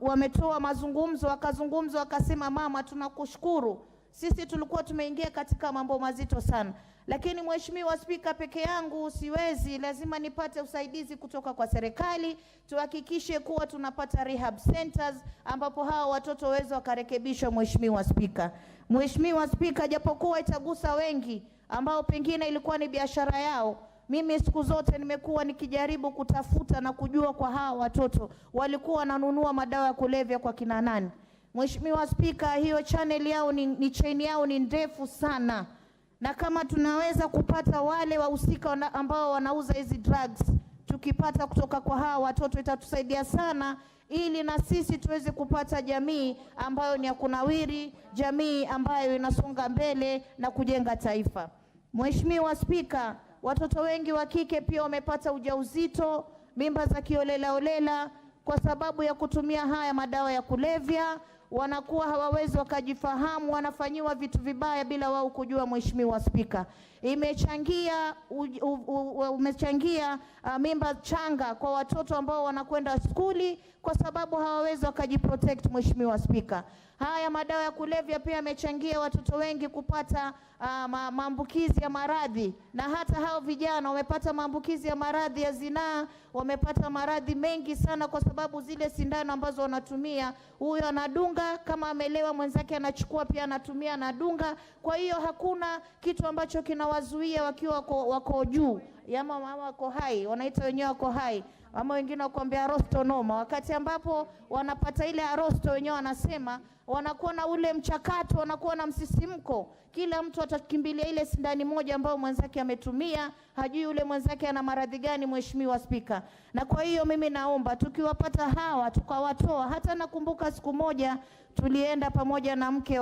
wametoa mazungumzo, wakazungumza wakasema, mama tunakushukuru, sisi tulikuwa tumeingia katika mambo mazito sana, lakini Mheshimiwa Spika, peke yangu siwezi, lazima nipate usaidizi kutoka kwa serikali, tuhakikishe kuwa tunapata rehab centers ambapo hao watoto waweza wakarekebishwa. Mheshimiwa Spika, Mheshimiwa Spika, japokuwa itagusa wengi ambao pengine ilikuwa ni biashara yao, mimi siku zote nimekuwa nikijaribu kutafuta na kujua kwa hawa watoto walikuwa wananunua madawa ya kulevya kwa kina nani. Mheshimiwa Spika, hiyo channel yao ni chain yao ni ndefu sana, na kama tunaweza kupata wale wahusika ambao wanauza hizi drugs, tukipata kutoka kwa hawa watoto itatusaidia sana, ili na sisi tuweze kupata jamii ambayo ni ya kunawiri, jamii ambayo inasonga mbele na kujenga taifa. Mheshimiwa Spika, watoto wengi wa kike pia wamepata ujauzito, mimba za kiolelaolela kwa sababu ya kutumia haya madawa ya kulevya, wanakuwa hawawezi wakajifahamu, wanafanyiwa vitu vibaya bila wao kujua. Mheshimiwa Spika, umechangia mimba changa kwa watoto ambao wanakwenda skuli kwa sababu hawawezi wakajiprotect. Mheshimiwa Spika, haya madawa ya kulevya pia yamechangia watoto wengi kupata maambukizi ya maradhi, na hata hao vijana wamepata maambukizi ya maradhi ya zinaa, wamepata maradhi mengi sana kwa sababu zile sindano ambazo wanatumia, huyo anadunga, kama amelewa mwenzake anachukua pia anatumia, anadunga. Kwa hiyo hakuna kitu ambacho kinawazuia wakiwa wako juu ama wako hai, wanaita wenyewe wako hai, ama wengine wakuambia arosto noma. Wakati ambapo wanapata ile arosto, wenyewe wanasema wanakuwa na ule mchakato, wanakuwa na msisimko, kila mtu atakimbilia ile sindani moja ambayo mwenzake ametumia, hajui yule mwenzake ana maradhi gani. Mheshimiwa Spika, na kwa hiyo mimi naomba tukiwapata hawa tukawatoa. Hata nakumbuka siku moja tulienda pamoja na mke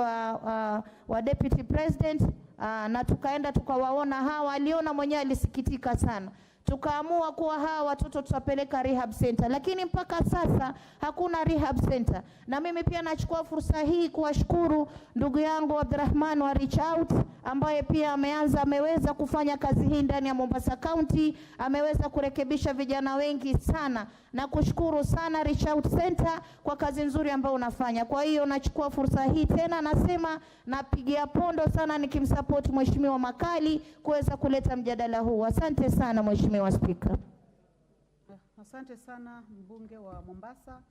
wa Deputy President na tukaenda tukawaona hawa, aliona mwenyewe, alisikitika sana. Tukaamua kuwa hawa watoto tutapeleka rehab center, lakini mpaka sasa hakuna rehab center. Na mimi pia nachukua fursa hii kuwashukuru ndugu yangu Abdurrahman wa Reach Out, ambaye pia ameweza kufanya kazi hii ndani ya Mombasa County, ameweza kurekebisha vijana wengi sana, na kushukuru sana Reach Out Center kwa kazi nzuri ambayo unafanya. Kwa hiyo nachukua fursa hii tena, nasema napigia pondo sana nikimsupport Mheshimiwa Makali kuweza kuleta mjadala huu. Asante sana Mheshimiwa Spika. Asante sana mbunge wa Mombasa.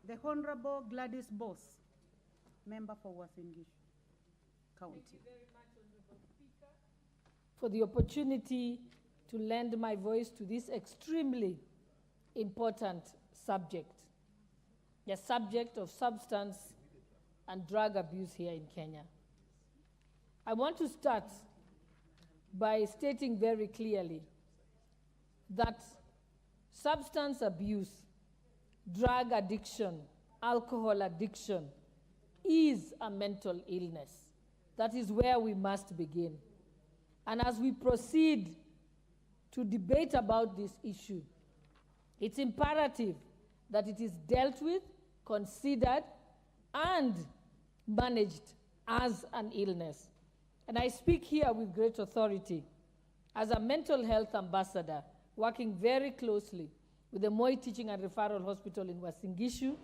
The Honorable Gladys Boss, member for Uasin Gishu County. Thank you very much, Honorable Speaker, for the opportunity to lend my voice to this extremely important subject, the subject of substance and drug abuse here in Kenya. I want to start by stating very clearly that substance abuse, drug addiction, alcohol addiction is a mental illness. That is where we must begin. And as we proceed to debate about this issue, it's imperative that it is dealt with, considered, and managed as an illness. And I speak here with great authority as a mental health ambassador, working very closely with the Moi Teaching and Referral Hospital in Uasin Gishu,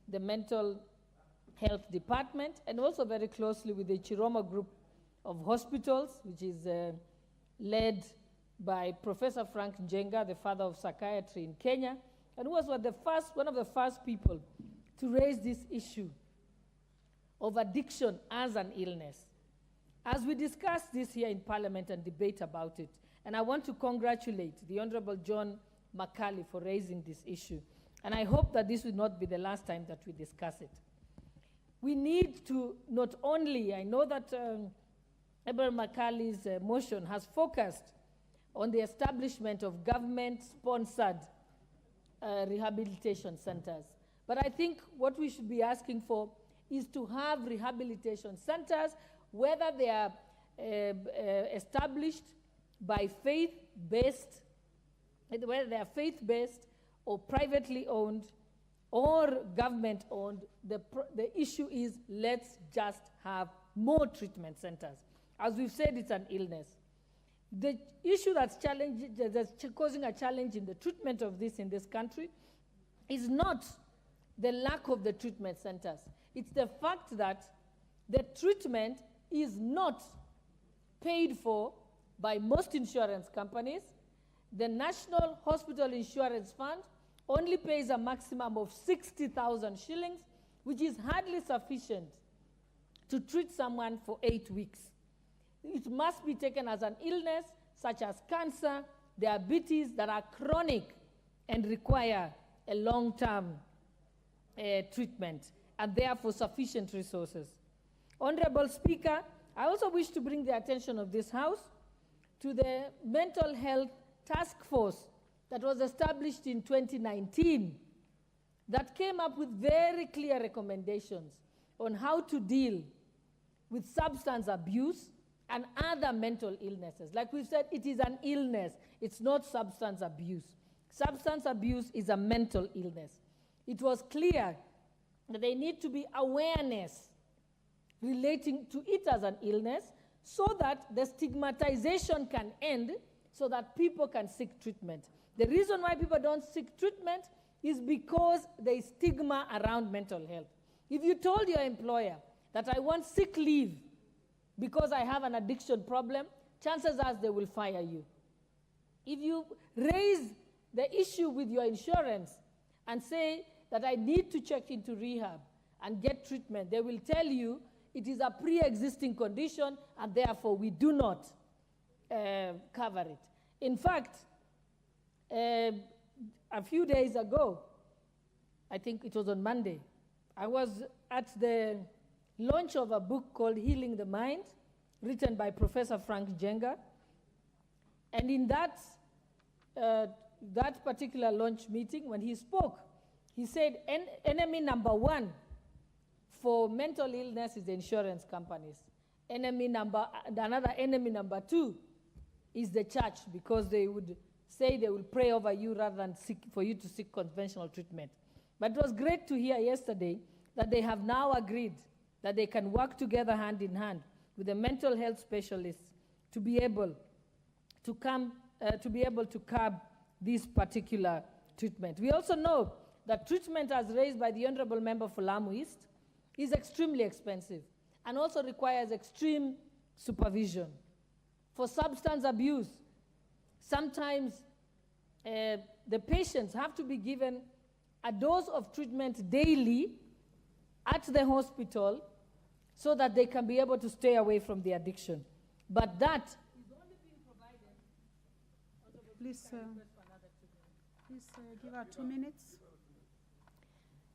the mental health department, and also very closely with the Chiroma Group of Hospitals, which is led by Professor Frank Njenga, the father of psychiatry in Kenya, and who was one of the first people to raise this issue of addiction as an illness. As we discuss this here in Parliament and debate about it, and I want to congratulate the Honorable John Makali for raising this issue, and I hope that this will not be the last time that we discuss it. We need to not only, I know that Honorable Makali's motion has focused on the establishment of government-sponsored rehabilitation centers, but I think what we should be asking for is to have rehabilitation centers, whether they are established by faith-based, whether they are faith-based or privately owned or government-owned. The issue is, let's just have more treatment centers. As we've said, it's an illness. The issue that's causing a challenge in the treatment of this in this country is not the lack of the treatment centers. It's the fact that the treatment is not paid for by most insurance companies. The National Hospital Insurance Fund only pays a maximum of 60,000 shillings, which is hardly sufficient to treat someone for 8 weeks. It must be taken as an illness such as cancer, diabetes, that are chronic and require a long-term treatment, and therefore sufficient resources. Honorable Speaker, I also wish to bring the attention of this House to the Mental Health Task Force that was established in 2019 that came up with very clear recommendations on how to deal with substance abuse and other mental illnesses. Like we've said, it is an illness. It's not substance abuse. Substance abuse is a mental illness. It was clear that there need to be awareness relating to it as an illness so that the stigmatization can end so that people can seek treatment. The reason why people don't seek treatment is because there is stigma around mental health. If you told your employer that I want sick leave because I have an addiction problem, chances are they will fire you. If you raise the issue with your insurance and say that I need to check into rehab and get treatment, they will tell you it is a pre-existing condition and therefore we do not cover it. In fact, a few days ago, I think it was on Monday, I was at the launch of a book called Healing the Mind, written by Professor Frank Jenga. And in that particular launch meeting, when he spoke, he said enemy number one for mental illness is the insurance companies. Another enemy number two is the church, because they would say they will pray over you rather than for you to seek conventional treatment. But it was great to hear yesterday that they have now agreed that they can work together hand in hand with the mental health specialists to be able to curb this particular treatment. We also know that treatment, as raised by the Honorable Member for Lamu East, is extremely expensive and also requires extreme supervision. For substance abuse, sometimes the patients have to be given a dose of treatment daily at the hospital so that they can be able to stay away from the addiction. But that is only being provided. Please give her 2 minutes.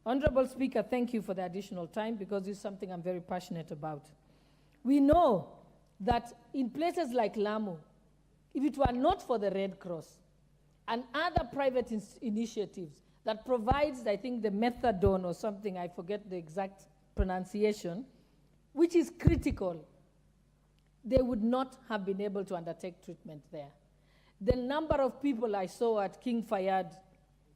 Honorable Speaker, thank you for the additional time, because this is something I'm very passionate about. We know that in places like Lamu, if it were not for the Red Cross and other private initiatives that provides, I think, the methadone or something, I forget the exact pronunciation, which is critical, they would not have been able to undertake treatment there. The number of people I saw at King Fayed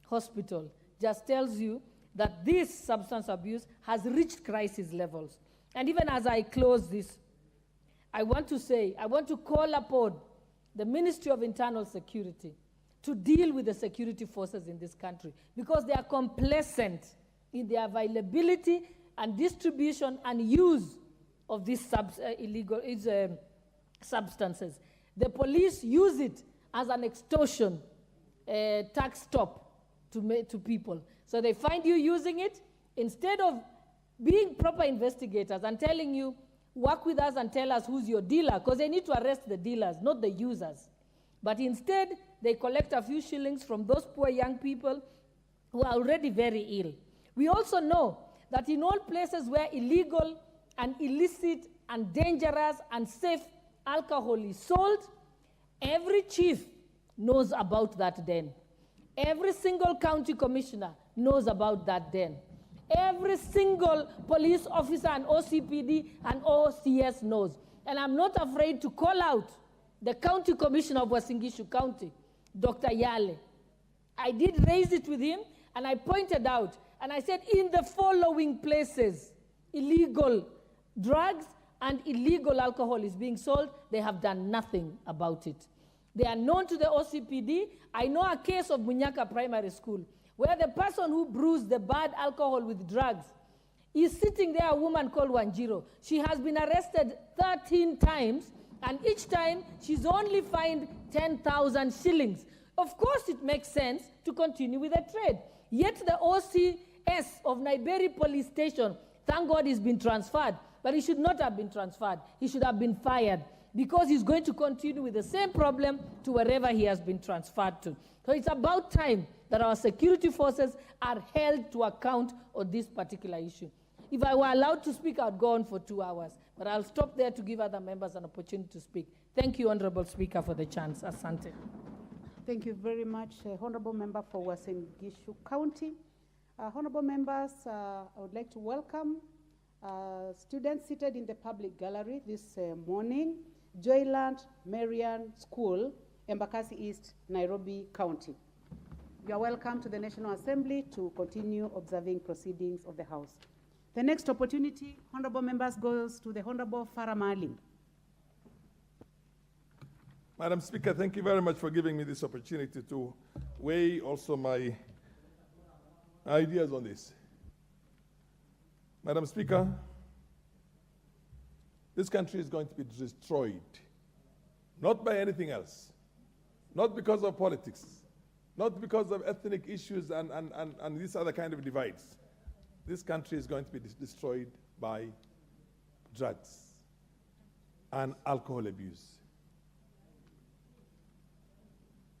Hospital just tells you that this substance abuse has reached crisis levels. And even as I close this, I want to call upon the Ministry of Internal Security to deal with the security forces in this country, because they are complacent in the availability and distribution and use of these illegal substances. The police use it as an extortion tax stop to people. So they find you using it, instead of being proper investigators and telling you, work with us and tell us who's your dealer, because they need to arrest the dealers, not the users. But instead, they collect a few shillings from those poor young people who are already very ill. We also know that in all places where illegal and illicit and dangerous and safe alcohol is sold, every chief knows about that den. Every single county commissioner knows about that den. Every single police officer and OCPD and OCS knows. And I'm not afraid to call out the county commissioner of Wasingishu County, Dr. Yale. I did raise it with him, and I pointed out, and I said, in the following places, illegal drugs and illegal alcohol is being sold, they have done nothing about it. They are known to the OCPD. I know a case of Munyaka Primary School where the person who brews the bad alcohol with drugs is sitting there, a woman called Wanjiro. She has been arrested 13 times, and each time she's only fined 10,000 shillings. Of course, it makes sense to continue with the trade. Yet the OCS of Naiberi Police Station, thank God he's been transferred, but he should not have been transferred. He should have been fired, because he's going to continue with the same problem to wherever he has been transferred to. So it's about time that our security forces are held to account on this particular issue. If I were allowed to speak, I'd go on for 2 hours, but I'll stop there to give other members an opportunity to speak. Thank you, Honorable Speaker, for the chance. Asante. Thank you very much, Honorable Member for Uasin Gishu County. Honorable members, I would like to welcome students seated in the public gallery this morning, Joyland Marian School, Embakasi East, Nairobi County. You are welcome to the National Assembly to continue observing proceedings of the House. The next opportunity, honorable members, goes to the Honorable Farah Maalim. Madam Speaker, thank you very much for giving me this opportunity to weigh also my ideas on this. Madam Speaker, this country is going to be destroyed, not by anything else, not because of politics, not because of ethnic issues and these other kind of divides. This country is going to be destroyed by drugs and alcohol abuse.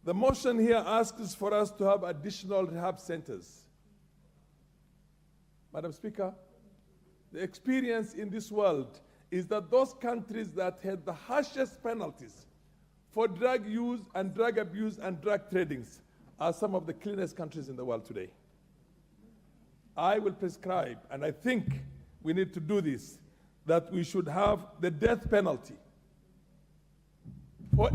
The motion here asks for us to have additional rehab centers. Madam Speaker, the experience in this world is that those countries that had the harshest penalties for drug use and drug abuse and drug tradings are some of the cleanest countries in the world today. I will prescribe, and I think we need to do this, that we should have the death penalty for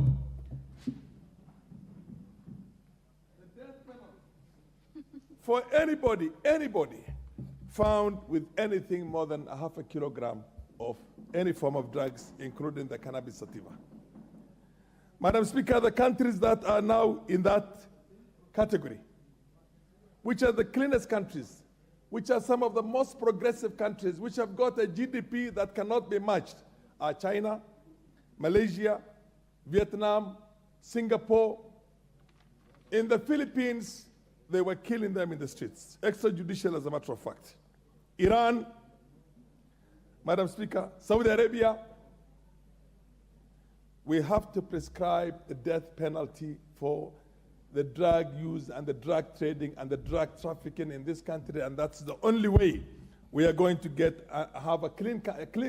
for anybody found with anything more than 0.5 kilogram of any form of drugs, including the cannabis sativa. Madam Speaker, the countries that are now in that category, which are the cleanest countries, which are some of the most progressive countries, which have got a GDP that cannot be matched, are China, Malaysia, Vietnam, Singapore. In the Philippines, they were killing them in the streets, extrajudicial as a matter of fact. Iran, Madam Speaker, Saudi Arabia, we have to prescribe the death penalty for the drug use and the drug trading and the drug trafficking in this country, and that's the only way we are going to have a clean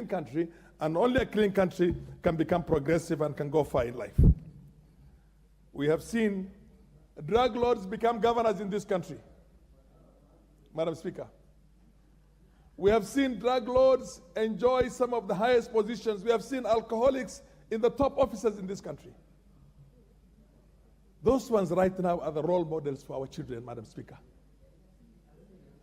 country, and only a clean country can become progressive and can go far in life. We have seen drug lords become governors in this country, Madam Speaker. We have seen drug lords enjoy some of the highest positions. We have seen alcoholics in the top offices in this country. Those ones right now are the role models for our children, Madam Speaker.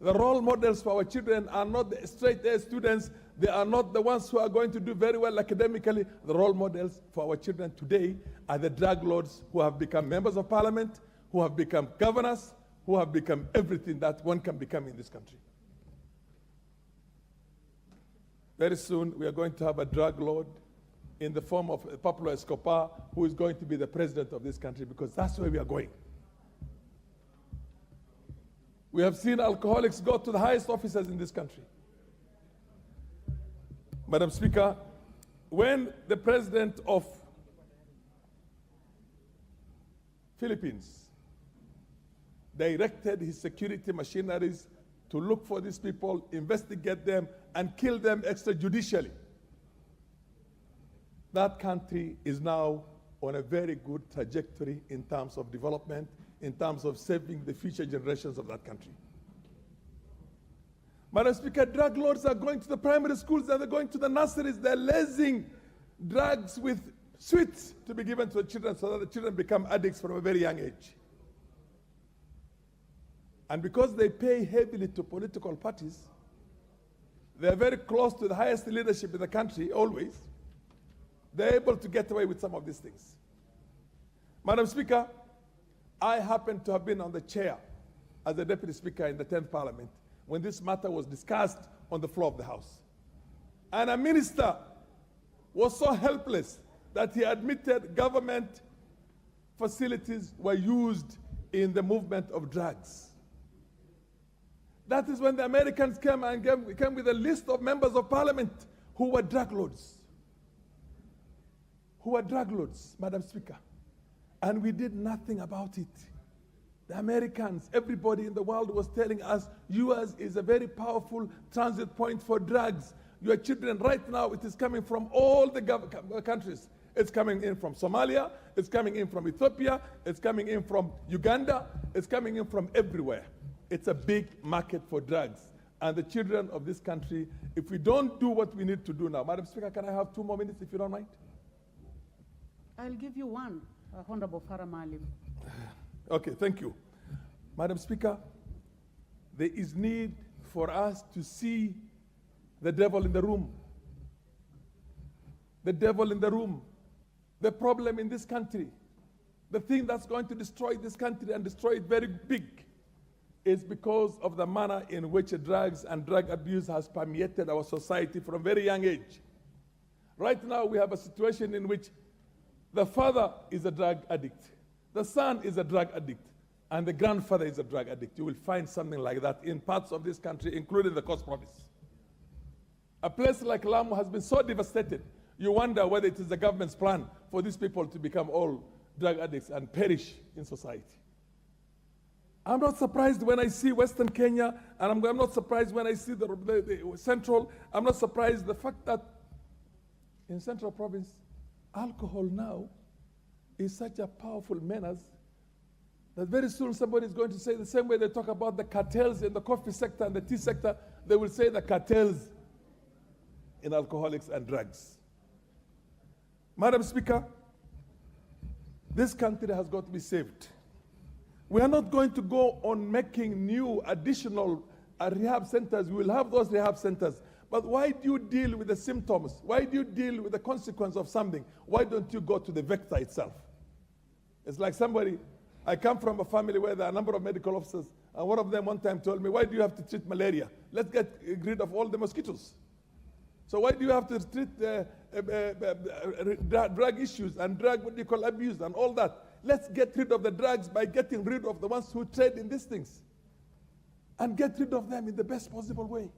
The role models for our children are not the straight-A students. They are not the ones who are going to do very well academically. The role models for our children today are the drug lords who have become members of parliament, who have become governors, who have become everything that one can become in this country. Very soon, we are going to have a drug lord in the form of Pablo Escobar, who is going to be the president of this country, because that's where we are going. We have seen alcoholics go to the highest offices in this country. Madam Speaker, when the president of Philippines directed his security machineries to look for these people, investigate them, and kill them extrajudicially, that country is now on a very good trajectory in terms of development, in terms of saving the future generations of that country. Madam Speaker, drug lords are going to the primary schools and they're going to the nurseries. They're lacing drugs with sweets to be given to the children so that the children become addicts from a very young age. And because they pay heavily to political parties, they're very close to the highest leadership in the country always. They're able to get away with some of these things. Madam Speaker, I happen to have been on the chair as a deputy speaker in the 10th Parliament when this matter was discussed on the floor of the House. And a minister was so helpless that he admitted government facilities were used in the movement of drugs. That is when the Americans came with a list of members of parliament who were drug lords. Who were drug lords, Madam Speaker. And we did nothing about it. The Americans, everybody in the world was telling us, US is a very powerful transit point for drugs. Your children right now, it is coming from all the countries. It's coming in from Somalia, it's coming in from Ethiopia, it's coming in from Uganda, it's coming in from everywhere. It's a big market for drugs. And the children of this country, if we don't do what we need to do now, Madam Speaker, can I have 2 more minutes if you don't mind? I'll give you one, Honorable Farah Maalim. Okay, thank you. Madam Speaker, there is need for us to see the devil in the room. The devil in the room. The problem in this country, the thing that's going to destroy this country and destroy it very big, is because of the manner in which drugs and drug abuse has permeated our society from a very young age. Right now, we have a situation in which the father is a drug addict, the son is a drug addict, and the grandfather is a drug addict. You will find something like that in parts of this country, including the Coast Province. A place like Lamu has been so devastated, you wonder whether it is the government's plan for these people to become all drug addicts and perish in society. I'm not surprised when I see Western Kenya, and I'm not surprised when I see the Central. I'm not surprised the fact that in Central Province, alcohol now is such a powerful menace that very soon somebody is going to say, the same way they talk about the cartels in the coffee sector and the tea sector, they will say the cartels in alcoholics and drugs. Madam Speaker, this country has got to be saved. We are not going to go on making new additional rehab centers. We will have those rehab centers. But why do you deal with the symptoms? Why do you deal with the consequence of something? Why don't you go to the vector itself? It's like somebody, I come from a family where there are a number of medical officers, and one of them one time told me, why do you have to treat malaria? Let's get rid of all the mosquitoes. So why do you have to treat drug issues and drug, what do you call, abuse and all that? Let's get rid of the drugs by getting rid of the ones who trade in these things. And get rid of them in the best possible way.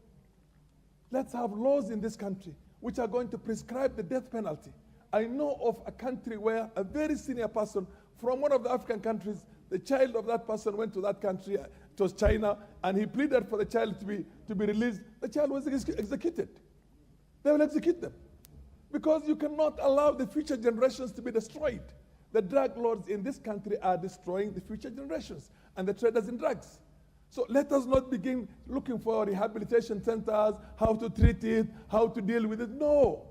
Let's have laws in this country which are going to prescribe the death penalty. I know of a country where a very senior person from one of the African countries, the child of that person went to that country, it was China, and he pleaded for the child to be released. The child was executed. They will execute them. Because you cannot allow the future generations to be destroyed. The drug lords in this country are destroying the future generations and the traders in drugs. So let us not begin looking for rehabilitation centers, how to treat it, how to deal with it. No.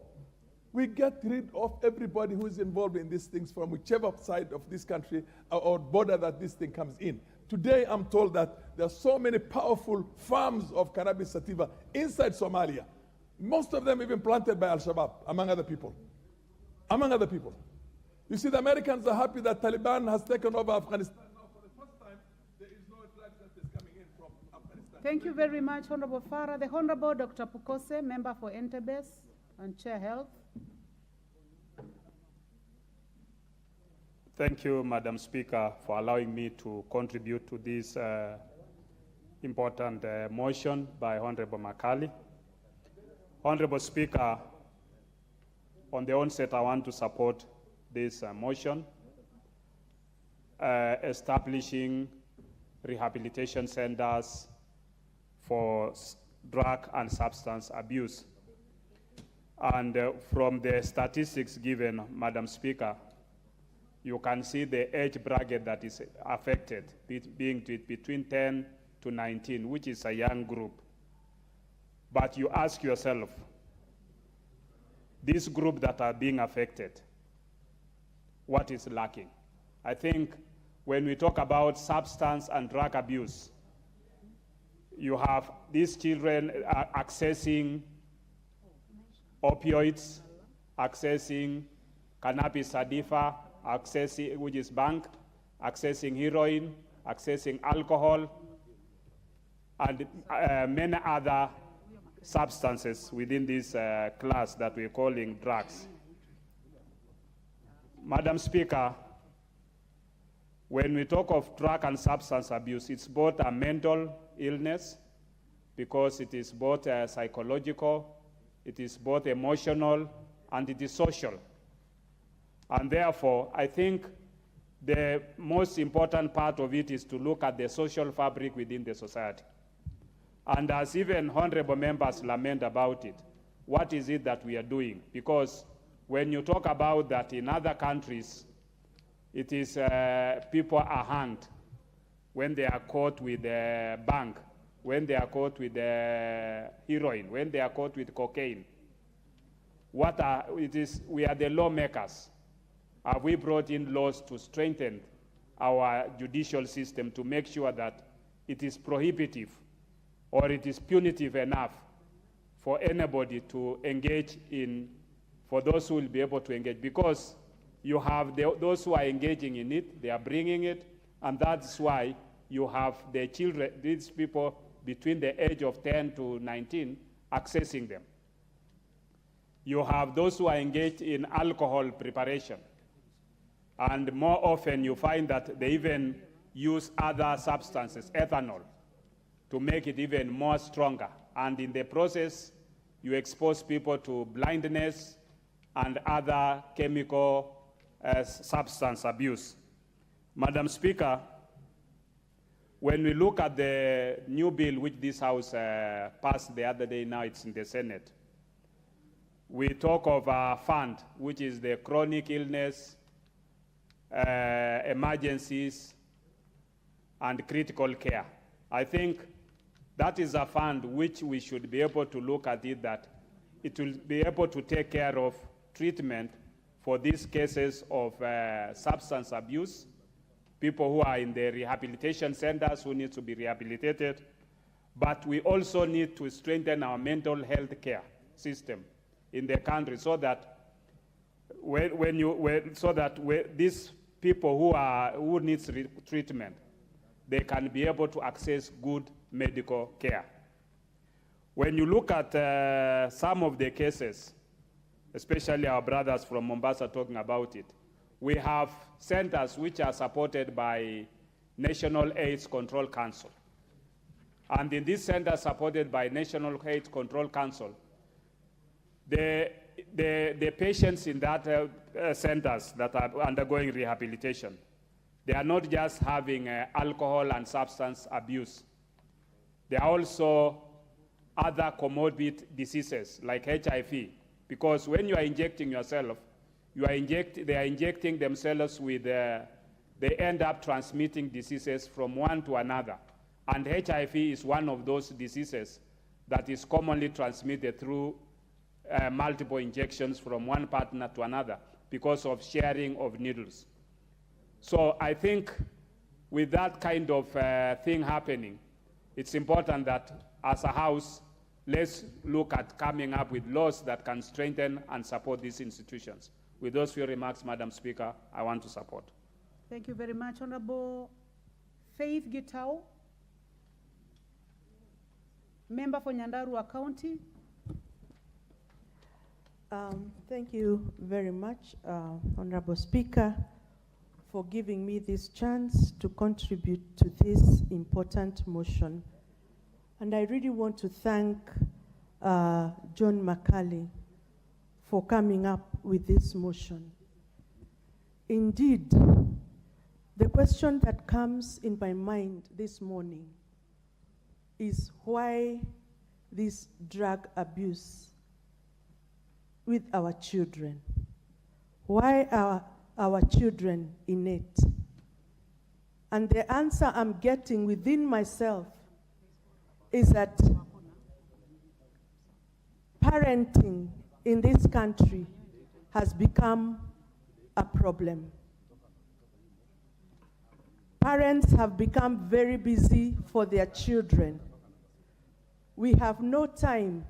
We get rid of everybody who is involved in these things from whichever side of this country or border that this thing comes in. Today, I'm told that there are so many powerful farms of cannabis sativa inside Somalia. Most of them even planted by Al-Shabaab, among other people. Among other people. You see, the Americans are happy that Taliban has taken over Afghanistan. Now, for the first time, there is no drugs that is coming in from Afghanistan. Thank you very much, Honorable Farah. The Honorable Dr. Pukose, Member for Entebbe and Chair Health. Thank you, Madam Speaker, for allowing me to contribute to this important motion by Honorable Makali. Honorable Speaker, on the onset, I want to support this motion, establishing rehabilitation centers for drug and substance abuse. And from the statistics given, Madam Speaker, you can see the age bracket that is affected, being between 10 to 19, which is a young group. But you ask yourself, this group that are being affected, what is lacking? I think when we talk about substance and drug abuse, you have these children accessing opioids, accessing cannabis sativa, accessing, which is bank, accessing heroin, accessing alcohol, and many other substances within this class that we're calling drugs. Madam Speaker, when we talk of drug and substance abuse, it's both a mental illness, because it is both psychological, it is both emotional, and it is social. And therefore, I think the most important part of it is to look at the social fabric within the society. And as even honorable members lament about it, what is it that we are doing? Because when you talk about that in other countries, it is people are hanged when they are caught with a bank, when they are caught with heroin, when they are caught with cocaine. We are the lawmakers. Have we brought in laws to strengthen our judicial system to make sure that it is prohibitive or it is punitive enough for anybody to engage in, for those who will be able to engage? Because you have those who are engaging in it, they are bringing it, and that's why you have the children, these people between the age of 10 to 19, accessing them. You have those who are engaged in alcohol preparation. And more often you find that they even use other substances, ethanol, to make it even more stronger. And in the process, you expose people to blindness and other chemical substance abuse. Madam Speaker, when we look at the new bill which this House passed the other day, now it's in the Senate, we talk of a fund, which is the chronic illness, emergencies, and critical care. I think that is a fund which we should be able to look at it, that it will be able to take care of treatment for these cases of substance abuse, people who are in the rehabilitation centers who need to be rehabilitated. But we also need to strengthen our mental health care system in the country, so that these people who needs treatment, they can be able to access good medical care. When you look at some of the cases, especially our brothers from Mombasa talking about it, we have centers which are supported by National AIDS Control Council. And in these centers supported by National AIDS Control Council, the patients in that centers that are undergoing rehabilitation, they are not just having alcohol and substance abuse. There are also other comorbid diseases like HIV, because when you are injecting yourself, they are injecting themselves with, they end up transmitting diseases from one to another. And HIV is one of those diseases that is commonly transmitted through multiple injections from one partner to another because of sharing of needles. So I think with that kind of thing happening, it's important that as a House, let's look at coming up with laws that can strengthen and support these institutions. With those few remarks, Madam Speaker, I want to support. Thank you very much. Honorable Faith Gitau, member for Nyandarua County. Thank you very much, Honorable Speaker, for giving me this chance to contribute to this important motion. And I really want to thank John McCarley for coming up with this motion. Indeed, the question that comes in my mind this morning is why this drug abuse with our children? Why are our children in it? And the answer I'm getting within myself is that parenting in this country has become a problem. Parents have become very busy for their children. We have no time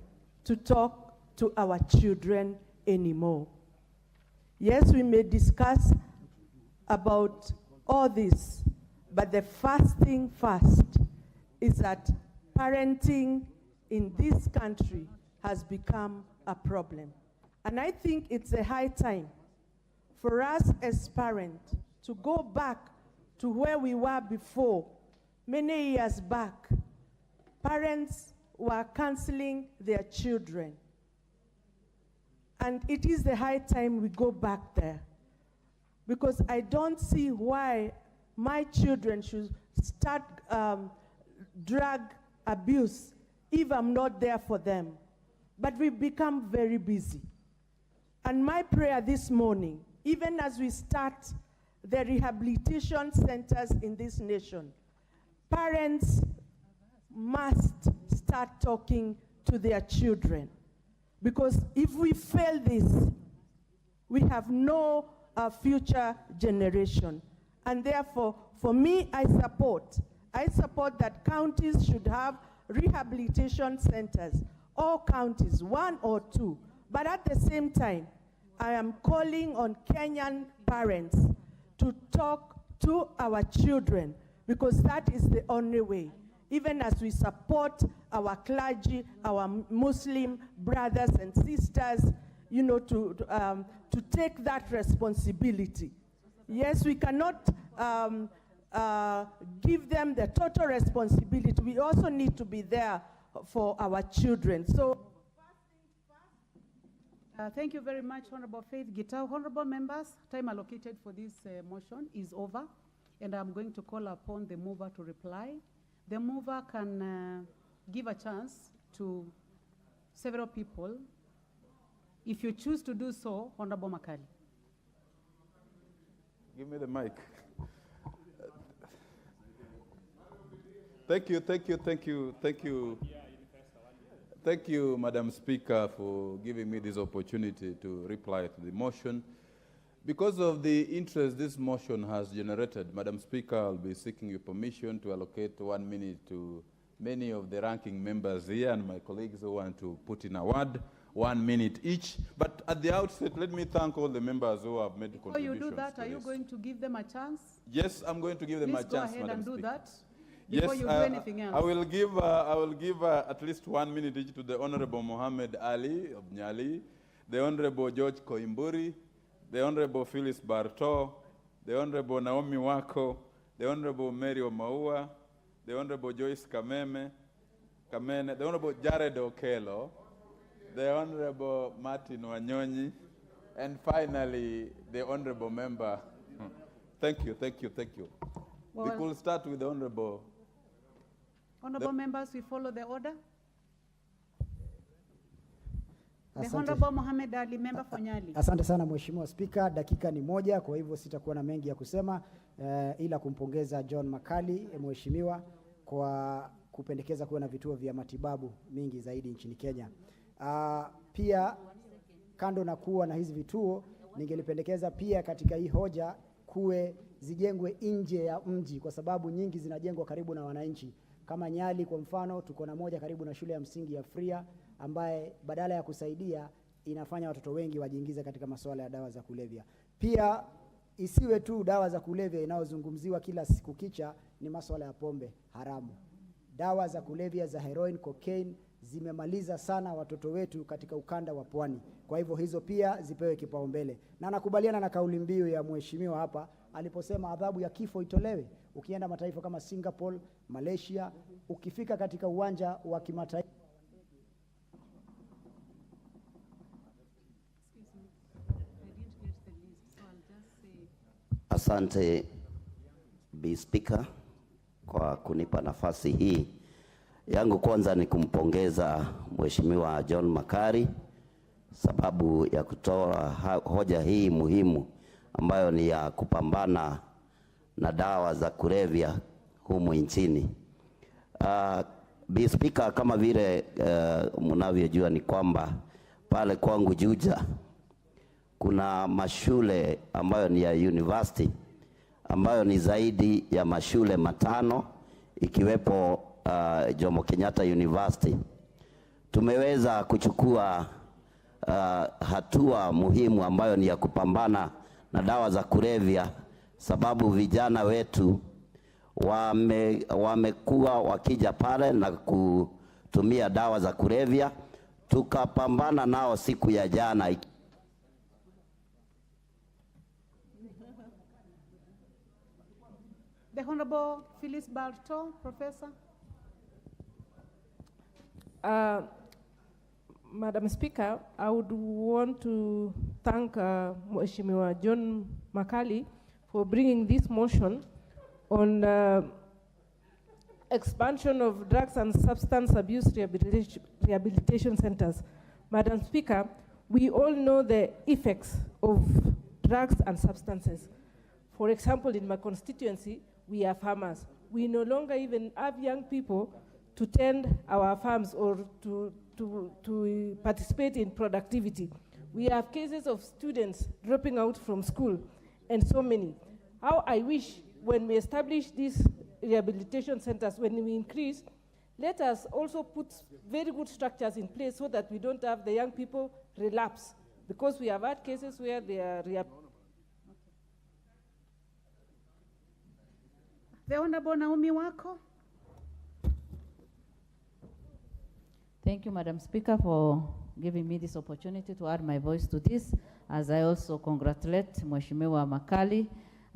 to talk to our children anymore. Yes, we may discuss about all this, but the first thing first is that parenting in this country has become a problem. And I think it's a high time for us as parents to go back to where we were before. Many years back, parents were counseling their children. And it is the high time we go back there, because I don't see why my children should start drug abuse if I'm not there for them. But we've become very busy. And my prayer this morning, even as we start the rehabilitation centers in this nation, parents must start talking to their children. Because if we fail this, we have no future generation. And therefore, for me, I support that counties should have rehabilitation centers, all counties, 1 or 2. But at the same time, I am calling on Kenyan parents to talk to our children, because that is the only way. Even as we support our clergy, our Muslim brothers and sisters, you know, to take that responsibility. Yes, we cannot give them the total responsibility. We also need to be there for our children. So, thank you very much, Honorable Faith Gitau. Honorable members, time allocated for this motion is over, and I'm going to call upon the mover to reply. The mover can give a chance to several people. If you choose to do so, Honorable Makali. Give me the mic. Thank you, Madam Speaker, for giving me this opportunity to reply to the motion. Because of the interest this motion has generated, Madam Speaker, I'll be seeking your permission to allocate 1 minute to many of the ranking members here and my colleagues who want to put in a word, 1 minute each. But at the outset, let me thank all the members who have made contributions. Before you do that, are you going to give them a chance? Yes, I'm going to give them a chance, Madam Speaker. Please go ahead and do that before you do anything else. I will give at least 1 minute each to the Honorable Mohammed Ali of Nyali, the Honorable George Koimburi, the Honorable Phyllis Barto, the Honorable Naomi Wako, the Honorable Mary Omaua, the Honorable Joyce Kamene, the Honorable Jared Okello, the Honorable Martin Wanyonyi, and finally, the Honorable Member. Thank you. Well, we could start with the Honorable. Honorable members, we follow the order. The Asante. Honorable Mohammed Ali, member for Nyali. Asante sana Mheshimiwa Spika, dakika ni moja, kwa hivyo sitakuwa na mengi ya kusema ila kumpongeza John Makali Mheshimiwa kwa kupendekeza kuwa na vituo vya matibabu mingi zaidi nchini Kenya. Pia kando na kuwa na hizi vituo, ningelipendekeza pia katika hii hoja kuwe zijengwe nje ya mji, kwa sababu nyingi zinajengwa karibu na wananchi. Kama Nyali kwa mfano, tuko na moja karibu na shule ya msingi ya Fria, ambaye badala ya kusaidia inafanya watoto wengi wajiingize katika masuala ya dawa za kulevya. Pia isiwe tu dawa za kulevya inayozungumziwa kila siku kicha, ni masuala ya pombe haramu. Dawa za kulevya za heroin, cocaine zimemaliza sana watoto wetu katika ukanda wa Pwani. Kwa hivyo hizo pia zipewe kipaumbele. Na nakubaliana na kauli mbiu ya mheshimiwa hapa aliposema adhabu ya kifo itolewe. Ukienda mataifa kama Singapore, Malaysia, ukifika katika uwanja wa kimataifa. Asante Bi Speaker kwa kunipa nafasi hii. Yangu kwanza ni kumpongeza Mheshimiwa John Makari sababu ya kutoa hoja hii muhimu ambayo ni ya kupambana na dawa za kulevya humu nchini. Bi Speaker, kama vile mnavyojua ni kwamba pale kwangu Juja kuna mashule ambayo ni ya university ambayo ni zaidi ya mashule 5 ikiwepo Jomo Kenyatta University. Tumeweza kuchukua hatua muhimu ambayo ni ya kupambana na dawa za kulevya, sababu vijana wetu wamekuwa wakija pale na kutumia dawa za kulevya. Tukapambana nao siku ya jana. The Honorable Phyllis Barto, Professor. Madam Speaker, I would want to thank Mheshimiwa John Makali for bringing this motion on expansion of drugs and substance abuse rehabilitation centers. Madam Speaker, we all know the effects of drugs and substances. For example, in my constituency, we are farmers. We no longer even have young people to tend our farms or to participate in productivity. We have cases of students dropping out from school and so many. How I wish when we establish these rehabilitation centers, when we increase, let us also put very good structures in place so that we don't have the young people relapse, because we have had cases where they are The Honorable Naomi Wako. Thank you, Madam Speaker, for giving me this opportunity to add my voice to this, as I also congratulate Mheshimiwa Makali.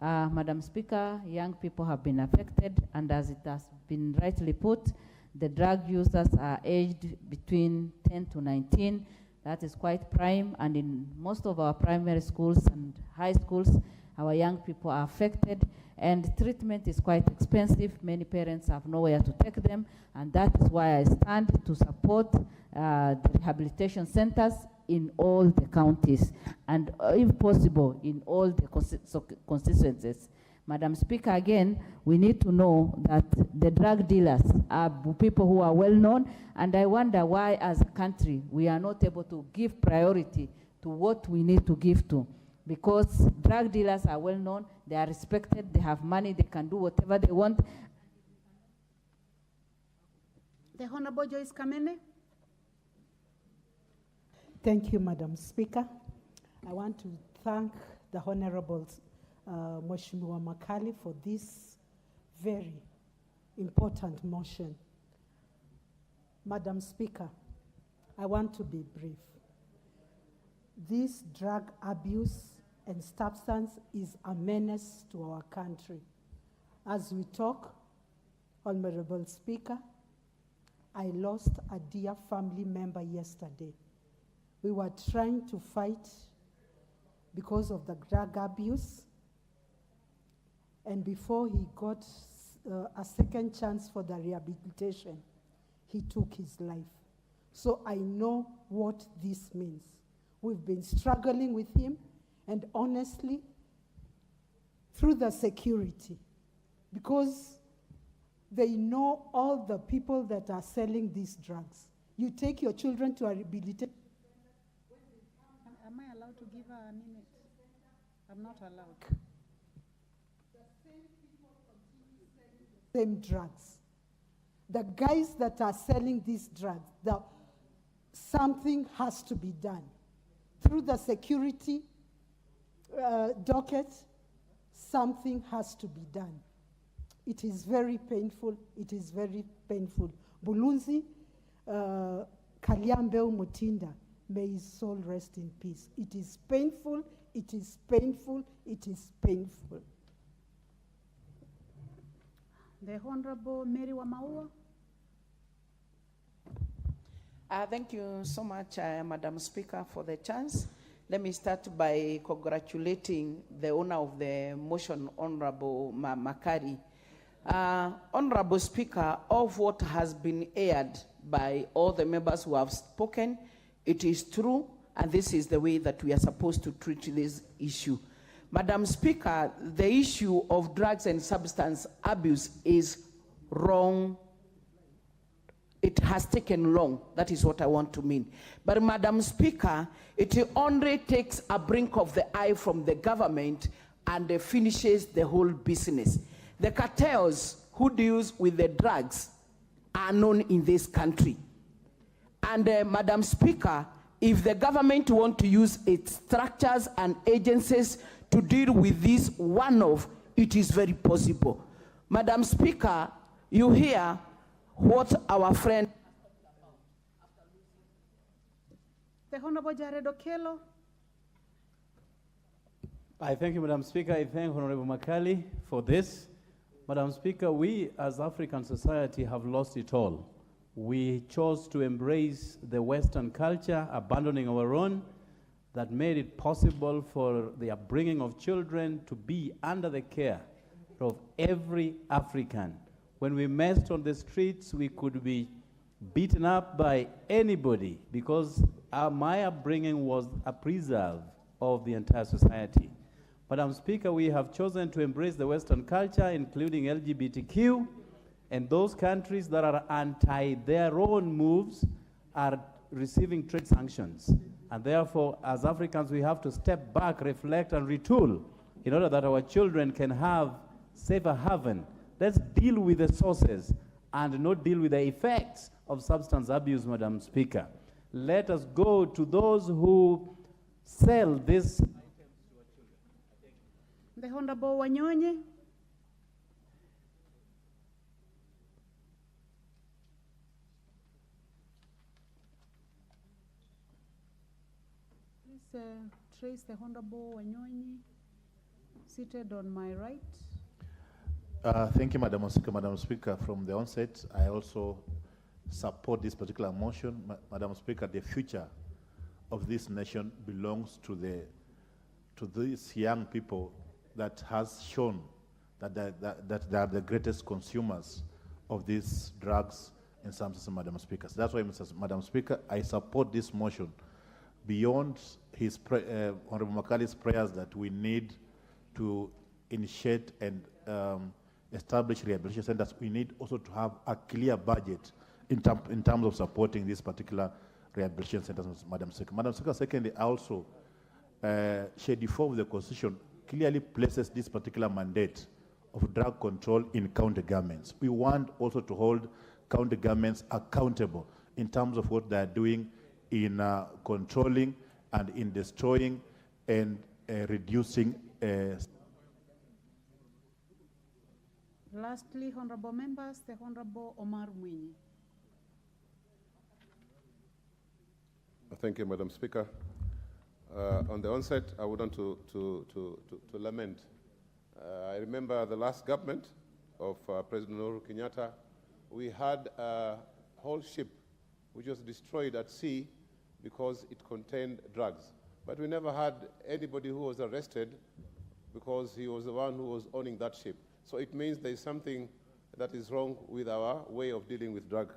Madam Speaker, young people have been affected, and as it has been rightly put, the drug users are aged between 10 to 19. That is quite prime, and in most of our primary schools and high schools, our young people are affected, and treatment is quite expensive. Many parents have nowhere to take them, and that is why I stand to support the rehabilitation centers in all the counties, and if possible, in all the constituencies. Madam Speaker, again, we need to know that the drug dealers are people who are well known, and I wonder why, as a country, we are not able to give priority to what we need to give to. Because drug dealers are well known, they are respected, they have money, they can do whatever they want. The Honorable Joyce Kamene. Thank you, Madam Speaker. I want to thank the Honorable Mheshimiwa Makali for this very important motion. Madam Speaker, I want to be brief. This drug abuse and substance is a menace to our country. As we talk, Honorable Speaker, I lost a dear family member yesterday. We were trying to fight because of the drug abuse, and before he got a second chance for the rehabilitation, he took his life. So I know what this means. We've been struggling with him, and honestly, through the security, because they know all the people that are selling these drugs. You take your children to a rehabilitation. Am I allowed to give her a minute? I'm not allowed. Same drugs. The guys that are selling these drugs, something has to be done. Through the security docket, something has to be done. It is very painful. It is very painful. Bulunzi, Kaliambeu Mutinda, may his soul rest in peace. It is painful. It is painful. It is painful. The Honorable Mary Wamaua. Thank you so much, Madam Speaker, for the chance. Let me start by congratulating the owner of the motion, Honorable Makari. Honorable Speaker, of what has been aired by all the members who have spoken, it is true, and this is the way that we are supposed to treat this issue. Madam Speaker, the issue of drugs and substance abuse is wrong. It has taken long. That is what I want to mean. But Madam Speaker, it only takes a blink of the eye from the government and finishes the whole business. The cartels who deals with the drugs are known in this country. And Madam Speaker, if the government want to use its structures and agencies to deal with this one-off, it is very possible. Madam Speaker, you hear what our friend... The Honorable Jared Okello. I thank you, Madam Speaker. I thank Honorable Makali for this. Madam Speaker, we as African society have lost it all. We chose to embrace the Western culture, abandoning our own, that made it possible for the upbringing of children to be under the care of every African. When we messed on the streets, we could be beaten up by anybody because my upbringing was a preserve of the entire society. Madam Speaker, we have chosen to embrace the Western culture, including LGBTQ, and those countries that are anti their own moves are receiving trade sanctions. And therefore, as Africans, we have to step back, reflect, and retool in order that our children can have safer haven. Let's deal with the sources and not deal with the effects of substance abuse, Madam Speaker. Let us go to those who sell this. The Honorable Wanyonyi. Please trace the Honorable Wanyonyi, seated on my right. Thank you, Madam Speaker. From the onset, I also support this particular motion. Madam Speaker, the future of this nation belongs to these young people that has shown that they are the greatest consumers of these drugs in some systems, Madam Speaker. So that's why, Madam Speaker, I support this motion beyond his Honorable Makali's prayers that we need to initiate and establish rehabilitation centers. We need also to have a clear budget in terms of supporting these particular rehabilitation centers, Madam Speaker. Madam Speaker, secondly, also, Schedule 4 of the Constitution clearly places this particular mandate of drug control in county governments. We want also to hold county governments accountable in terms of what they're doing in controlling and in destroying and reducing. Lastly, honorable members, the Honorable Omar Mwinyi. Thank you, Madam Speaker. On the onset, I would want to lament. I remember the last government of President Uhuru Kenyatta. We had a whole ship which was destroyed at sea because it contained drugs. But we never had anybody who was arrested because he was the one who was owning that ship. So it means there's something that is wrong with our way of dealing with drug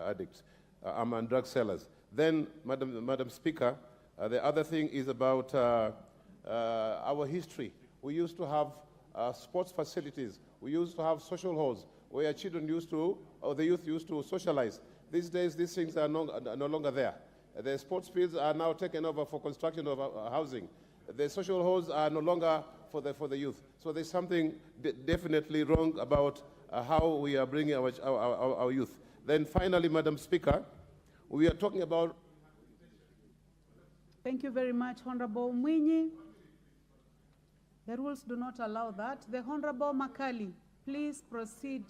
addicts and drug sellers. Then, Madam Speaker, the other thing is about our history. We used to have sports facilities. We used to have social halls where children used to, or the youth used to socialize. These days, these things are no longer there. The sports fields are now taken over for construction of housing. The social halls are no longer for the youth. So there's something definitely wrong about how we are bringing our youth. Then finally, Madam Speaker, we are talking about... Thank you very much, Honorable Mwinyi. The rules do not allow that. The Honorable Makali, please proceed.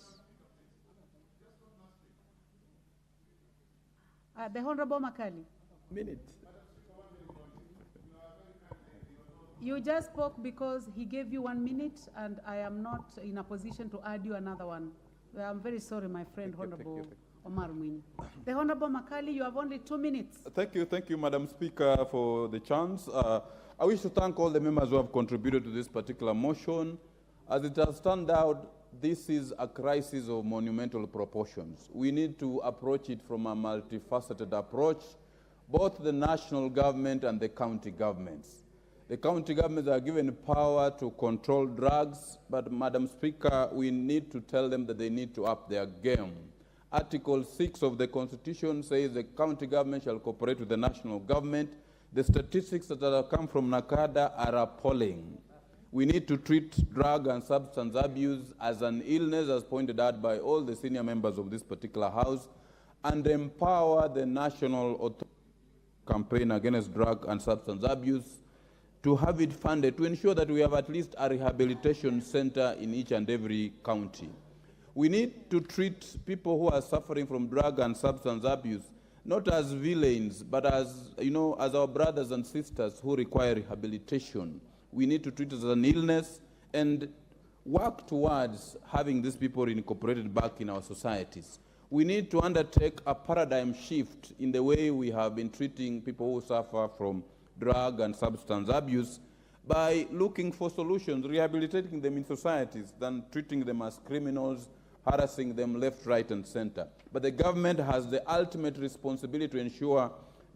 The Honorable Makali. Minute. You just spoke because he gave you 1 minute, and I am not in a position to add you another one. I'm very sorry, my friend, Honorable Omar Mwinyi. The Honorable Makali, you have only 2 minutes. Thank you, Madam Speaker, for the chance. I wish to thank all the members who have contributed to this particular motion. As it has turned out, this is a crisis of monumental proportions. We need to approach it from a multifaceted approach, both the national government and the county governments. The county governments are given power to control drugs, but Madam Speaker, we need to tell them that they need to up their game. Article 6 of the Constitution says the county government shall cooperate with the national government. The statistics that have come from NACADA are appalling. We need to treat drug and substance abuse as an illness, as pointed out by all the senior members of this particular House, and empower the national campaign against drug and substance abuse. to have it funded to ensure that we have at least a rehabilitation center in each and every county. We need to treat people who are suffering from drug and substance abuse not as villains, but as, as our brothers and sisters who require rehabilitation. We need to treat it as an illness and work towards having these people incorporated back in our societies. We need to undertake a paradigm shift in the way we have been treating people who suffer from drug and substance abuse by looking for solutions, rehabilitating them in societies, than treating them as criminals, harassing them left, right, and center. But the government has the ultimate responsibility to ensure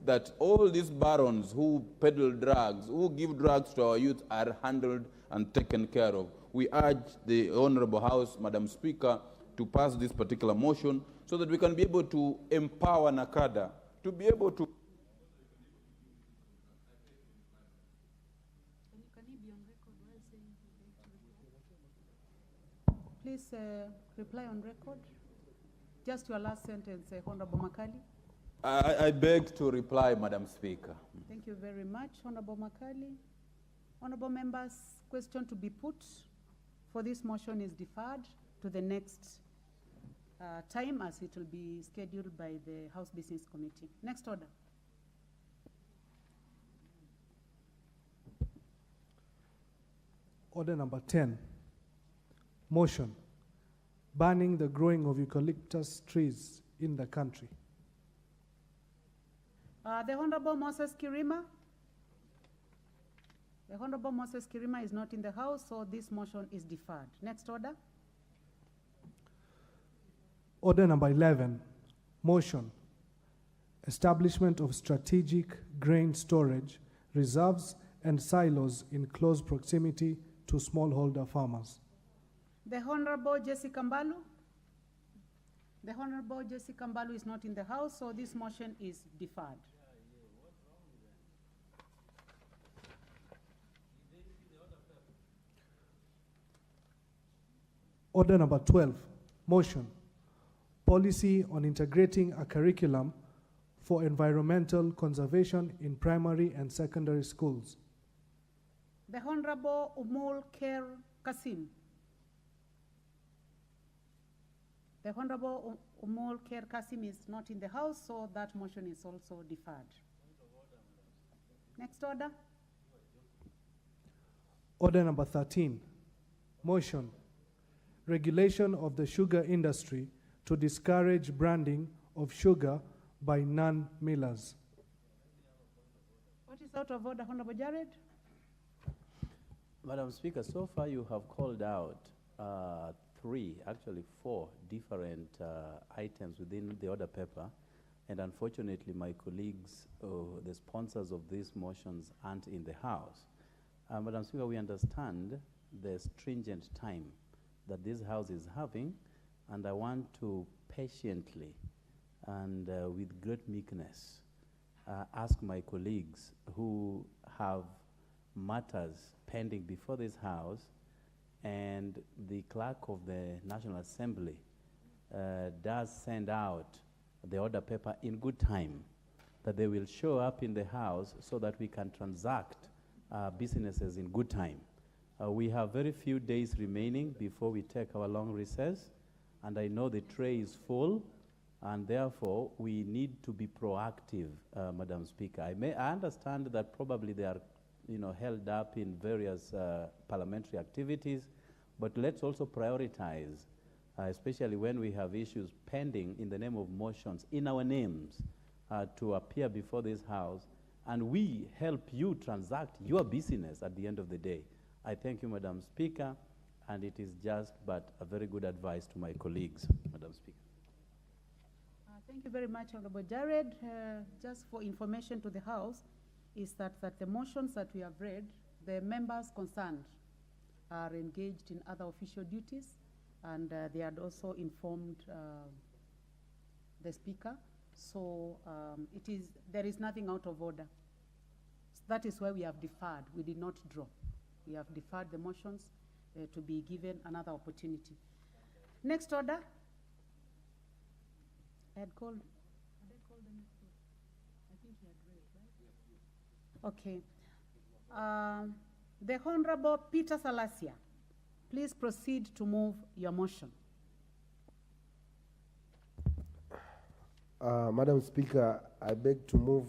that all these barons who peddle drugs, who give drugs to our youth, are handled and taken care of. We urge the Honorable House, Madam Speaker, to pass this particular motion so that we can be able to empower NACADA to be able to. Please reply on record. Just your last sentence, Honorable Makali. I beg to reply, Madam Speaker. Thank you very much, Honorable Makali. Honorable members, question to be put for this motion is deferred to the next time, as it will be scheduled by the House Business Committee. Next order. Order number 10. Motion banning the growing of eucalyptus trees in the country. The Honorable Moses Kirima. The Honorable Moses Kirima is not in the House, so this motion is deferred. Next order. Order number 11. Motion establishment of strategic grain storage, reserves, and silos in close proximity to smallholder farmers. The Honorable Jessica Mbalu. The Honorable Jessica Mbalu is not in the House, so this motion is deferred. Order number 12. Motion policy on integrating a curriculum for environmental conservation in primary and secondary schools. The Honorable Umul Kher Kasim. The Honorable Umul Kher Kasim is not in the House, so that motion is also deferred. Next order. Order number 13. Motion regulation of the sugar industry to discourage branding of sugar by non-millers. What is out of order, Honorable Jared? Madam Speaker, so far you have called out actually four different items within the order paper, and unfortunately my colleagues, the sponsors of these motions, aren't in the House. Madam Speaker, we understand the stringent time that this House is having, and I want to patiently and with great meekness ask my colleagues who have matters pending before this House, and the clerk of the National Assembly does send out the order paper in good time, that they will show up in the House so that we can transact businesses in good time. We have very few days remaining before we take our long recess, and I know the tray is full, and therefore we need to be proactive, Madam Speaker. I understand that probably they are held up in various parliamentary activities, but let's also prioritize, especially when we have issues pending in the name of motions in our names to appear before this House, and we help you transact your business at the end of the day. I thank you, Madam Speaker, and it is just but a very good advice to my colleagues, Madam Speaker. Thank you very much, Honorable Jared. Just for information to the House, is that the motions that we have read, the members concerned are engaged in other official duties, and they had also informed the Speaker. So there is nothing out of order. So that is why we have deferred. We did not draw. We have deferred the motions to be given another opportunity. Next order. I had called. Had I called the next order? I think he had read, right? Okay. The Honorable Peter Salasia, please proceed to move your motion. Madam Speaker, I beg to move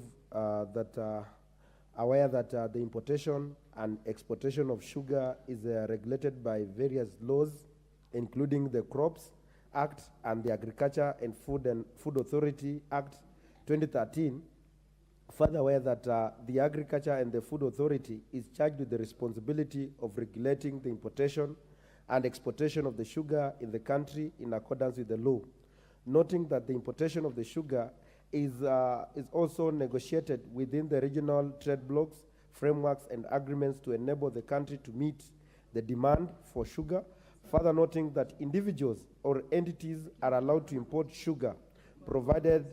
aware that the importation and exportation of sugar is regulated by various laws, including the Crops Act and the Agriculture and Food Authority Act 2013. Further aware that the Agriculture and the Food Authority is charged with the responsibility of regulating the importation and exportation of the sugar in the country in accordance with the law. Noting that the importation of the sugar is also negotiated within the regional trade blocks, frameworks, and agreements to enable the country to meet the demand for sugar. Further noting that individuals or entities are allowed to import sugar, provided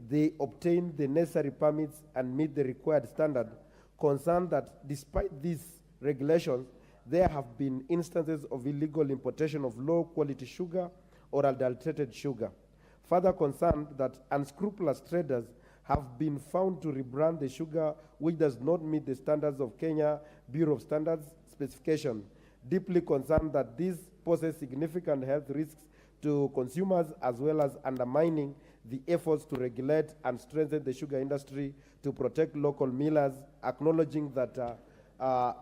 they obtain the necessary permits and meet the required standard. Concerned that despite these regulations, there have been instances of illegal importation of low-quality sugar or adulterated sugar. Further concerned that unscrupulous traders have been found to rebrand the sugar which does not meet the standards of Kenya Bureau of Standards specification. Deeply concerned that this poses significant health risks to consumers as well as undermining the efforts to regulate and strengthen the sugar industry to protect local millers, acknowledging that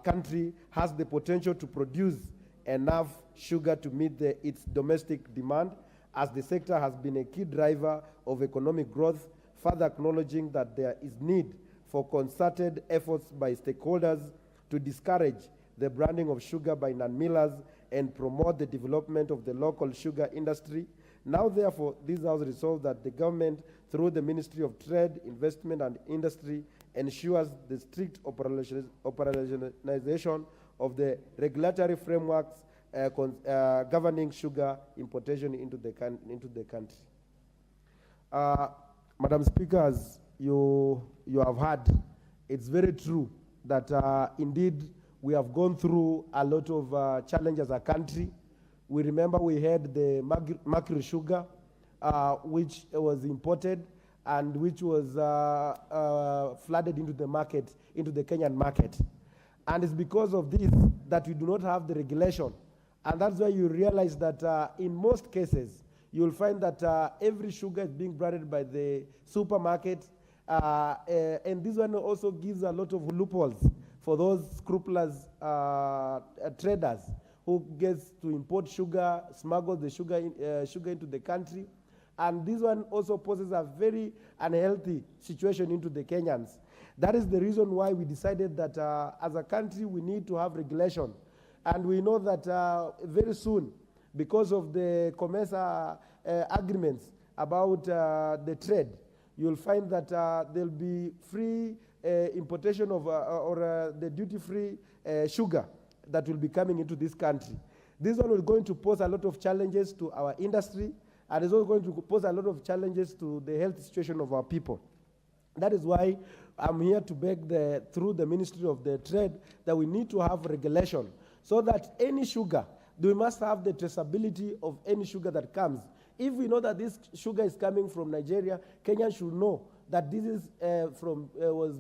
country has the potential to produce enough sugar to meet its domestic demand, as the sector has been a key driver of economic growth, further acknowledging that there is need for concerted efforts by stakeholders to discourage the branding of sugar by non-millers and promote the development of the local sugar industry. Now, therefore, this House resolved that the government, through the Ministry of Trade, Investment and Industry, ensures the strict operationalization of the regulatory frameworks governing sugar importation into the country. Madam Speaker, as you have heard, it's very true that indeed we have gone through a lot of challenges as a country. We remember we had the mercury sugar, which was imported and which was flooded into the market, into the Kenyan market. And it's because of this that we do not have the regulation. And that's why you realize that in most cases, you'll find that every sugar is being branded by the supermarket. And this one also gives a lot of loopholes for those scrupulous traders who gets to import sugar, smuggle the sugar into the country. And this one also poses a very unhealthy situation into the Kenyans. That is the reason why we decided that as a country we need to have regulation. And we know that very soon, because of the COMESA agreements about the trade, you'll find that there'll be free importation of the duty-free sugar that will be coming into this country. This one is going to pose a lot of challenges to our industry, and is also going to pose a lot of challenges to the health situation of our people. That is why I'm here to beg through the Ministry of the Trade that we need to have regulation so that any sugar, we must have the traceability of any sugar that comes. If we know that this sugar is coming from Nigeria, Kenyans should know that this is was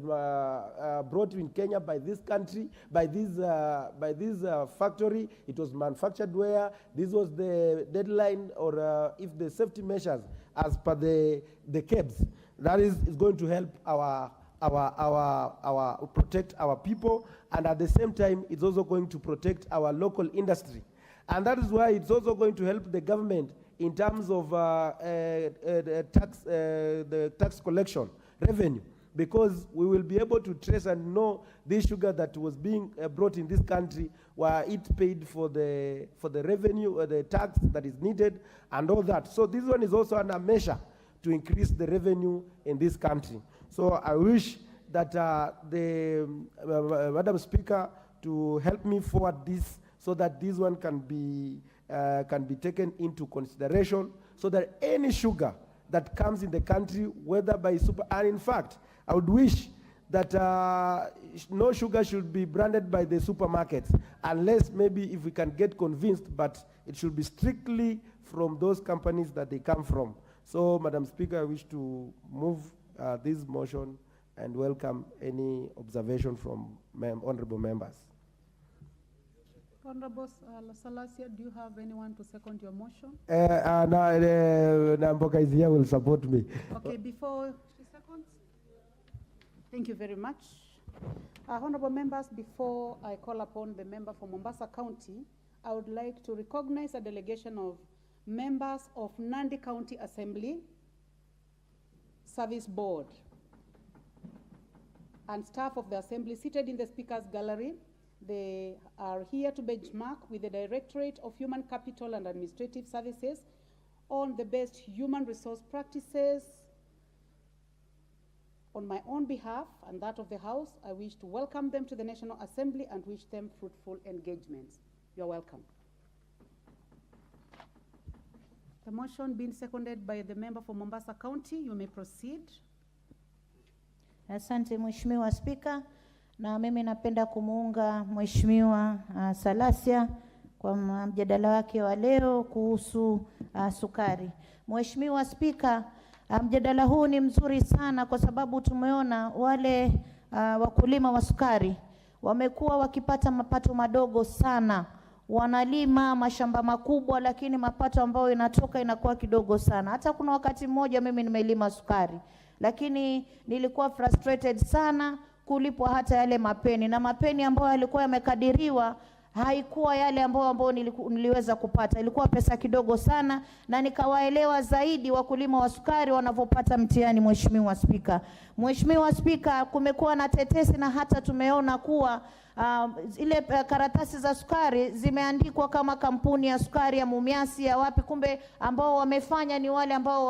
brought in Kenya by this country, by this factory. It was manufactured where. This was the deadline, or if the safety measures as per the KEBS. That is going to help protect our people, and at the same time, it's also going to protect our local industry. And that is why it's also going to help the government in terms of the tax collection revenue, because we will be able to trace and know this sugar that was being brought in this country, where it paid for the revenue or the tax that is needed and all that. So this one is also a measure to increase the revenue in this country. So I wish that Madam Speaker to help me forward this so that this one can be taken into consideration, so that any sugar that comes in the country, whether by and in fact, I would wish that no sugar should be branded by the supermarkets, unless maybe if we can get convinced, but it should be strictly from those companies that they come from. So, Madam Speaker, I wish to move this motion and welcome any observation from honorable members. Honorable Salasia, do you have anyone to second your motion? Namboka is here, will support me. Okay, before she seconds. Thank you very much. Honorable members, before I call upon the member for Mombasa County, I would like to recognize a delegation of members of Nandi County Assembly Service Board and staff of the Assembly seated in the Speaker's Gallery. They are here to benchmark with the Directorate of Human Capital and Administrative Services on the best human resource practices. On my own behalf and that of the House, I wish to welcome them to the National Assembly and wish them fruitful engagements. You're welcome. The motion being seconded by the member for Mombasa County, you may proceed. Asante Mheshimiwa Spika, na mimi napenda kumuunga Mheshimiwa Salasia kwa mjadala wake wa leo kuhusu sukari. Mheshimiwa Spika, mjadala huu ni mzuri sana kwa sababu tumeona wale wakulima wa sukari wamekuwa wakipata mapato madogo sana. Wanalima mashamba makubwa lakini mapato ambayo inatoka inakuwa kidogo sana. Hata kuna wakati mmoja mimi nimelima sukari, lakini nilikuwa frustrated sana kulipwa hata yale mapeni, na mapeni ambayo yalikuwa yamekadiriwa haikuwa yale ambao niliweza kupata, ilikuwa pesa kidogo sana, na nikawaelewa zaidi wakulima wa sukari wanavyopata mtihani. Mheshimiwa Spika, Mheshimiwa Spika, kumekuwa na tetesi na hata tumeona kuwa ile karatasi za sukari zimeandikwa kama kampuni ya sukari ya Mumiasi ya wapi, kumbe ambao wamefanya ni wale ambao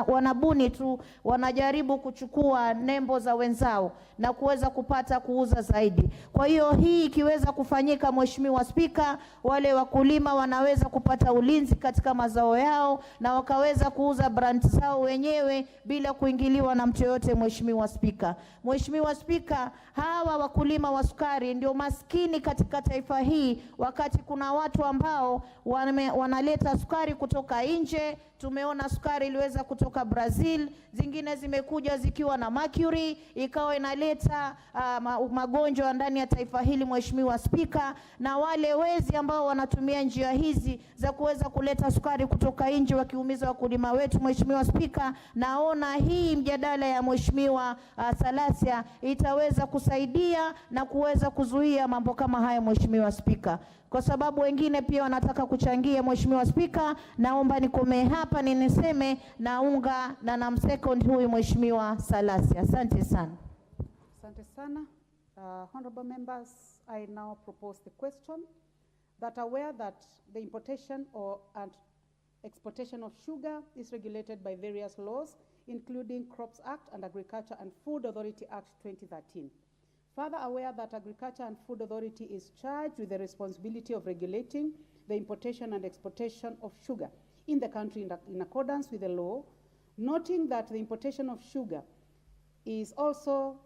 wanabuni tu, wanajaribu kuchukua nembo za wenzao na kuweza kupata kuuza zaidi. Kwa hiyo hii ikiweza kufanyika, Mheshimiwa Spika, wale wakulima wanaweza kupata ulinzi katika mazao yao na wakaweza kuuza brand zao wenyewe bila kuingiliwa na mtu yote. Mheshimiwa Spika, Mheshimiwa Spika, hawa wakulima wa sukari ndio maskini katika taifa hii, wakati kuna watu ambao wanaleta sukari kutoka nje. Tumeona sukari iliweza kutoka Brazil, zingine zimekuja zikiwa na mercury, ikawa inaleta magonjwa ndani ya taifa hili. Mheshimiwa Spika, na wale wezi ambao wanatumia njia hizi za kuweza kuleta sukari kutoka nje wakiumiza wakulima wetu. Mheshimiwa Spika, naona hii mjadala ya Mheshimiwa Salasia itaweza kusaidia na kuweza kuzuia mambo kama haya. Mheshimiwa Spika, kwa sababu wengine pia wanataka kuchangia. Mheshimiwa Spika, naomba nikomee hapa, niseme naunga na namsecond huyu Mheshimiwa Salasia. Asante sana. Asante sana. Honorable members, I now propose the question that aware that the importation and exportation of sugar is regulated by various laws, including Crops Act and Agriculture and Food Authority Act 2013. Further aware that Agriculture and Food Authority is charged with the responsibility of regulating the importation and exportation of sugar in the country in accordance with the law, noting that the importation of sugar is also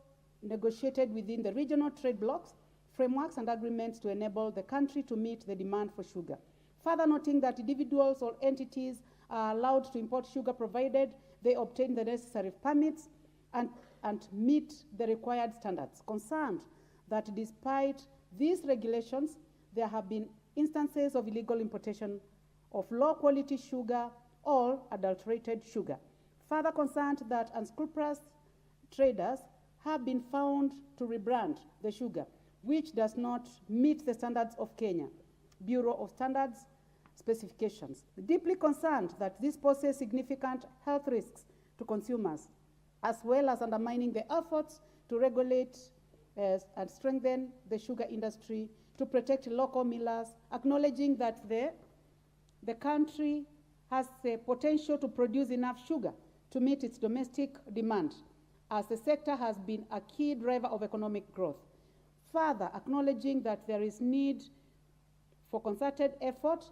negotiated within the regional trade blocks, frameworks and agreements to enable the country to meet the demand for sugar. Further noting that individuals or entities are allowed to import sugar provided they obtain the necessary permits and meet the required standards. Concerned that despite these regulations, there have been instances of illegal importation of low-quality sugar or adulterated sugar. Further concerned that unscrupulous traders have been found to rebrand the sugar, which does not meet the standards of Kenya Bureau of Standards specifications. Deeply concerned that this poses significant health risks to consumers, as well as undermining the efforts to regulate and strengthen the sugar industry to protect local millers, acknowledging that the country has the potential to produce enough sugar to meet its domestic demand, as the sector has been a key driver of economic growth. Further, acknowledging that there is need for concerted effort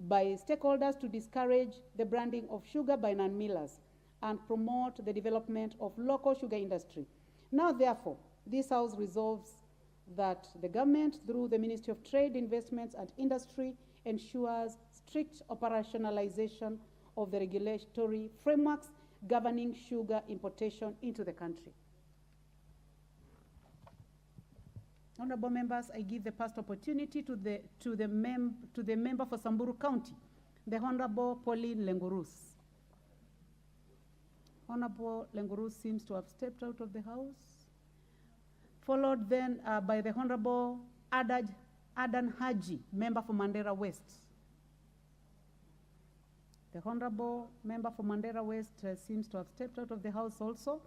by stakeholders to discourage the branding of sugar by non-millers and promote the development of local sugar industry. Now, therefore, this House resolves that the government, through the Ministry of Trade, Investments and Industry, ensures strict operationalization of the regulatory frameworks governing sugar importation into the country. Honorable members, I give the first opportunity to the member for Samburu County, the Honorable Pauline Lengurus. Honorable Lengurus seems to have stepped out of the house, followed then by the Honorable Adan Haji, member for Mandera West. The Honorable member for Mandera West seems to have stepped out of the house also.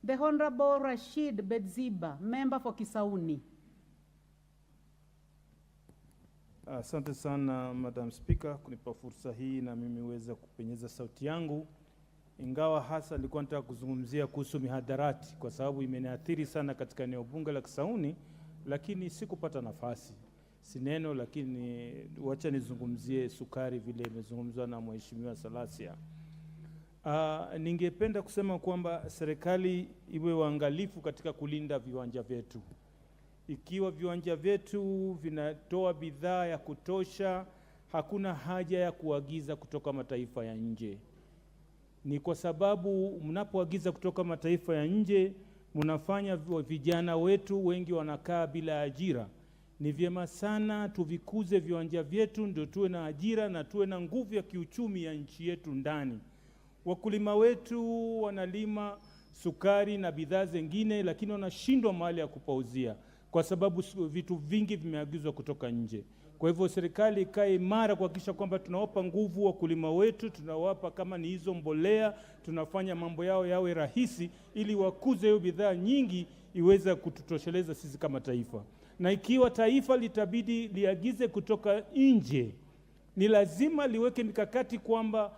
The Honorable Rashid Bedziba, member for Kisauni. Asante sana Madam Speaker kunipa fursa hii na mimi weza kupenyeza sauti yangu. Ingawa hasa nilikuwa nataka kuzungumzia kuhusu mihadarati kwa sababu imeniathiri sana katika eneo bunge la Kisauni, lakini sikupata nafasi. Si neno, lakini wacha nizungumzie sukari vile imezungumzwa na Mheshimiwa Salasia. Ningependa kusema kwamba serikali iwe waangalifu katika kulinda viwanja vyetu. Ikiwa viwanja vyetu vinatoa bidhaa ya kutosha, hakuna haja ya kuagiza kutoka mataifa ya nje. Ni kwa sababu mnapoagiza kutoka mataifa ya nje, mnafanya vijana wetu wengi wanakaa bila ajira. Ni vyema sana tuvikuze viwanja vyetu ndio tuwe na ajira na tuwe na nguvu ya kiuchumi ya nchi yetu ndani. Wakulima wetu wanalima sukari na bidhaa zingine, lakini wanashindwa mahali ya kupauzia kwa sababu vitu vingi vimeagizwa kutoka nje. Kwa hivyo serikali ikae imara kuhakikisha kwamba tunawapa nguvu wakulima wetu, tunawapa kama ni hizo mbolea, tunafanya mambo yao yawe rahisi ili wakuze hiyo bidhaa nyingi iweze kututosheleza sisi kama taifa. Na ikiwa taifa litabidi liagize kutoka nje, ni lazima liweke mikakati kwamba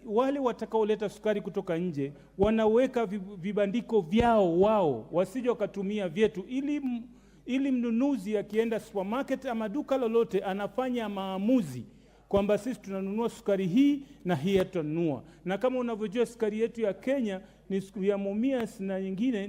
wale watakaoleta sukari kutoka nje wanaweka vibandiko vyao wao, wasije wakatumia vyetu, ili mnunuzi akienda supermarket ama duka lolote anafanya maamuzi kwamba sisi tunanunua sukari hii na hii tutanunua. Na kama unavyojua sukari yetu ya Kenya ni ya Mumias na nyingine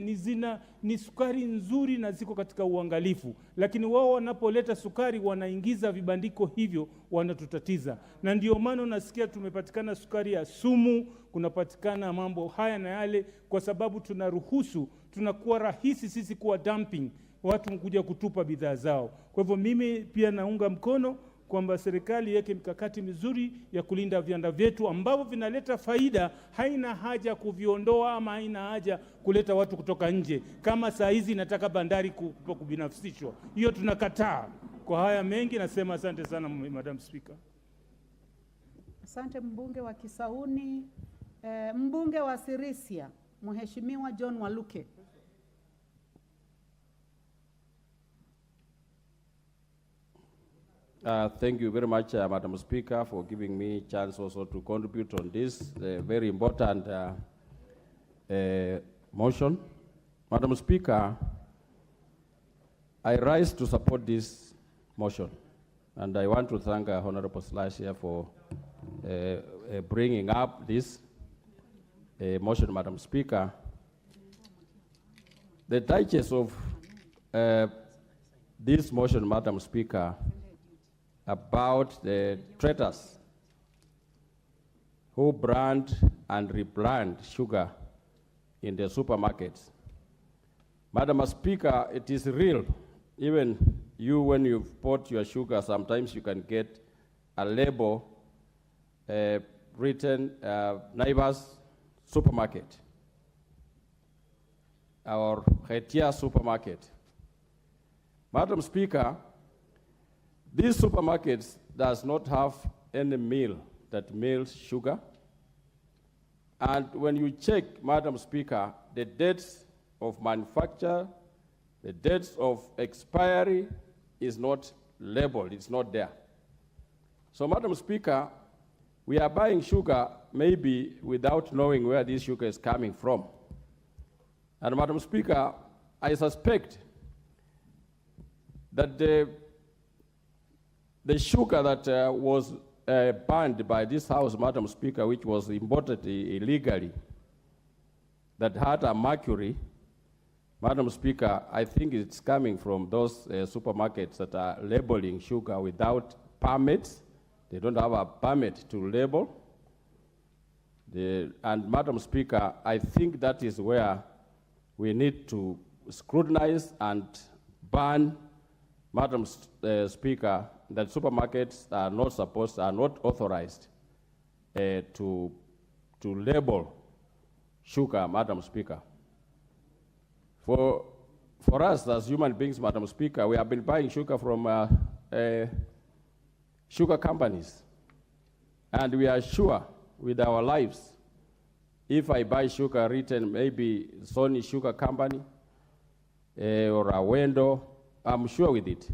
ni sukari nzuri na ziko katika uangalifu, lakini wao wanapoleta sukari wanaingiza vibandiko hivyo, wanatutatiza. Na ndio maana unasikia tumepatikana sukari ya sumu, kunapatikana mambo haya na yale, kwa sababu tunaruhusu, tunakuwa rahisi sisi kuwa dumping, watu mkuja kutupa bidhaa zao. Kwa hivyo mimi pia naunga mkono kwamba serikali iweke mikakati mizuri ya kulinda viwanda vyetu ambavyo vinaleta faida. Haina haja kuviondoa ama haina haja kuleta watu kutoka nje. Kama saa hizi nataka bandari kubinafsishwa, hiyo tunakataa. Kwa haya mengi nasema asante sana Madam Speaker. Asante mbunge wa Kisauni. Mbunge wa Sirisia, Mheshimiwa John Waluke. Thank you very much, Madam Speaker, for giving me a chance also to contribute on this very important motion. Madam Speaker, I rise to support this motion, and I want to thank Honorable Salasia for bringing up this motion, Madam Speaker. The digest of this motion, Madam Speaker, about the traders who brand and rebrand sugar in the supermarkets. Madam Speaker, it is real. Even you, when you've bought your sugar, sometimes you can get a label written Naivas Supermarket or Hetia Supermarket. Madam Speaker, these supermarkets does not have any mill that mills sugar. And when you check, Madam Speaker, the dates of manufacture, the dates of expiry is not labeled, it's not there. So, Madam Speaker, we are buying sugar maybe without knowing where this sugar is coming from. And Madam Speaker, I suspect that the sugar that was banned by this House, Madam Speaker, which was imported illegally, that had a mercury, Madam Speaker, I think it's coming from those supermarkets that are labeling sugar without permits. They don't have a permit to label. And Madam Speaker, I think that is where we need to scrutinize and ban, Madam Speaker, that supermarkets are not authorized to label sugar, Madam Speaker. For us as human beings, Madam Speaker, we have been buying sugar from sugar companies. And we are sure with our lives, if I buy sugar written, maybe Sony Sugar Company or a window, I'm sure with it.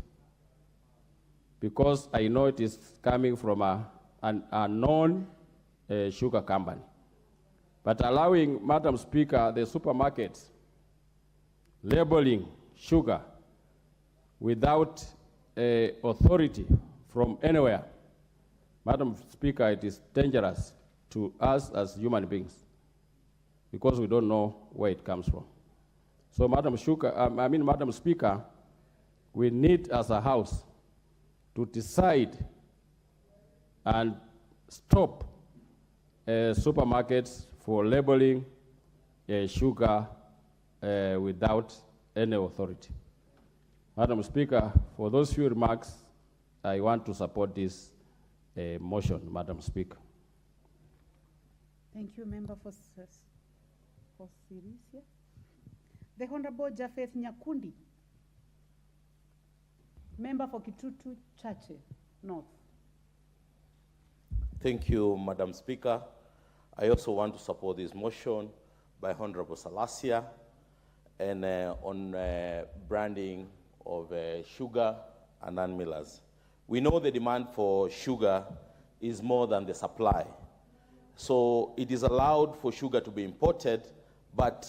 Because I know it is coming from a known sugar company. But allowing, Madam Speaker, the supermarkets labeling sugar without authority from anywhere, Madam Speaker, it is dangerous to us as human beings because we don't know where it comes from. So, Madam Speaker, we need as a House to decide and stop supermarkets for labeling sugar without any authority. Madam Speaker, for those few remarks, I want to support this motion, Madam Speaker. Thank you, Member for Sirisia. The Honorable Japheth Nyakundi, Member for Kitutu Chache North. Thank you, Madam Speaker. I also want to support this motion by Honorable Salasia and on branding of sugar and non-millers. We know the demand for sugar is more than the supply. So it is allowed for sugar to be imported, but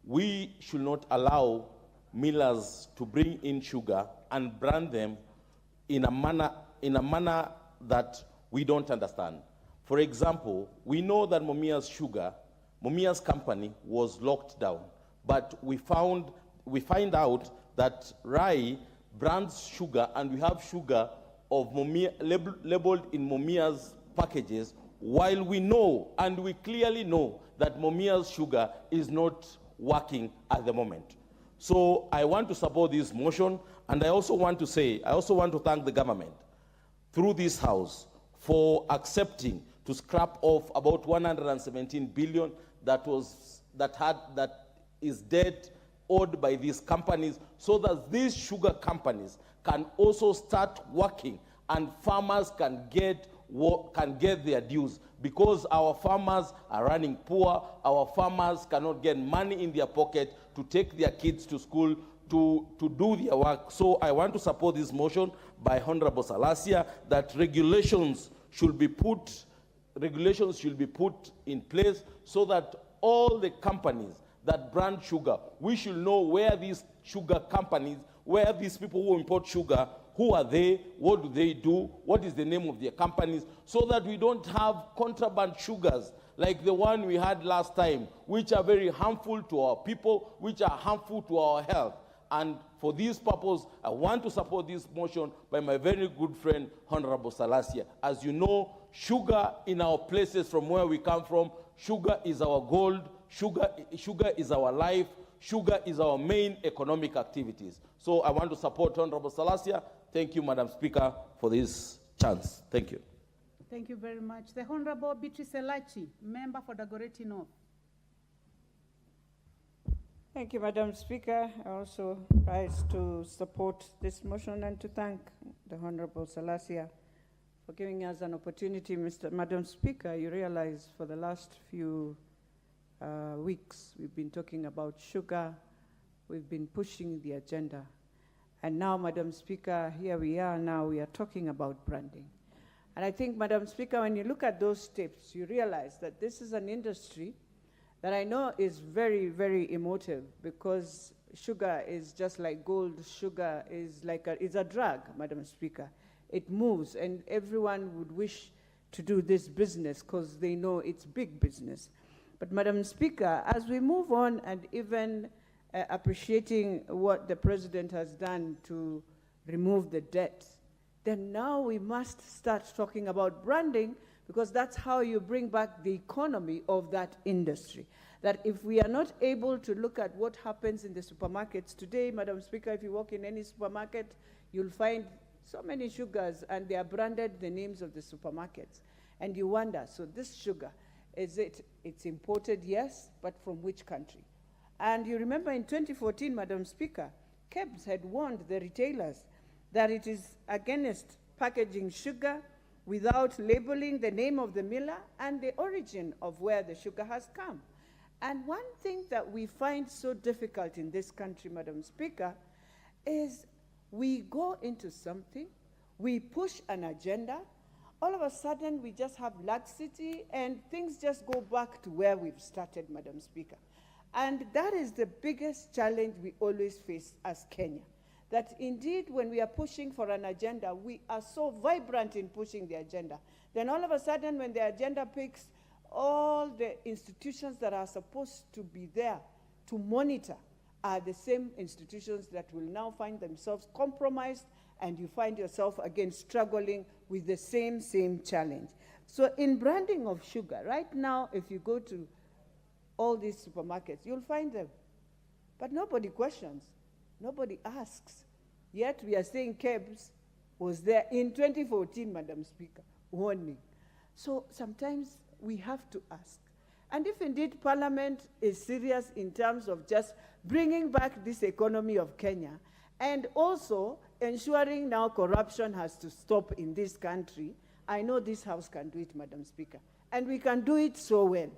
we should not allow millers to bring in sugar and brand them in a manner that we don't understand. For example, we know that Mumia's company was locked down, but we find out that Rai brands sugar, and we have sugar of Mumia labeled in Mumia's packages, while we know, and we clearly know, that Mumia's sugar is not working at the moment. So I want to support this motion, and I also want to thank the government through this House for accepting to scrap off about 117 billion that is debt owed by these companies, so that these sugar companies can also start working and farmers can get their dues, because our farmers are running poor. Our farmers cannot get money in their pocket to take their kids to school to do their work. So I want to support this motion by Honorable Salasia that regulations should be put in place so that all the companies that brand sugar, we should know where these sugar companies, where these people who import sugar, who are they, what do they do, what is the name of their companies, so that we don't have contraband sugars like the one we had last time, which are very harmful to our people, which are harmful to our health. And for this purpose, I want to support this motion by my very good friend, Honorable Salasia. As you know, sugar in our places from where we come from, sugar is our gold, sugar is our life, sugar is our main economic activities. So I want to support Honorable Salasia. Thank you, Madam Speaker, for this chance. Thank you. Thank you very much. The Honorable Beatrice Elachi, Member for Dagoretti North. Thank you, Madam Speaker. I also rise to support this motion and to thank the Honorable Salasia for giving us an opportunity. Madam Speaker, you realize for the last few weeks we've been talking about sugar, we've been pushing the agenda. And now, Madam Speaker, here we are now, we are talking about branding. And I think, Madam Speaker, when you look at those steps, you realize that this is an industry that I know is very, very emotive, because sugar is just like gold. Sugar is like it's a drug, Madam Speaker. It moves, and everyone would wish to do this business because they know it's big business. But Madam Speaker, as we move on and even appreciating what the President has done to remove the debt, then now we must start talking about branding, because that's how you bring back the economy of that industry. that if we are not able to look at what happens in the supermarkets today, Madam Speaker, if you walk in any supermarket, you'll find so many sugars, and they are branded the names of the supermarkets. And you wonder, so this sugar, it's imported, yes, but from which country? And you remember in 2014, Madam Speaker, KEBS had warned the retailers that it is against packaging sugar without labeling the name of the miller and the origin of where the sugar has come. And one thing that we find so difficult in this country, Madam Speaker, is we go into something, we push an agenda, all of a sudden we just have laxity and things just go back to where we've started, Madam Speaker. And that is the biggest challenge we always face as Kenya. That indeed, when we are pushing for an agenda, we are so vibrant in pushing the agenda. Then all of a sudden, when the agenda picks, all the institutions that are supposed to be there to monitor are the same institutions that will now find themselves compromised, and you find yourself again struggling with the same challenge. So in branding of sugar, right now, if you go to all these supermarkets, you'll find them. But nobody questions, nobody asks. Yet we are saying KEBS was there in 2014, Madam Speaker, warning. So sometimes we have to ask. And if indeed Parliament is serious in terms of just bringing back this economy of Kenya, and also ensuring now corruption has to stop in this country, I know this House can do it, Madam Speaker, and we can do it so well.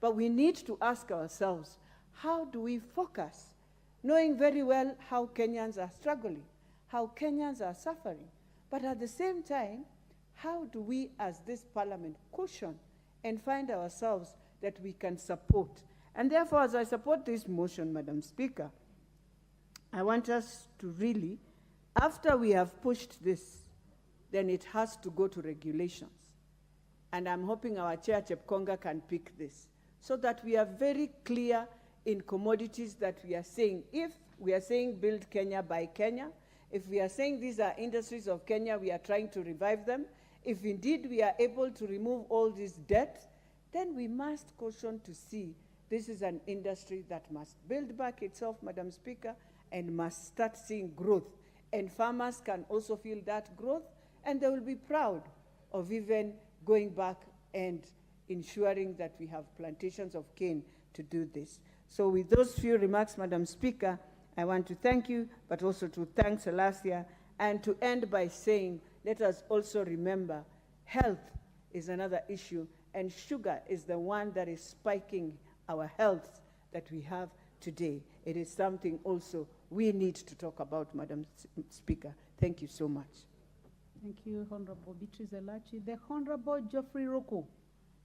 But we need to ask ourselves, how do we focus, knowing very well how Kenyans are struggling, how Kenyans are suffering, but at the same time, how do we as this Parliament cushion and find ourselves that we can support? And therefore, as I support this motion, Madam Speaker, I want us to really, after we have pushed this, then it has to go to regulations. And I'm hoping our Chair, Chepkonga, can pick this, so that we are very clear in commodities that we are saying. If we are saying build Kenya, buy Kenya, if we are saying these are industries of Kenya, we are trying to revive them, if indeed we are able to remove all this debt, then we must caution to see this is an industry that must build back itself, Madam Speaker, and must start seeing growth. And farmers can also feel that growth, and they will be proud of even going back and ensuring that we have plantations of cane to do this. So with those few remarks, Madam Speaker, I want to thank you, but also to thank Celestia, and to end by saying, let us also remember health is another issue, and sugar is the one that is spiking our health that we have today. It is something also we need to talk about, Madam Speaker. Thank you so much. Thank you, Honorable Beatrice Elachi. The Honorable Geoffrey Roku,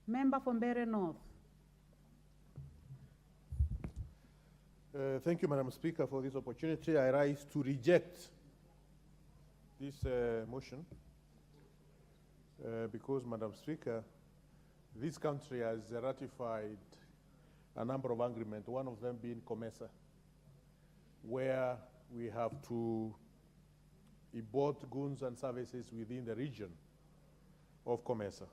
member from Mbeere North. Thank you, Madam Speaker, for this opportunity. I rise to reject this motion because, Madam Speaker, this country has ratified a number of agreements, one of them being COMESA, where we have to import goods and services within the region of COMESA.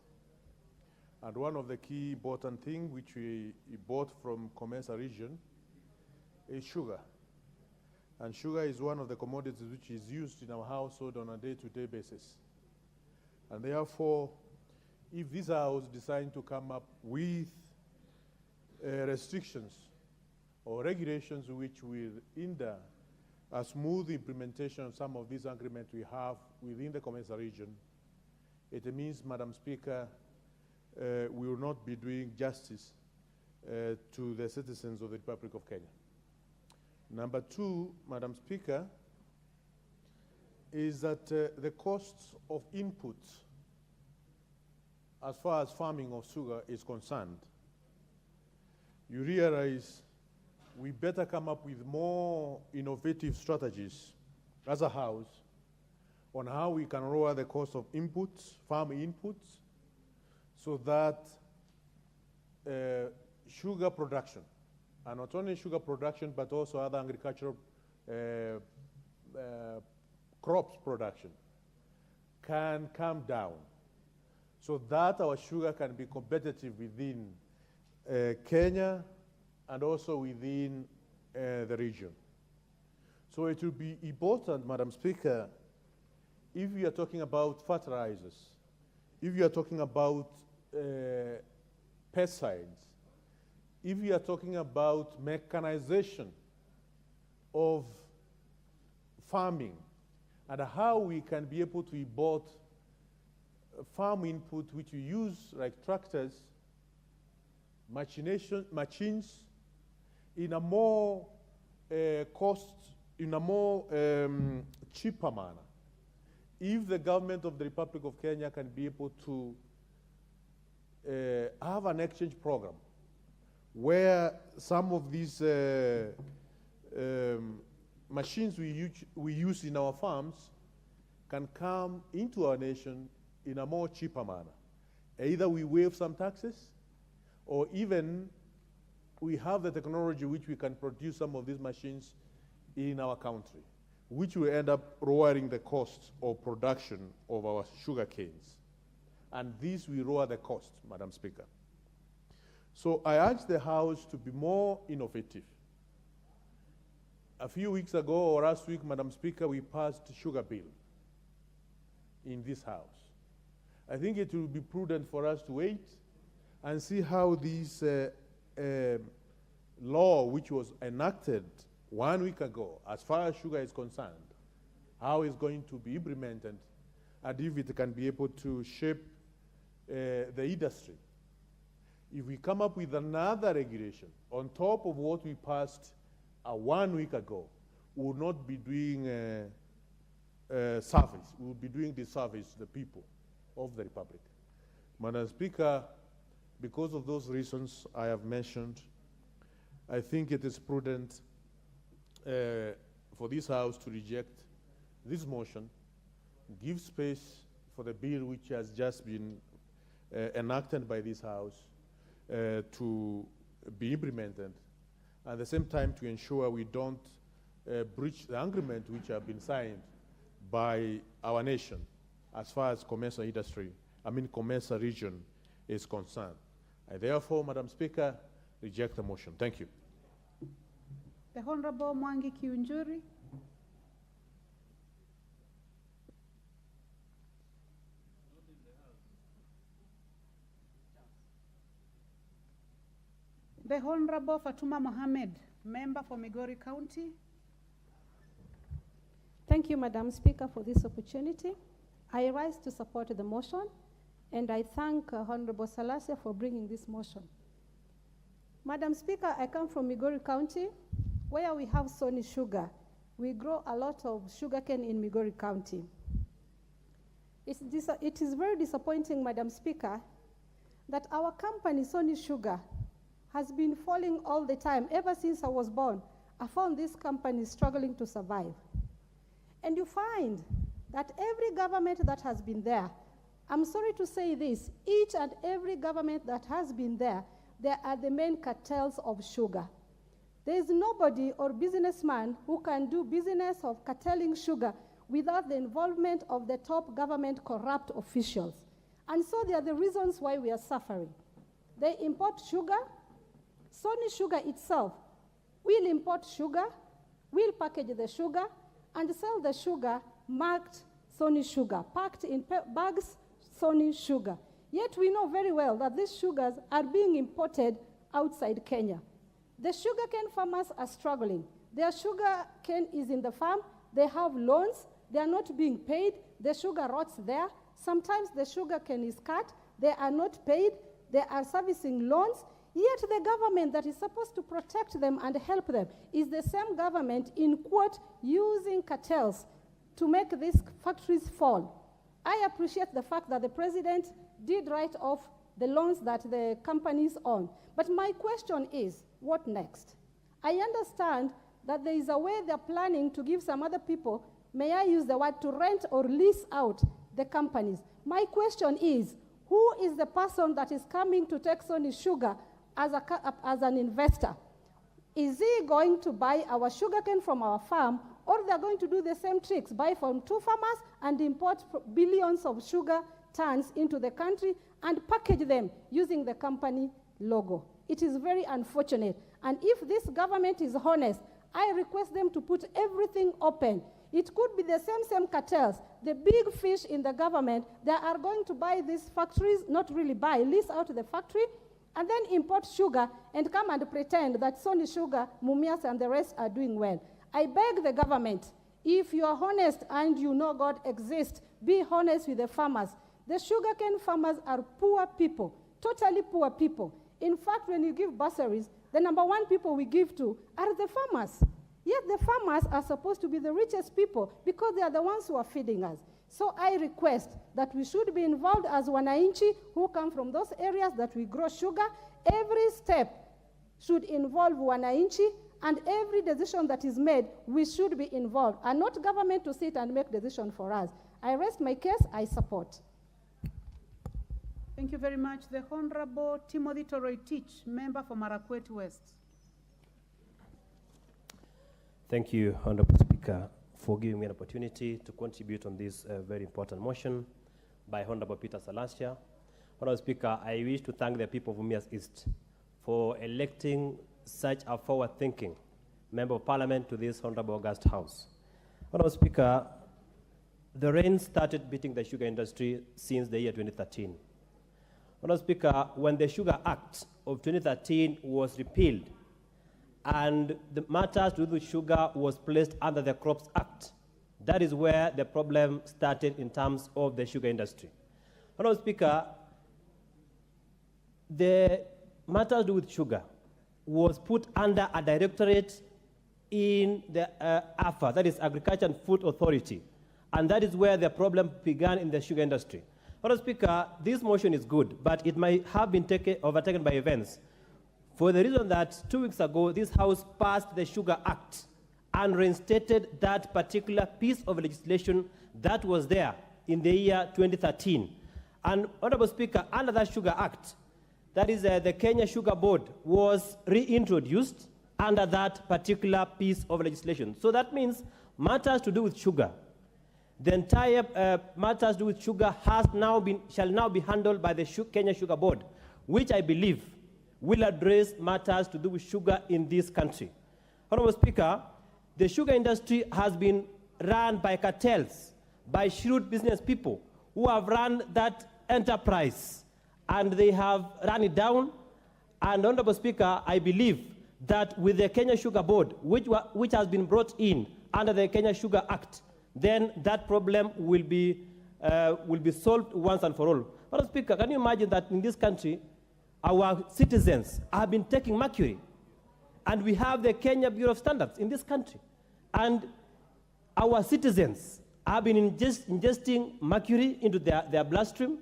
And one of the key important things which we import from COMESA region is sugar. And sugar is one of the commodities which is used in our household on a day-to-day basis. And therefore, if this House decides to come up with restrictions or regulations which will hinder a smooth implementation of some of these agreements we have within the COMESA region, it means, Madam Speaker, we will not be doing justice to the citizens of the Republic of Kenya. Number two, Madam Speaker, is that the costs of inputs as far as farming of sugar is concerned, you realize we better come up with more innovative strategies as a House on how we can lower the cost of inputs, farm inputs, so that sugar production, and not only sugar production, but also other agricultural crops production can come down, so that our sugar can be competitive within Kenya and also within the region. So it will be important, Madam Speaker, if we are talking about fertilizers, if you are talking about pesticides, if we are talking about mechanization of farming, and how we can be able to import farm input which we use, like tractors, machines, in a more cheaper manner. If the government of the Republic of Kenya can be able to have an exchange program where some of these machines we use in our farms can come into our nation in a more cheaper manner. Either we waive some taxes, or even we have the technology which we can produce some of these machines in our country, which will end up lowering the cost of production of our sugar canes. And this will lower the cost, Madam Speaker. So I urge the House to be more innovative. A few weeks ago, or last week, Madam Speaker, we passed sugar bill in this House. I think it will be prudent for us to wait and see how this law, which was enacted 1 week ago, as far as sugar is concerned, how it's going to be implemented, and if it can be able to shape the industry. If we come up with another regulation on top of what we passed 1 week ago, we will not be doing service. We will be doing disservice to the people of the Republic. Madam Speaker, because of those reasons I have mentioned, I think it is prudent for this House to reject this motion, give space for the bill which has just been enacted by this House to be implemented, at the same time to ensure we don't breach the agreement which have been signed by our nation as far as commercial region is concerned. I therefore, Madam Speaker, reject the motion. Thank you. The Honorable Mwangi Kiunjuri. The Honorable Fatuma Mohammed, member for Migori County. Thank you, Madam Speaker, for this opportunity. I rise to support the motion, and I thank Honorable Salasia for bringing this motion. Madam Speaker, I come from Migori County, where we have Sony Sugar. We grow a lot of sugarcane in Migori County. It is very disappointing, Madam Speaker, that our company, Sony Sugar, has been falling all the time. Ever since I was born, I found this company struggling to survive. And you find that every government that has been there, I'm sorry to say this, each and every government that has been there, they are the main cartels of sugar. There is nobody or businessman who can do business of cartelling sugar without the involvement of the top government corrupt officials. And so they are the reasons why we are suffering. They import sugar. Sony Sugar itself will import sugar, will package the sugar, and sell the sugar marked Sony Sugar, packed in bags Sony Sugar. Yet we know very well that these sugars are being imported outside Kenya. The sugarcane farmers are struggling. Their sugarcane is in the farm. They have loans. They are not being paid. The sugar rots there. Sometimes the sugarcane is cut. They are not paid. They are servicing loans. Yet the government that is supposed to protect them and help them is the same government, in quote, using cartels to make these factories fall. I appreciate the fact that the president did write off the loans that the companies own. But my question is, what next? I understand that there is a way they're planning to give some other people, may I use the word, to rent or lease out the companies. My question is, who is the person that is coming to take Sony Sugar as an investor? Is he going to buy our sugarcane from our farm, or they're going to do the same tricks, buy from two farmers and import billions of sugar tons into the country and package them using the company logo? It is very unfortunate. And if this government is honest, I request them to put everything open. It could be the same cartels. The big fish in the government, they are going to buy these factories, not really buy, lease out the factory, and then import sugar and come and pretend that Sony Sugar, Mumias, and the rest are doing well. I beg the government, if you are honest and you know God exists, be honest with the farmers. The sugarcane farmers are poor people, totally poor people. In fact, when you give bursaries, the number one people we give to are the farmers. Yet the farmers are supposed to be the richest people because they are the ones who are feeding us. So I request that we should be involved as wananchi who come from those areas that we grow sugar. Every step should involve wananchi, and every decision that is made, we should be involved, and not government to sit and make decision for us. I rest my case, I support. Thank you very much. The Honorable Timothy Toroitich, member for Marakwet West. Thank you, Honorable Speaker, for giving me an opportunity to contribute on this very important motion by Honorable Peter Salasia. Honorable Speaker, I wish to thank the people of Mumias East for electing such a forward-thinking Member of Parliament to this Honorable August House. Honorable Speaker, the rain started beating the sugar industry since the year 2013. Honorable Speaker, when the Sugar Act of 2013 was repealed, and the matters to do with sugar was placed under the Crops Act. That is where the problem started in terms of the sugar industry. Honorable Speaker, the matters to do with sugar was put under a directorate in the AFA, that is Agriculture and Food Authority, and that is where the problem began in the sugar industry. Honorable Speaker, this motion is good, but it might have been overtaken by events. For the reason that 2 weeks ago, this House passed the Sugar Act and reinstated that particular piece of legislation that was there in the year 2013. And Honorable Speaker, under that Sugar Act, that is the Kenya Sugar Board was reintroduced under that particular piece of legislation. So that means matters to do with sugar, the entire matters to do with sugar shall now be handled by the Kenya Sugar Board, which I believe will address matters to do with sugar in this country. Honorable Speaker, the sugar industry has been run by cartels, by shrewd business people who have run that enterprise, and they have run it down. And Honorable Speaker, I believe that with the Kenya Sugar Board, which has been brought in under the Kenya Sugar Act, then that problem will be solved once and for all. Honorable Speaker, can you imagine that in this country, our citizens have been taking mercury, and we have the Kenya Bureau of Standards in this country, and our citizens have been ingesting mercury into their bloodstream,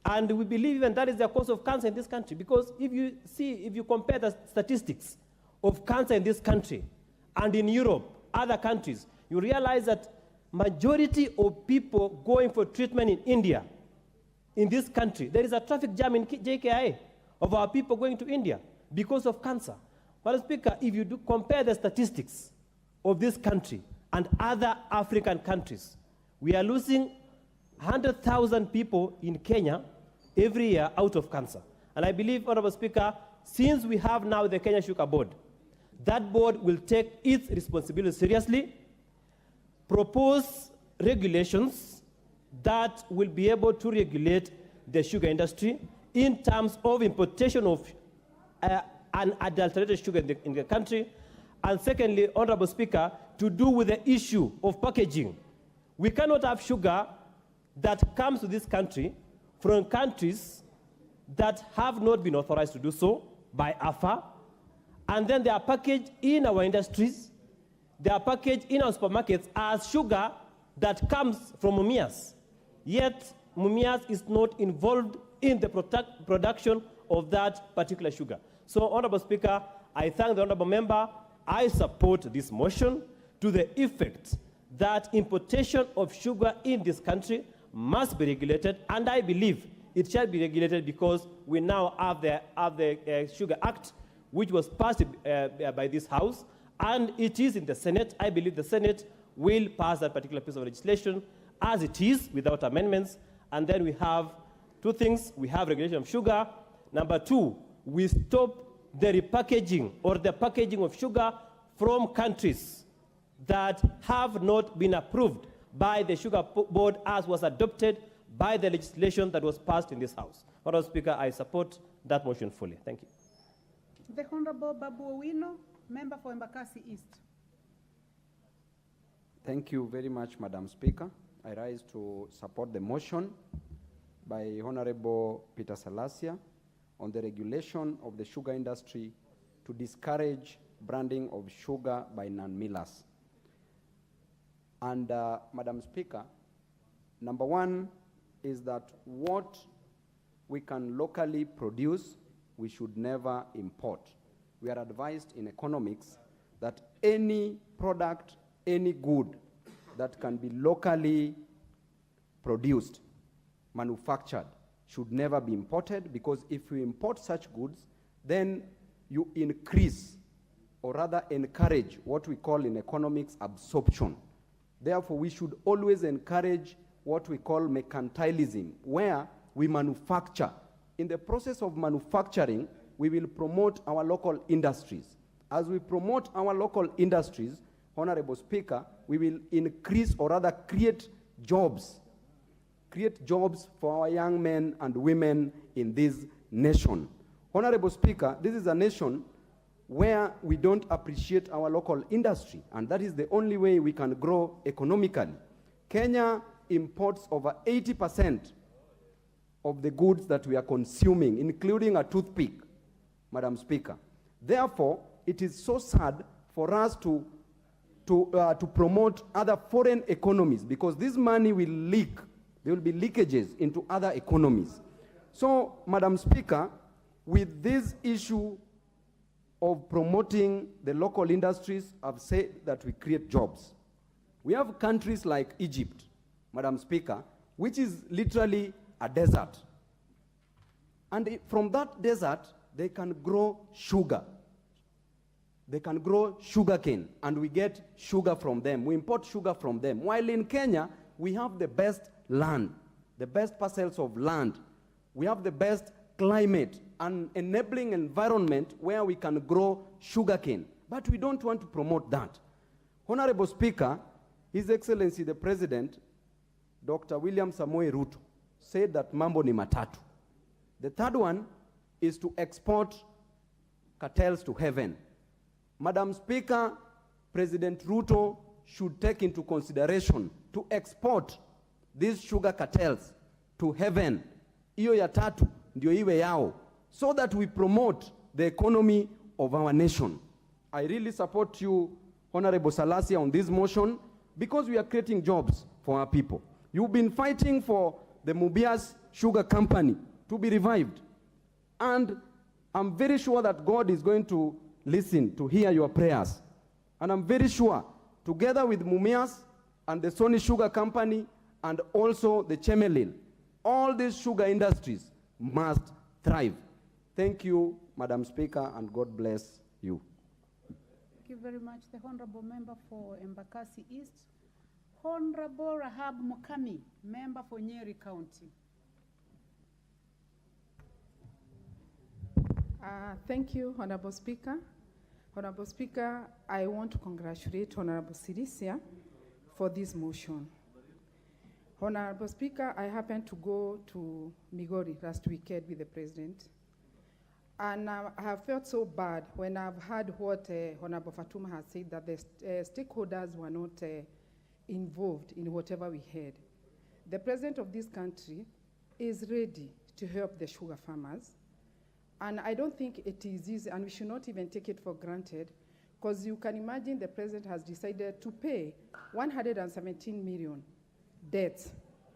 and we believe even that is the cause of cancer in this country, because if you compare the statistics of cancer in this country and in Europe, other countries, you realize that majority of people going for treatment in India, in this country, there is a traffic jam in JKIA of our people going to India because of cancer. Madam Speaker, if you do compare the statistics of this country and other African countries, we are losing 100,000 people in Kenya every year out of cancer. And I believe, Honorable Speaker, since we have now the Kenya Sugar Board, that board will take its responsibility seriously, propose regulations that will be able to regulate the sugar industry in terms of importation of unadulterated sugar in the country. And secondly, Honorable Speaker, to do with the issue of packaging. We cannot have sugar that comes to this country from countries that have not been authorized to do so by AFA, and then they are packaged in our industries, they are packaged in our supermarkets as sugar that comes from Mumias. Yet, Mumias is not involved in the production of that particular sugar. So, Honorable Speaker, I thank the Honorable Member. I support this motion to the effect that importation of sugar in this country must be regulated, and I believe it shall be regulated because we now have the Sugar Act, which was passed by this House, and it is in the Senate. I believe the Senate will pass that particular piece of legislation as it is without amendments, and then we have two things. We have regulation of sugar. Number two, we stop the repackaging or the packaging of sugar from countries that have not been approved by the Sugar Board as was adopted by the legislation that was passed in this House. Madam Speaker, I support that motion fully. Thank you. The Honorable Babu Owino, member for Embakasi East. Thank you very much, Madam Speaker. I rise to support the motion by Honorable Peter Salasia on the regulation of the sugar industry to discourage branding of sugar by non-millers. And Madam Speaker, number one is that what we can locally produce, we should never import. We are advised in economics that any product, any good that can be locally produced, manufactured, should never be imported, because if you import such goods, then you increase or rather encourage what we call in economics absorption. Therefore, we should always encourage what we call mercantilism, where we manufacture. In the process of manufacturing, we will promote our local industries. As we promote our local industries, Honorable Speaker, we will increase or rather create jobs for our young men and women in this nation. Honorable Speaker, this is a nation where we don't appreciate our local industry, and that is the only way we can grow economically. Kenya imports over 80% of the goods that we are consuming, including a toothpick, Madam Speaker. Therefore, it is so sad for us to promote other foreign economies, because this money will leak. There will be leakages into other economies. So, Madam Speaker, with this issue of promoting the local industries, I've said that we create jobs. We have countries like Egypt, Madam Speaker, which is literally a desert. And from that desert, they can grow sugar. They can grow sugarcane, and we get sugar from them. We import sugar from them. While in Kenya, we have the best land, the best parcels of land. We have the best climate and enabling environment where we can grow sugarcane. But we don't want to promote that. Honorable Speaker, His Excellency the President, Dr. William Samoei Ruto, said that mambo ni matatu. The third one is to export cartels to heaven. Madam Speaker, President Ruto should take into consideration to export these sugar cartels to heaven. Iyo ya tatu ndio iwe yao, so that we promote the economy of our nation. I really support you, Honorable Salasia, on this motion, because we are creating jobs for our people. You've been fighting for the Mubias Sugar Company to be revived. And I'm very sure that God is going to listen, to hear your prayers. And I'm very sure, together with Mumias and the Sony Sugar Company and also the Chemelil, all these sugar industries must thrive. Thank you, Madam Speaker, and God bless you. Thank you very much. The Honorable Member for Embakasi East. Honorable Rahab Mukami, Member for Nyeri County. Thank you, Honorable Speaker. Honorable Speaker, I want to congratulate Honorable Sirisia for this motion. Honorable Speaker, I happened to go to Migori last weekend with the President, and I have felt so bad when I've heard what Honorable Fatuma has said, that the stakeholders were not involved in whatever we heard. The President of this country is ready to help the sugar farmers, and I don't think it is easy, and we should not even take it for granted, because you can imagine the President has decided to pay 117 million debts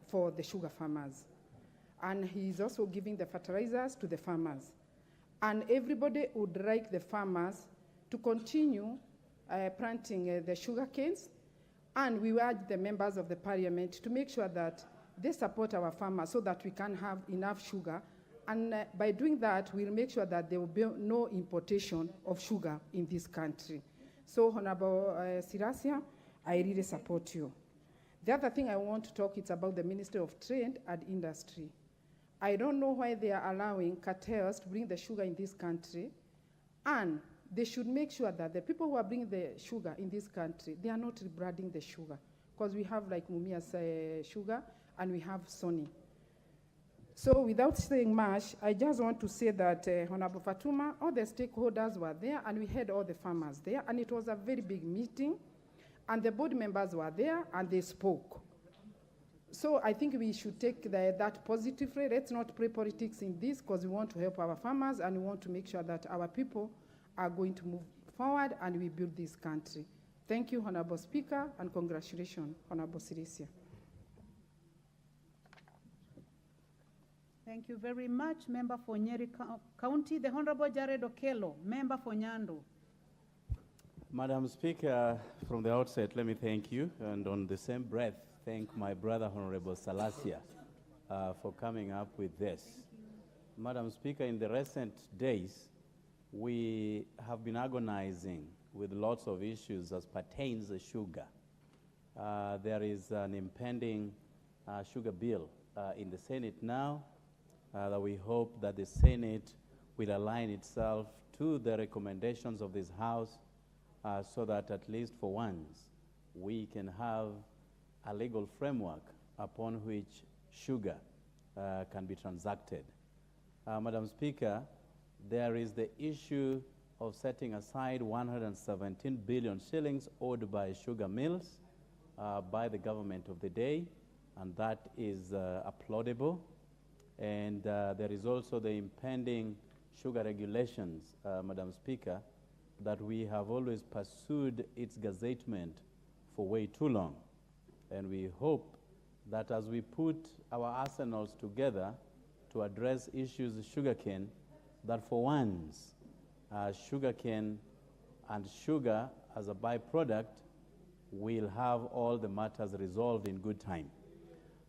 for the sugar farmers. And he's also giving the fertilizers to the farmers. And everybody would like the farmers to continue planting the sugar canes. And we urge the members of the parliament to make sure that they support our farmers so that we can have enough sugar. And by doing that, we'll make sure that there will be no importation of sugar in this country. So, Honorable Sirasia, I really support you. The other thing I want to talk is about the Ministry of Trade and Industry. I don't know why they are allowing cartels to bring the sugar in this country, And they should make sure that the people who are bringing the sugar in this country, they are not rebranding the sugar. Because we have like Mumia's sugar and we have Sony. So without saying much, I just want to say that Honorable Fatuma, all the stakeholders were there and we had all the farmers there, and it was a very big meeting, and the board members were there and they spoke. So I think we should take that positively. Let's not play politics in this, because we want to help our farmers and we want to make sure that our people are going to move forward and we build this country. Thank you, Honorable Speaker, and congratulations, Honorable Sirisia. Thank you very much, Member for Nyeri County. The Honorable Jared Okello, Member for Nyando. Madam Speaker, from the outset, let me thank you, and on the same breath, thank my brother, Honorable Salasia, for coming up with this. Madam Speaker, in the recent days, we have been agonizing with lots of issues as pertains to sugar. There is an impending sugar bill in the Senate now that we hope that the Senate will align itself to the recommendations of this House so that at least for once we can have a legal framework upon which sugar can be transacted. Madam Speaker, there is the issue of setting aside 117 billion shillings owed by sugar mills by the government of the day, and that is applaudable. And there is also the impending sugar regulations, Madam Speaker, that we have always pursued its gazettement for way too long. And we hope that as we put our arsenals together to address issues of sugarcane, that for once, sugarcane and sugar as a byproduct will have all the matters resolved in good time.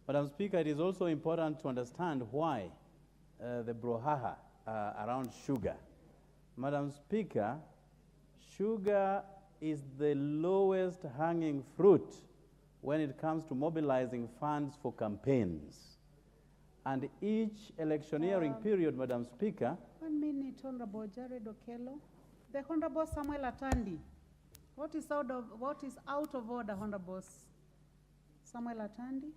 Madam Speaker, it is also important to understand why the brouhaha around sugar. Madam Speaker, sugar is the lowest hanging fruit when it comes to mobilizing funds for campaigns. And each electioneering period, Madam Speaker. 1 minute, Honorable Jared Okello. The Honorable Samuel Atandi. What is out of order, Honorable Samuel Atandi?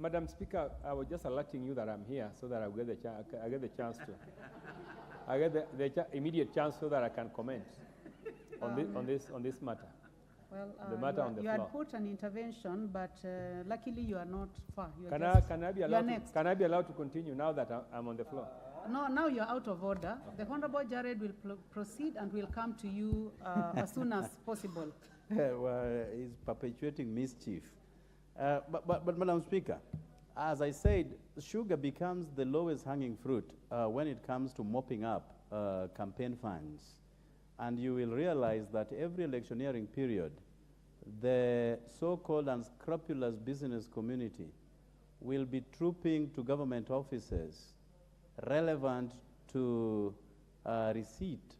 Madam Speaker, I was just alerting you that I'm here so that I get the chance to. I get the immediate chance so that I can comment on this matter. Well, the matter on the you floor. had put an intervention, but luckily you are not far. Can I be allowed to continue now that I'm on the floor? No, now you're out of order. The Honorable Jared will proceed and will come to you as soon as possible. Well, he's perpetuating mischief. But Madam Speaker, as I said, sugar becomes the lowest hanging fruit when it comes to mopping up campaign funds. And you will realize that every electioneering period, the so-called unscrupulous business community will be trooping to government offices relevant to receipt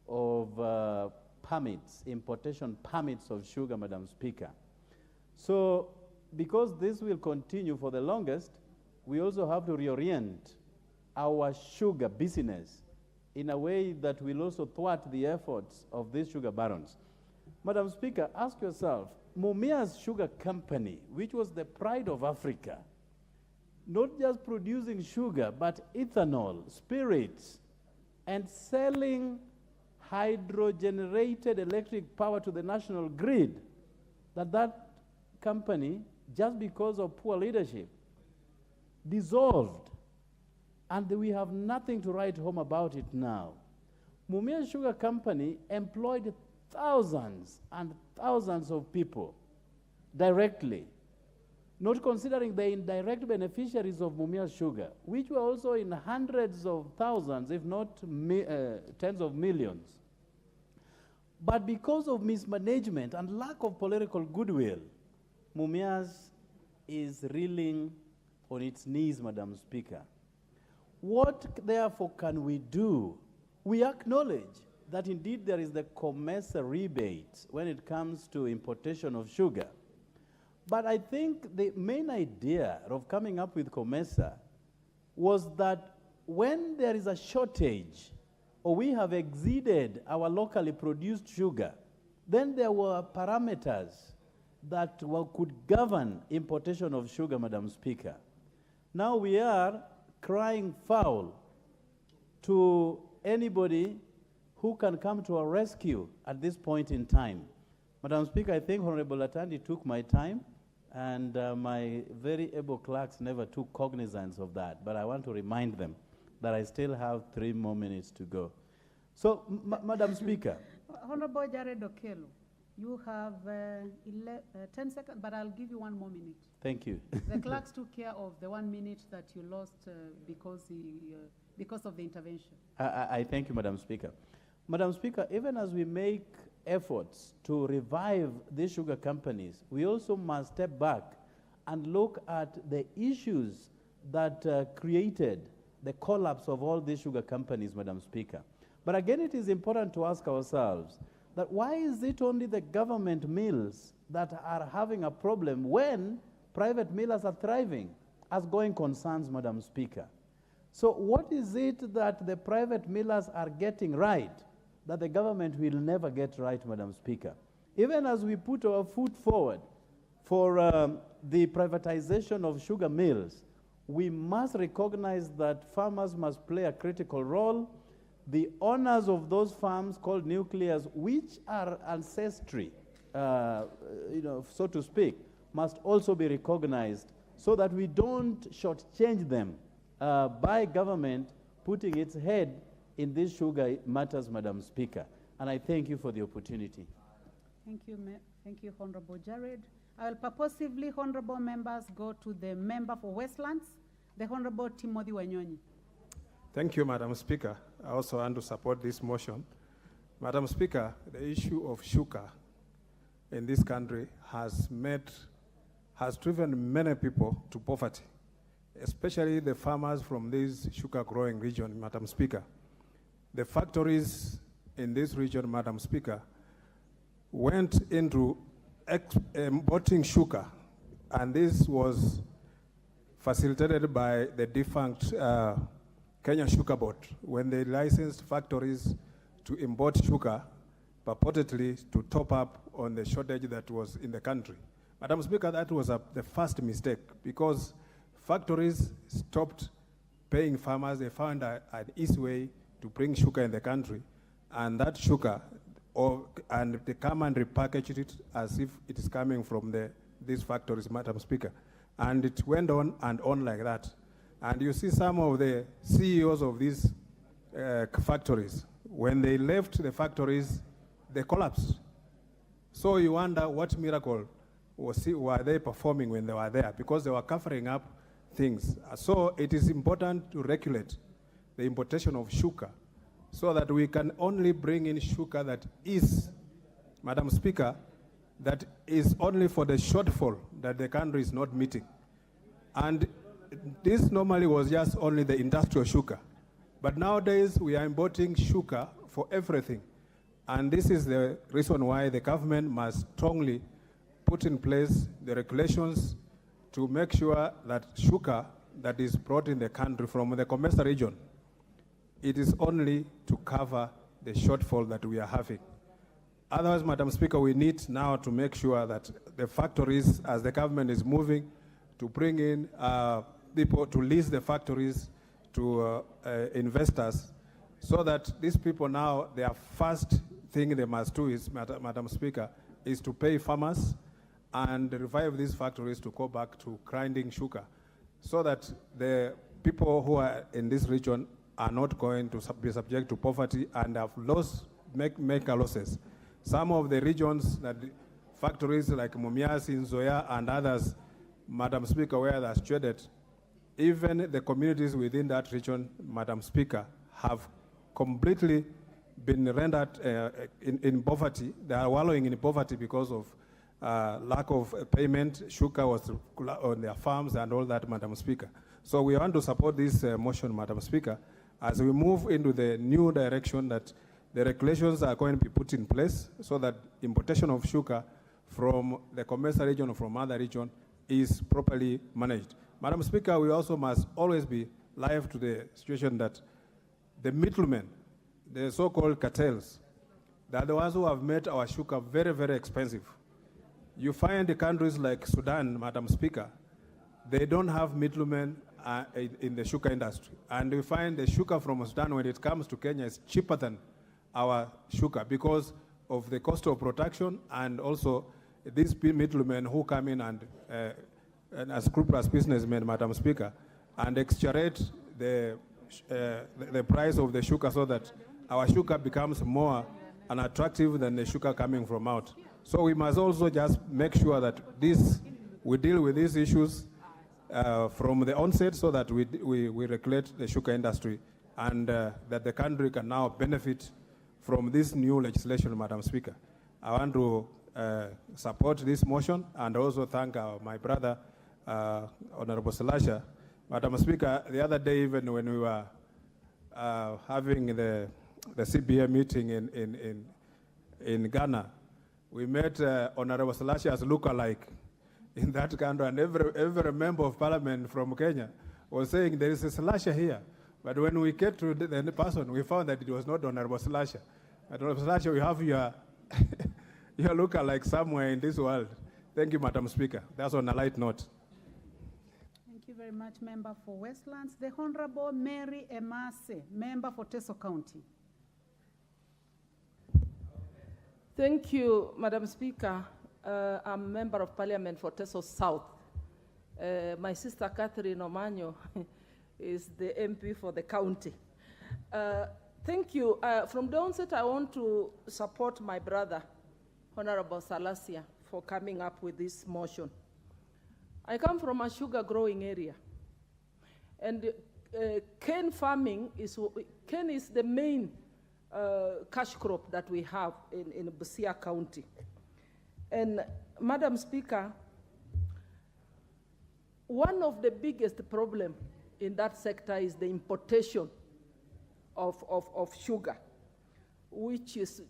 of permits, importation permits of sugar, Madam Speaker. So, because this will continue for the longest, we also have to reorient our sugar business in a way that will also thwart the efforts of these sugar barons. Madam Speaker, ask yourself, Mumia's Sugar Company, which was the pride of Africa, not just producing sugar, but ethanol, spirits, and selling hydrogenerated electric power to the national grid, that company, just because of poor leadership, dissolved. And we have nothing to write home about it now. Mumia Sugar Company employed thousands and thousands of people directly, not considering the indirect beneficiaries of Mumia Sugar, which were also in hundreds of thousands, if not tens of millions. But because of mismanagement and lack of political goodwill, Mumia's is reeling on its knees, Madam Speaker. What, therefore, can we do? We acknowledge that indeed there is the COMESA rebate when it comes to importation of sugar. But I think the main idea of coming up with COMESA was that when there is a shortage or we have exceeded our locally produced sugar, then there were parameters that could govern importation of sugar, Madam Speaker. Now we are crying foul to anybody who can come to our rescue at this point in time. Madam Speaker, I think Honorable Atandi took my time, and my very able clerks never took cognizance of that, but I want to remind them that I still have 3 more minutes to go. So, Madam Speaker. Honorable Jared Okello, you have 10 seconds, but I'll give you 1 more minute. Thank you. The clerks took care of the 1 minute that you lost because of the intervention. I thank you, Madam Speaker. Madam Speaker, even as we make efforts to revive these sugar companies, we also must step back and look at the issues that created the collapse of all these sugar companies, Madam Speaker. But again, it is important to ask ourselves that why is it only the government mills that are having a problem when private millers are thriving as going concerns, Madam Speaker? So what is it that the private millers are getting right that the government will never get right, Madam Speaker? Even as we put our foot forward for the privatization of sugar mills, we must recognize that farmers must play a critical role. The owners of those farms called nuclears, which are ancestry, so to speak, must also be recognized so that we don't shortchange them by government putting its head in these sugar matters, Madam Speaker. And I thank you for the opportunity. Thank you, thank you, Honorable Jared. I will purposively, honorable members, go to the member for Westlands, the Honorable Timothy Wanyonyi. Thank you, Madam Speaker. I also want to support this motion. Madam Speaker, the issue of sugar in this country has driven many people to poverty, especially the farmers from this sugar growing region, Madam Speaker. The factories in this region, Madam Speaker, went into importing sugar, and this was facilitated by the defunct Kenya Sugar Board when they licensed factories to import sugar, purportedly to top up on the shortage that was in the country. Madam Speaker, that was the first mistake because factories stopped paying farmers. They found an easy way to bring sugar in the country, and that sugar, and they come and repackage it as if it is coming from these factories, Madam Speaker. And it went on and on like that. And you see some of the CEOs of these factories, when they left the factories, they collapsed. So you wonder what miracle were they performing when they were there, because they were covering up things. So it is important to regulate the importation of sugar so that we can only bring in sugar that is, Madam Speaker, that is only for the shortfall that the country is not meeting. And this normally was just only the industrial sugar. But nowadays we are importing sugar for everything. And this is the reason why the government must strongly put in place the regulations to make sure that sugar that is brought in the country from the Comesa region, it is only to cover the shortfall that we are having. Otherwise, Madam Speaker, we need now to make sure that the factories, as the government is moving to bring in people to lease the factories to investors, so that these people now, their first thing they must do is, Madam Speaker, is to pay farmers and revive these factories to go back to grinding sugar, so that the people who are in this region are not going to be subject to poverty and have make losses. Some of the regions, that factories like Mumias, Nzoia, and others, Madam Speaker, where they're situated, even the communities within that region, Madam Speaker, have completely been rendered in poverty. They are wallowing in poverty because of lack of payment. Sugar was on their farms and all that, Madam Speaker. So we want to support this motion, Madam Speaker, as we move into the new direction that the regulations are going to be put in place so that importation of sugar from the Comesa region or from other region is properly managed. Madam Speaker, we also must always be live to the situation that the middlemen, the so-called cartels. They are the ones who have made our sugar very, very expensive. You find the countries like Sudan, Madam Speaker, they don't have middlemen in the sugar industry. And we find the sugar from Sudan, when it comes to Kenya, is cheaper than our sugar because of the cost of production and also these middlemen who come in and unscrupulous businessmen, Madam Speaker, and exaggerate the price of the sugar so that our sugar becomes more unattractive than the sugar coming from out. So we must also just make sure that we deal with these issues from the onset so that we regulate the sugar industry and that the country can now benefit from this new legislation, Madam Speaker. I want to support this motion and also thank my brother, Honorable Salasha. Madam Speaker, the other day, even when we were having the CBA meeting in Ghana, we met Honorable Salasha's look-alike in that country, and every member of parliament from Kenya was saying there is a Salasha here. But when we get to the person, we found that it was not Honorable Salasha. Honorable Salasha, we have your look-alike somewhere in this world. Thank you, Madam Speaker. That's on a light note. Thank you very much, Member for Westlands. The Honorable Mary Emase, Member for Teso County. Thank you, Madam Speaker. I'm a Member of Parliament for Teso South. My sister Catherine Omanyo is the MP for the county. Thank you. From the onset, I want to support my brother, Honorable Salasia, for coming up with this motion. I come from a sugar growing area, and cane farming is the main cash crop that we have in Busia County. And Madam Speaker, one of the biggest problems in that sector is the importation of sugar, which is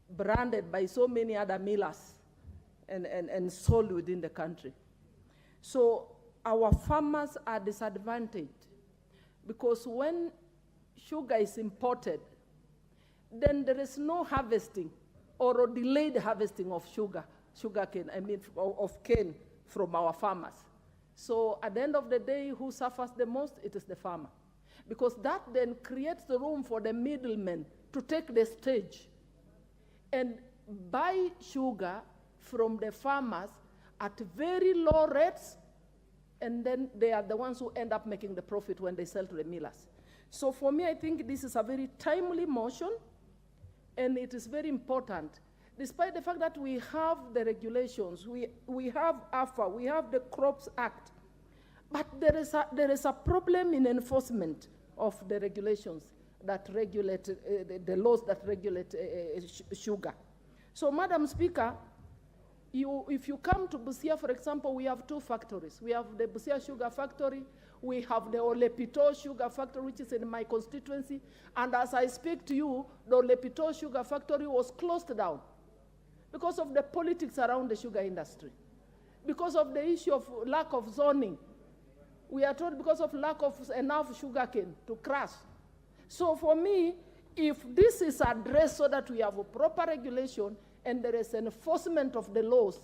branded by so many other millers and sold within the country. So our farmers are disadvantaged because when sugar is imported, then there is no harvesting or a delayed harvesting of of cane from our farmers. So at the end of the day, who suffers the most? It is the farmer. Because that then creates the room for the middlemen to take the stage and buy sugar from the farmers at very low rates, and then they are the ones who end up making the profit when they sell to the millers. So for me, I think this is a very timely motion, and it is very important. Despite the fact that we have the regulations, we have AFA, we have the Crops Act, but there is a problem in enforcement of the regulations that regulate, the laws that regulate sugar. So, Madam Speaker, if you come to Busia, for example, we have two factories. We have the Busia Sugar Factory, we have the Olepito Sugar Factory, which is in my constituency, and as I speak to you, the Olepito Sugar Factory was closed down because of the politics around the sugar industry, because of the issue of lack of zoning. We are told because of lack of enough sugarcane to crush. So for me, if this is addressed so that we have a proper regulation and there is enforcement of the laws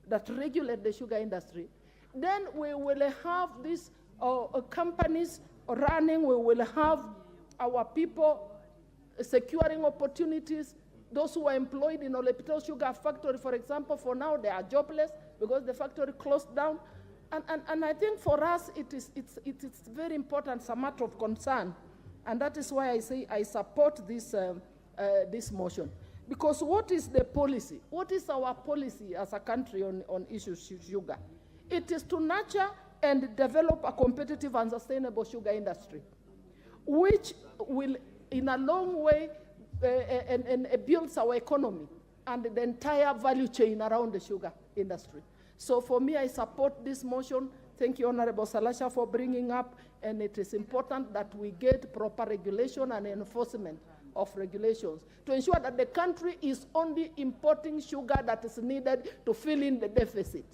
that regulate the sugar industry, then we will have these companies running, we will have our people securing opportunities. Those who are employed in Olepito Sugar Factory, for example, for now they are jobless because the factory closed down. And I think for us it's very important, it's a matter of concern. And that is why I say I support this, this motion. Because what is the policy? What is our policy as a country on issues of sugar? It is to nurture and develop a competitive and sustainable sugar industry, which will, in a long way, and builds our economy and the entire value chain around the sugar industry. So for me, I support this motion. Thank you, Honorable Salasha, for bringing up, and it is important that we get proper regulation and enforcement of regulations to ensure that the country is only importing sugar that is needed to fill in the deficit.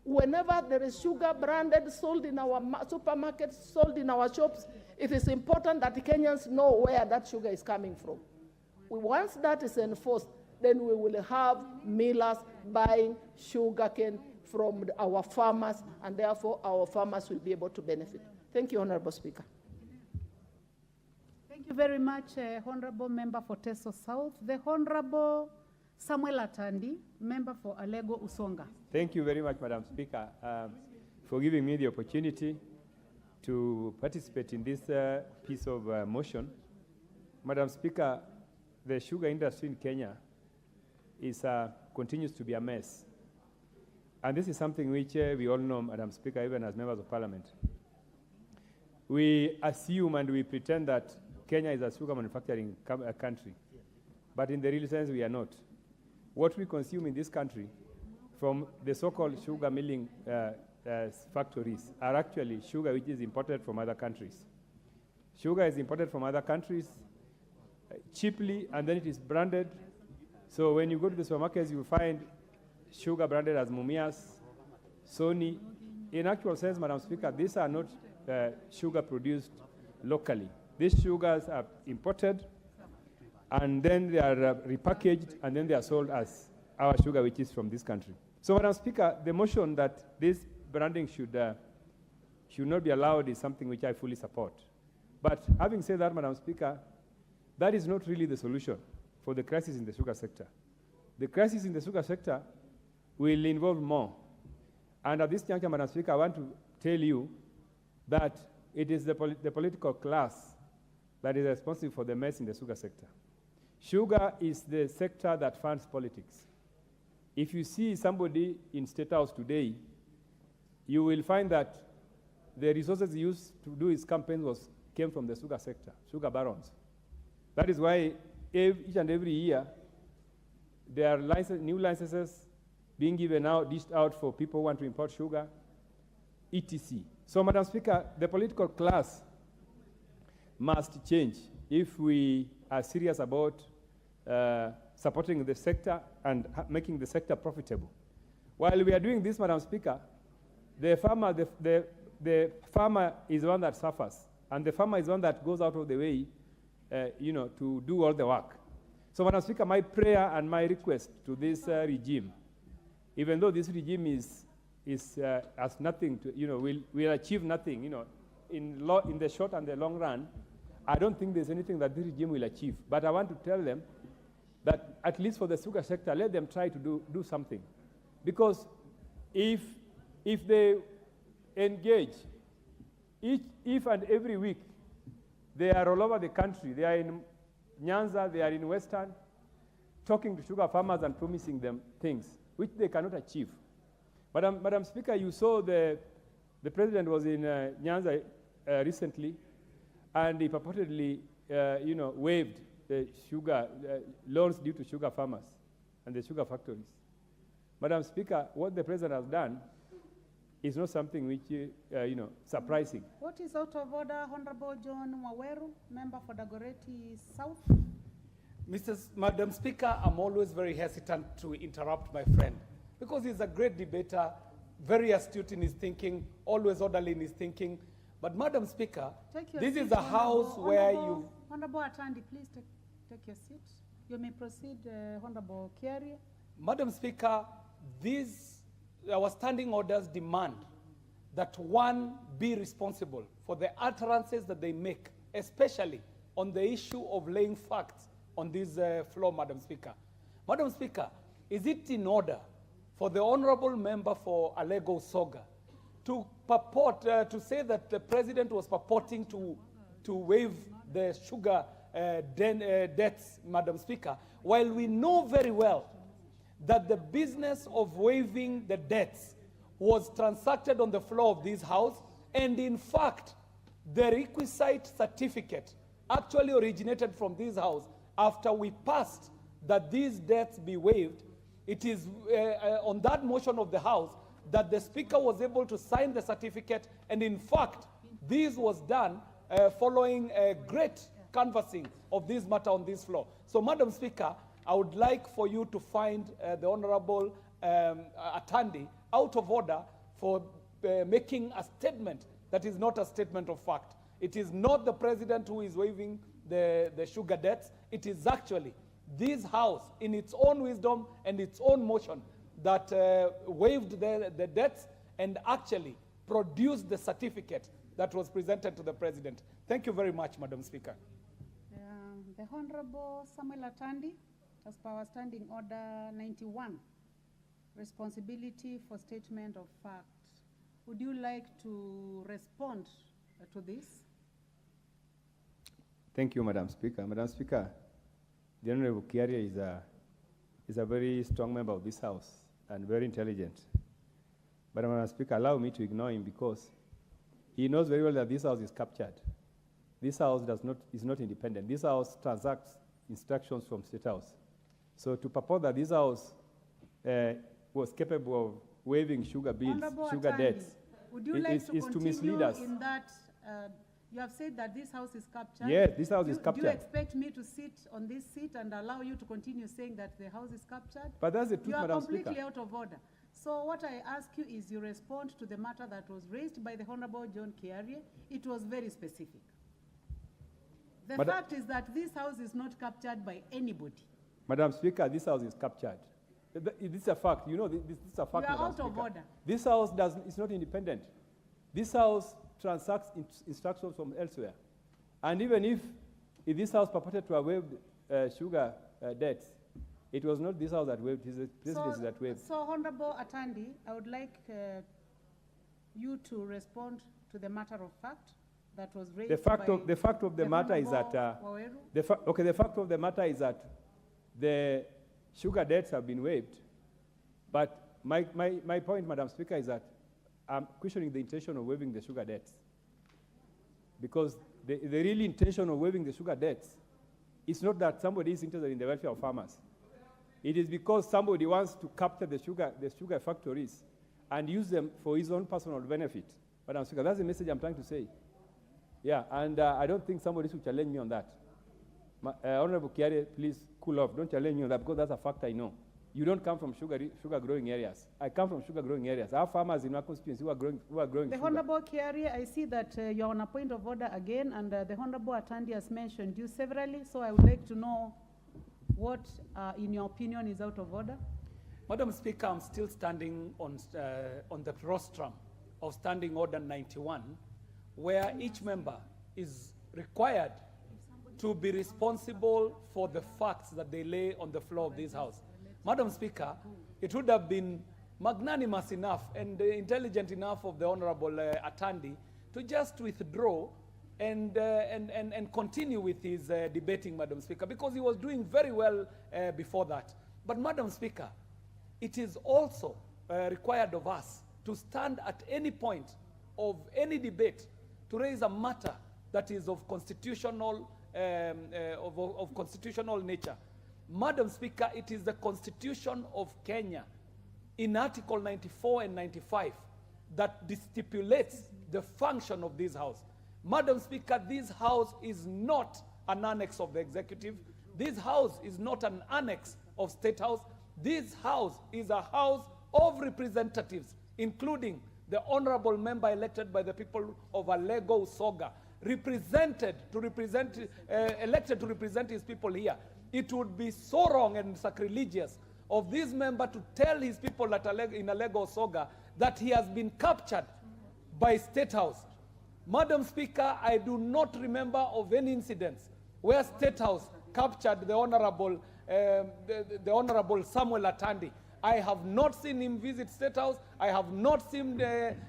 Whenever there is sugar branded, sold in our supermarkets, sold in our shops, it is important that Kenyans know where that sugar is coming from. Once that is enforced, then we will have millers buying sugarcane from our farmers, and therefore our farmers will be able to benefit. Thank you, Honorable Speaker. Thank you very much, Honorable Member for Teso South. The Honorable Samuel Atandi, Member for Alego Usonga. Thank you very much, Madam Speaker, for giving me the opportunity to participate in this piece of motion. Madam Speaker, the sugar industry in Kenya continues to be a mess. And this is something which we all know, Madam Speaker, even as members of Parliament. We assume and we pretend that Kenya is a sugar manufacturing country. But in the real sense, we are not. What we consume in this country from the so-called sugar milling factories are actually sugar which is imported from other countries. Sugar is imported from other countries cheaply, and then it is branded. So when you go to the supermarkets, you find sugar branded as Mumias, Sony. In actual sense, Madam Speaker, these are not sugar produced locally. These sugars are imported, and then they are repackaged, and then they are sold as our sugar, which is from this country. So, Madam Speaker, the motion that this branding should not be allowed is something which I fully support. But having said that, Madam Speaker, that is not really the solution for the crisis in the sugar sector. The crisis in the sugar sector will involve more. And at this juncture, Madam Speaker, I want to tell you that it is the political class that is responsible for the mess in the sugar sector. Sugar is the sector that funds politics. If you see somebody in State House today, you will find that the resources used to do his campaign came from the sugar sector, sugar barons. That is why each and every year, there are new licenses being given out, dished out for people who want to import sugar, etc. So, Madam Speaker, the political class must change if we are serious about supporting the sector and making the sector profitable. While we are doing this, Madam Speaker, the farmer is one that suffers, and the farmer is one that goes out of the way, to do all the work. So, Madam Speaker, my prayer and my request to this regime, even though this regime has nothing to, will achieve nothing, in the short and the long run, I don't think there's anything that this regime will achieve. But I want to tell them that at least for the sugar sector, let them try to do something. Because if they engage, if and every week, they are all over the country, they are in Nyanza, they are in Western, talking to sugar farmers and promising them things which they cannot achieve. Madam Speaker, you saw the president was in Nyanza recently, and he purportedly, waived the sugar loans due to sugar farmers and the sugar factories. Madam Speaker, what the president has done is not something which, surprising. What is out of order, Honorable John Waweru, Member for Dagoretti South? Madam Speaker, I'm always very hesitant to interrupt my friend because he's a great debater, very astute in his thinking, always orderly in his thinking. But Madam Speaker, this is a house where you... Honorable Atandi, please take your seat. You may proceed, Honorable Kiari. Madam Speaker, our standing orders demand that one be responsible for the utterances that they make, especially on the issue of laying facts on this floor, Madam Speaker. Madam Speaker, is it in order for the honorable member for Alego Soga to purport, to say that the president was purporting to waive the sugar debts, Madam Speaker, while we know very well that the business of waiving the debts was transacted on the floor of this house, and in fact, the requisite certificate actually originated from this house after we passed that these debts be waived. It is on that motion of the House that the Speaker was able to sign the certificate, and in fact, this was done following a great canvassing of this matter on this floor. So, Madam Speaker, I would like for you to find the Honorable Atandi out of order for making a statement that is not a statement of fact. It is not the president who is waiving the sugar debts. It is actually this House, in its own wisdom and its own motion, that waived the debts and actually produced the certificate that was presented to the president. Thank you very much, Madam Speaker. The Honorable Samuel Atandi, as per our Standing Order 91, responsibility for statement of fact. Would you like to respond to this? Thank you, Madam Speaker. Madam Speaker, the Honorable Kiaria is a very strong member of this House and very intelligent. But Madam Speaker, allow me to ignore him because he knows very well that this House is captured. This House is not independent. This House transacts instructions from State House. So to purport that this House was capable of waiving sugar bills, Honorable sugar Atandi, debts, would you like to is to mislead continue us. in that? You have said that this House is captured. Yes, this House is Do captured. you expect me to sit on this seat and allow you to continue saying that the House is captured? But that's the truth, You are Madam completely Speaker. out of order. So what I ask you is you respond to the matter that was raised by the Honorable John Kiarie. It was very specific. The fact is that this House is not captured by anybody. Madam Speaker, this House is captured. This is a fact. You know, this is a fact, You are Madam out of Speaker. order. This House is not independent. This House transacts instructions from elsewhere. And even if this House purported to have waived sugar debts, it was not this House that waived, it is the presidency that waived. So Honorable Atandi, I would like you to respond to the matter of fact that was raised The fact by of the matter is that Waweru. the fact of the matter is that the sugar debts have been waived. But my point, Madam Speaker, is that I'm questioning the intention of waiving the sugar debts. Because the real intention of waiving the sugar debts is not that somebody is interested in the welfare of farmers. It is because somebody wants to capture the sugar factories and use them for his own personal benefit. Madam Speaker, that's the message I'm trying to say. Yeah, and I don't think somebody should challenge me on that. Honorable Kiarie, please cool off. Don't challenge me on that because that's a fact I know. You don't come from sugar growing areas. I come from sugar growing areas. Our farmers in our constituency who are growing The sugar. Honorable Kiarie, I see that you're on a point of order again, and the Honorable Atandi has mentioned you severally, so I would like to know what, in your opinion, is out of order. Madam Speaker, I'm still standing on the rostrum of Standing Order 91, where each member is required to be responsible for the facts that they lay on the floor of this House. Madam Speaker, it would have been magnanimous enough and intelligent enough of the Honorable Atandi to just withdraw and continue with his debating, Madam Speaker, because he was doing very well before that. But Madam Speaker, it is also required of us to stand at any point of any debate to raise a matter that is of constitutional nature. Madam Speaker, it is the Constitution of Kenya in Article 94 and 95 that stipulates the function of this House. Madam Speaker, this House is not an annex of the executive. This House is not an annex of State House. This House is a House of representatives, including the honorable member elected by the people of Alego Usoga, elected to represent his people here. It would be so wrong and sacrilegious of this member to tell his people in Alego Usoga that he has been captured by State House. Madam Speaker, I do not remember of any incidents where State House captured the Honorable Samuel Atandi. I have not seen him visit State House. I have not seen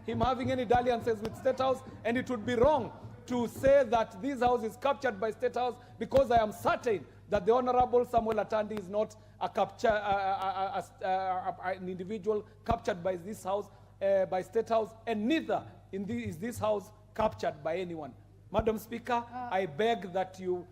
him having any dalliances with State House, and it would be wrong to say that this House is captured by State House because I am certain that the Honorable Samuel Atandi is not an individual captured by this House, by State House, and neither is this House captured by anyone. Madam Speaker, I beg that you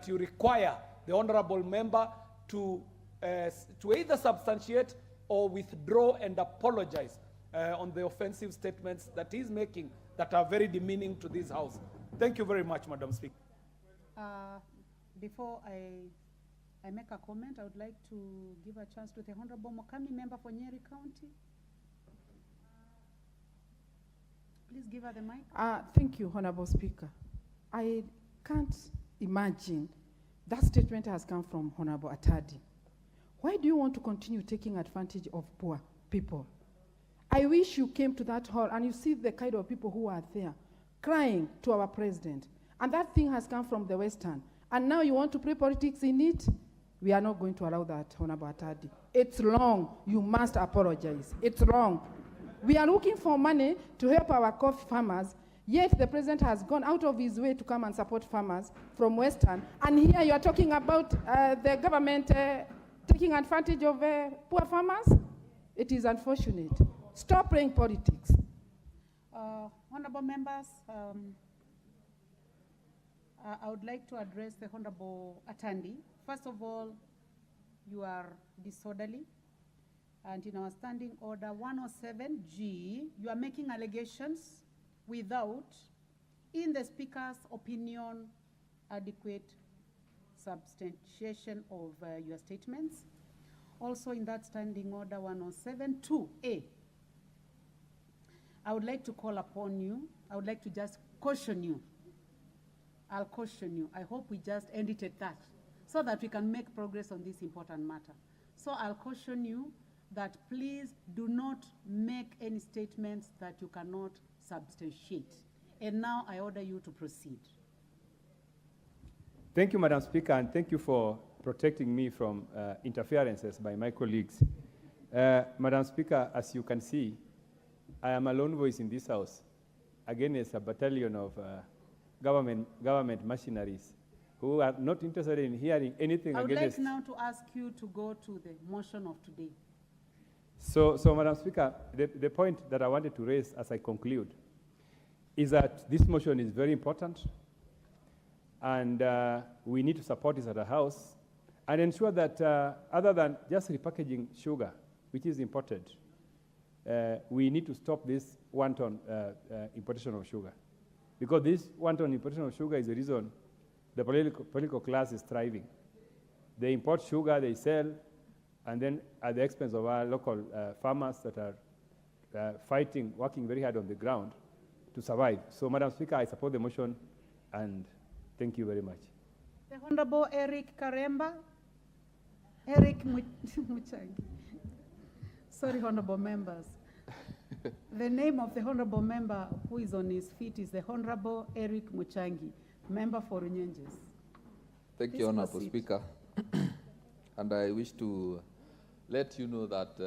require the honorable member to either substantiate or withdraw and apologize on the offensive statements that he's making that are very demeaning to this House. Thank you very much, Madam Speaker. Before I make a comment, I would like to give a chance to the Honorable Mokami, member for Nyeri County. Please give her the mic. Thank you, Honorable Speaker. I can't imagine that statement has come from Honorable Atadi. Why do you want to continue taking advantage of poor people? I wish you came to that hall and you see the kind of people who are there crying to our president. And that thing has come from the Western. And now you want to play politics in it? We are not going to allow that, Honorable Atadi. It's wrong. You must apologize. It's wrong. We are looking for money to help our coffee farmers, yet the president has gone out of his way to come and support farmers from Western. And here you are talking about the government taking advantage of poor farmers? It is unfortunate. Stop playing politics. Honorable members, I would like to address the Honorable Atandi. First of all, you are disorderly. And in our standing order 107G, you are making allegations without, in the Speaker's opinion, adequate substantiation of your statements. Also in that standing order 107-2A, I would like to call upon you. I would like to just caution you. I'll caution you. I hope we just end it at that so that we can make progress on this important matter. So I'll caution you that please do not make any statements that you cannot substantiate. And now I order you to proceed. Thank you, Madam Speaker, and thank you for protecting me from interferences by my colleagues. Madam Speaker, as you can see, I am a lone voice in this House against a battalion of government machineries who are not interested in hearing anything I would against. like now to ask you to go to the motion of today. So Madam Speaker, the point that I wanted to raise as I conclude is that this motion is very important, and we need to support this at the House and ensure that other than just repackaging sugar, which is imported, we need to stop this wanton importation of sugar. Because this wanton importation of sugar is the reason the political class is thriving. They import sugar, they sell, and then at the expense of our local farmers that are fighting, working very hard on the ground to survive. So, Madam Speaker, I support the motion, and thank you very much. The Honorable Eric Karemba. Eric Muchangi. Sorry, Honorable members. The name of the Honorable member who is on his feet is the Honorable Eric Muchangi, member for Runyenjes. Thank you, Honorable Speaker. And I wish to let you know that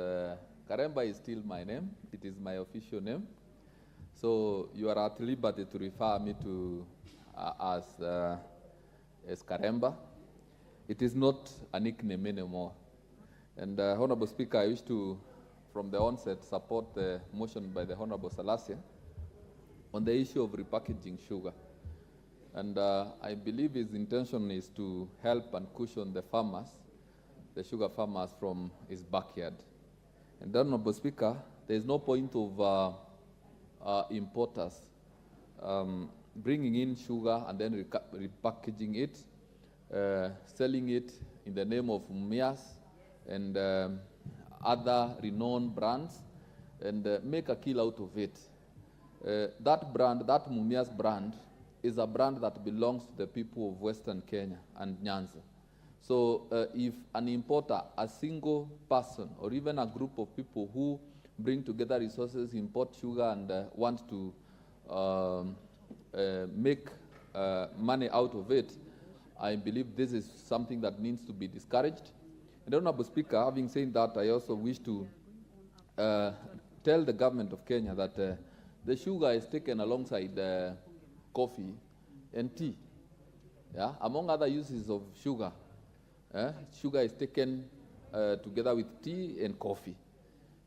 Karemba is still my name. It is my official name. So you are at liberty to refer me to as Karemba. It is not a nickname anymore. And Honorable Speaker, I wish to, from the onset, support the motion by the Honorable Salasia on the issue of repackaging sugar. And I believe his intention is to help and cushion the farmers, the sugar farmers, from his backyard. And Honorable Speaker, there is no point of importers bringing in sugar and then repackaging it, selling it in the name of Mumias and other renowned brands, and make a kill out of it. That brand, that Mumias brand, is a brand that belongs to the people of Western Kenya and Nyanza. So if an importer, a single person, or even a group of people who bring together resources, import sugar, and want to make money out of it, I believe this is something that needs to be discouraged. And Honorable Speaker, having said that, I also wish to tell the government of Kenya that the sugar is taken alongside coffee and tea. Yeah? Among other uses of sugar, sugar is taken together with tea and coffee.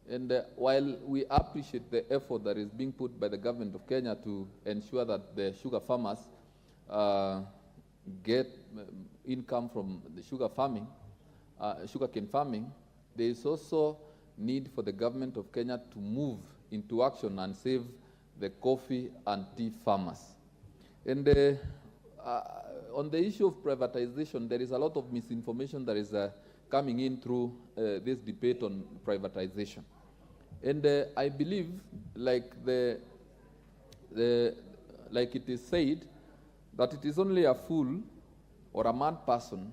And while we appreciate the effort that is being put by the government of Kenya to ensure that the sugar farmers get income from the sugar farming, sugarcane farming, there is also need for the government of Kenya to move into action and save the coffee and tea farmers. And on the issue of privatization, there is a lot of misinformation that is coming in through this debate on privatization. And I believe, like the like it is said, that it is only a fool or a mad person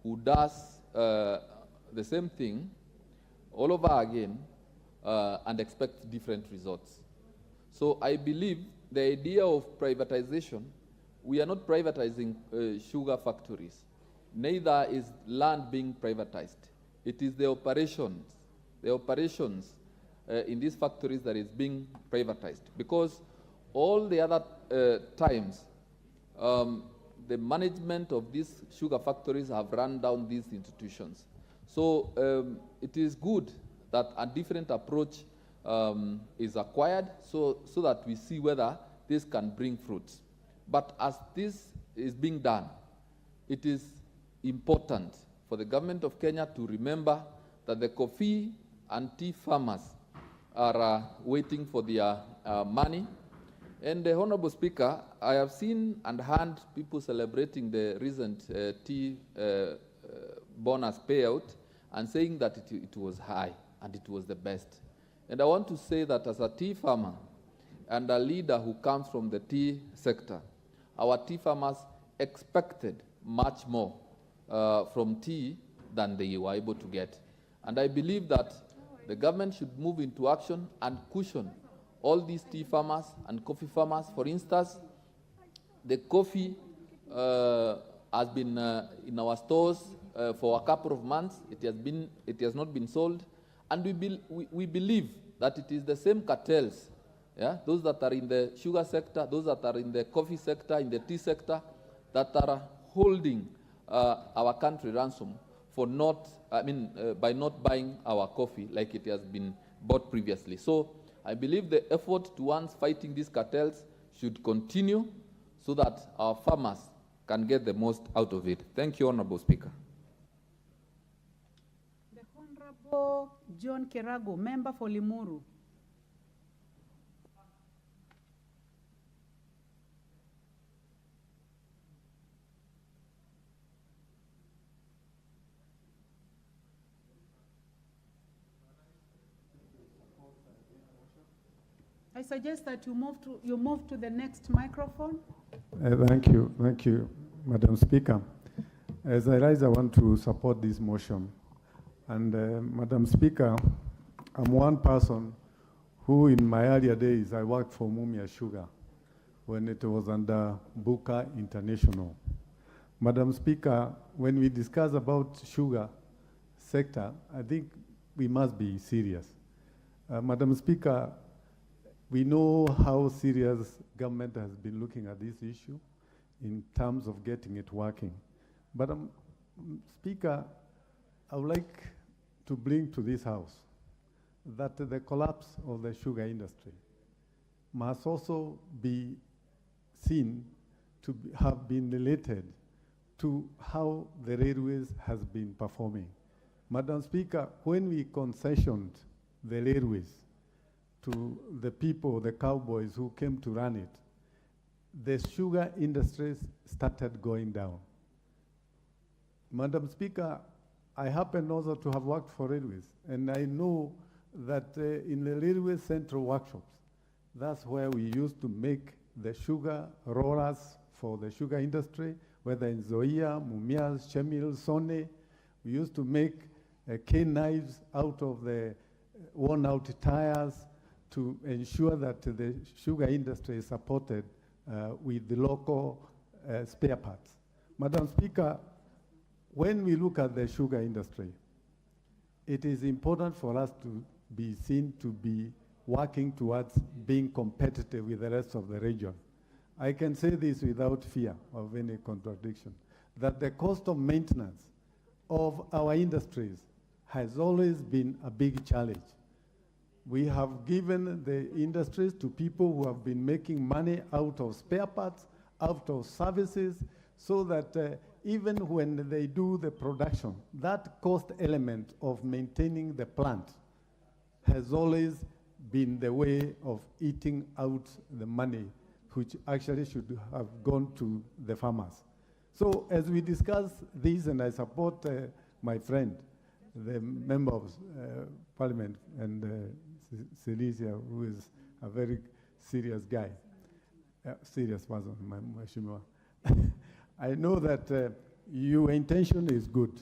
who does the same thing all over again and expects different results. So I believe the idea of privatization, we are not privatizing sugar factories. Neither is land being privatized. It is the operations in these factories that is being privatized. Because all the other times, the management of these sugar factories have run down these institutions. So it is good that a different approach is acquired so that we see whether this can bring fruits. But as this is being done, it is important for the government of Kenya to remember that the coffee and tea farmers are waiting for their money. And the Honorable Speaker, I have seen and heard people celebrating the recent tea bonus payout and saying that it was high and it was the best. And I want to say that as a tea farmer and a leader who comes from the tea sector, our tea farmers expected much more from tea than they were able to get. And I believe that the government should move into action and cushion all these tea farmers and coffee farmers. For instance, the coffee has been in our stores for a couple of months. It has not been sold, and we believe that it is the same cartels, those that are in the sugar sector, those that are in the coffee sector, in the tea sector, that are holding our country ransom for by not buying our coffee like it has been bought previously. So I believe the effort towards fighting these cartels should continue so that our farmers can get the most out of it. Thank you, Honorable Speaker. The Honorable John Kerago, member for Limuru. I suggest that you move to the next microphone. Thank you, Madam Speaker. As I rise, I want to support this motion. And Madam Speaker, I'm one person who in my earlier days, I worked for Mumia Sugar when it was under Buka International. Madam Speaker, when we discuss about sugar sector, I think we must be serious. Madam Speaker, we know how serious government has been looking at this issue in terms of getting it working. But Speaker, I would like to bring to this House that the collapse of the sugar industry must also be seen to have been related to how the railways has been performing. Madam Speaker, when we concessioned the railways to the people, the cowboys who came to run it, the sugar industries started going down. Madam Speaker, I happen also to have worked for railways, and I know that in the railway central workshops, that's where we used to make the sugar rollers for the sugar industry, whether in Zoia, Mumias, Chemil, Sone. We used to make cane knives out of the worn-out tires to ensure that the sugar industry is supported with the local spare parts. Madam Speaker, when we look at the sugar industry, it is important for us to be seen to be working towards being competitive with the rest of the region. I can say this without fear of any contradiction, that the cost of maintenance of our industries has always been a big challenge. We have given the industries to people who have been making money out of spare parts, out of services, so that even when they do the production, that cost element of maintaining the plant has always been the way of eating out the money, which actually should have gone to the farmers. So as we discuss this, and I support my friend, the member of Parliament, and Celicia, who is a very serious guy. serious person, Mheshimiwa. I know that your intention is good,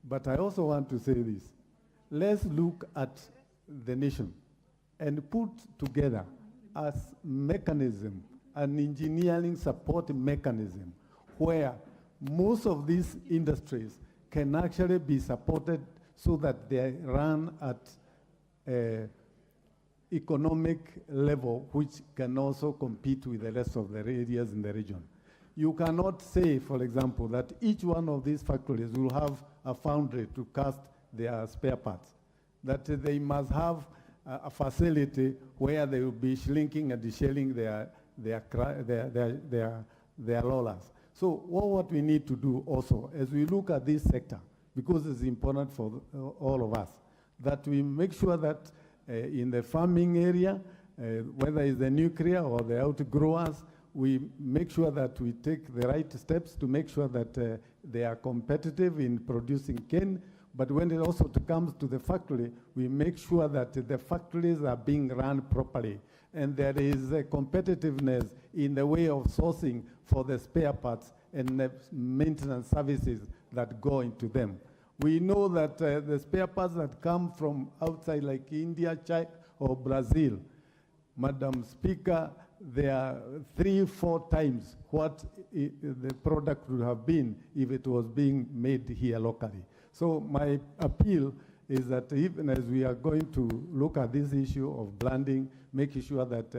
but I also want to say this. Let's look at the nation and put together as mechanism, an engineering support mechanism, where most of these industries can actually be supported so that they run at economic level, which can also compete with the rest of the areas in the region. You cannot say, for example, that each one of these factories will have a foundry to cast their spare parts, that they must have a facility where they will be shrinking and deshelling their rollers. So what we need to do also, as we look at this sector, because it's important for all of us, that we make sure that in the farming area, whether it's the nuclear or the outgrowers, we make sure that we take the right steps to make sure that they are competitive in producing cane. But when it also comes to the factory, we make sure that the factories are being run properly. And there is a competitiveness in the way of sourcing for the spare parts and the maintenance services that go into them. We know that the spare parts that come from outside, like India, China, or Brazil, Madam Speaker, they are 3-4 times what the product would have been if it was being made here locally. So my appeal is that even as we are going to look at this issue of blending, making sure that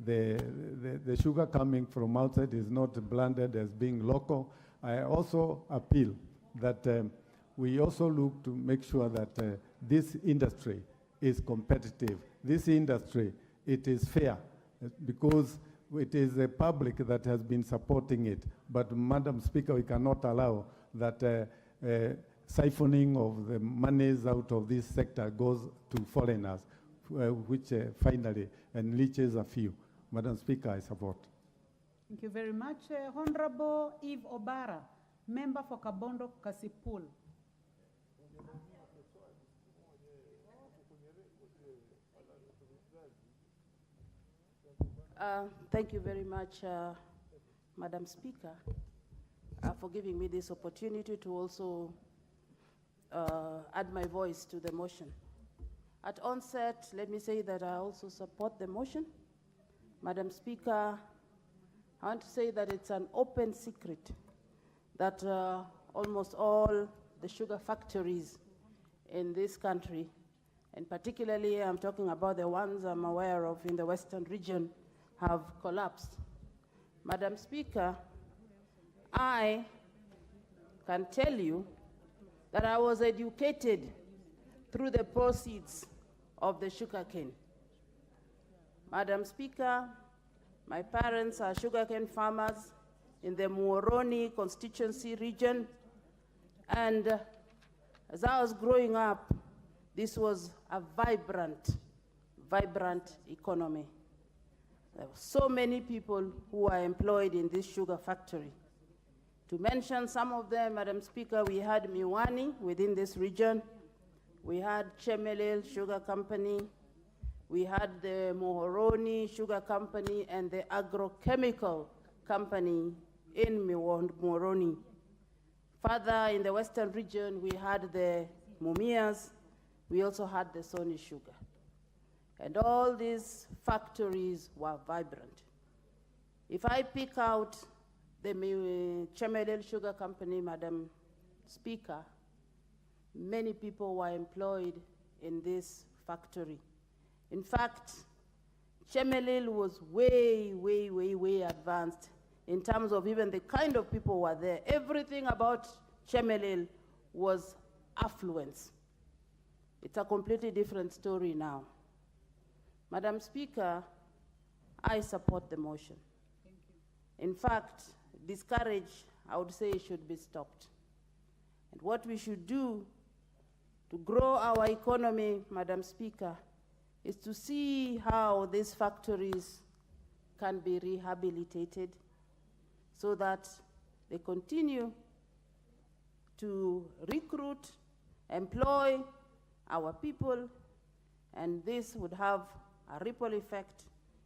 the sugar coming from outside is not blended as being local, I also appeal that we also look to make sure that this industry is competitive. This industry, it is fair, because it is the public that has been supporting it. But Madam Speaker, we cannot allow that siphoning of the monies out of this sector goes to foreigners, which finally enriches a few. Madam Speaker, I support. Thank you very much. Honorable Eve Obara, member for Kabondo Kasipul. Thank you very much, Madam Speaker, for giving me this opportunity to also add my voice to the motion. At onset, let me say that I also support the motion. Madam Speaker, I want to say that it's an open secret that almost all the sugar factories in this country, and particularly I'm talking about the ones I'm aware of in the Western region, have collapsed. Madam Speaker, I can tell you that I was educated through the proceeds of the sugarcane. Madam Speaker, my parents are sugarcane farmers in the Muhoroni constituency region, and as I was growing up, this was a vibrant economy. There were so many people who were employed in this sugar factory. To mention some of them, Madam Speaker, we had Miwani within this region. We had Chemelil Sugar Company. We had the Muhoroni Sugar Company and the agrochemical company in Muhoroni. Further in the Western region, we had the Mumias. We also had the Sony Sugar. And all these factories were vibrant. If I pick out the Chemelil Sugar Company, Madam Speaker, many people were employed in this factory. In fact, Chemelil was way advanced in terms of even the kind of people who were there. Everything about Chemelil was affluence. It's a completely different story now. Madam Speaker, I support the motion. Thank you. In fact, discourage, I would say, should be stopped. And what we should do to grow our economy, Madam Speaker, is to see how these factories can be rehabilitated so that they continue to recruit, employ our people, and this would have a ripple effect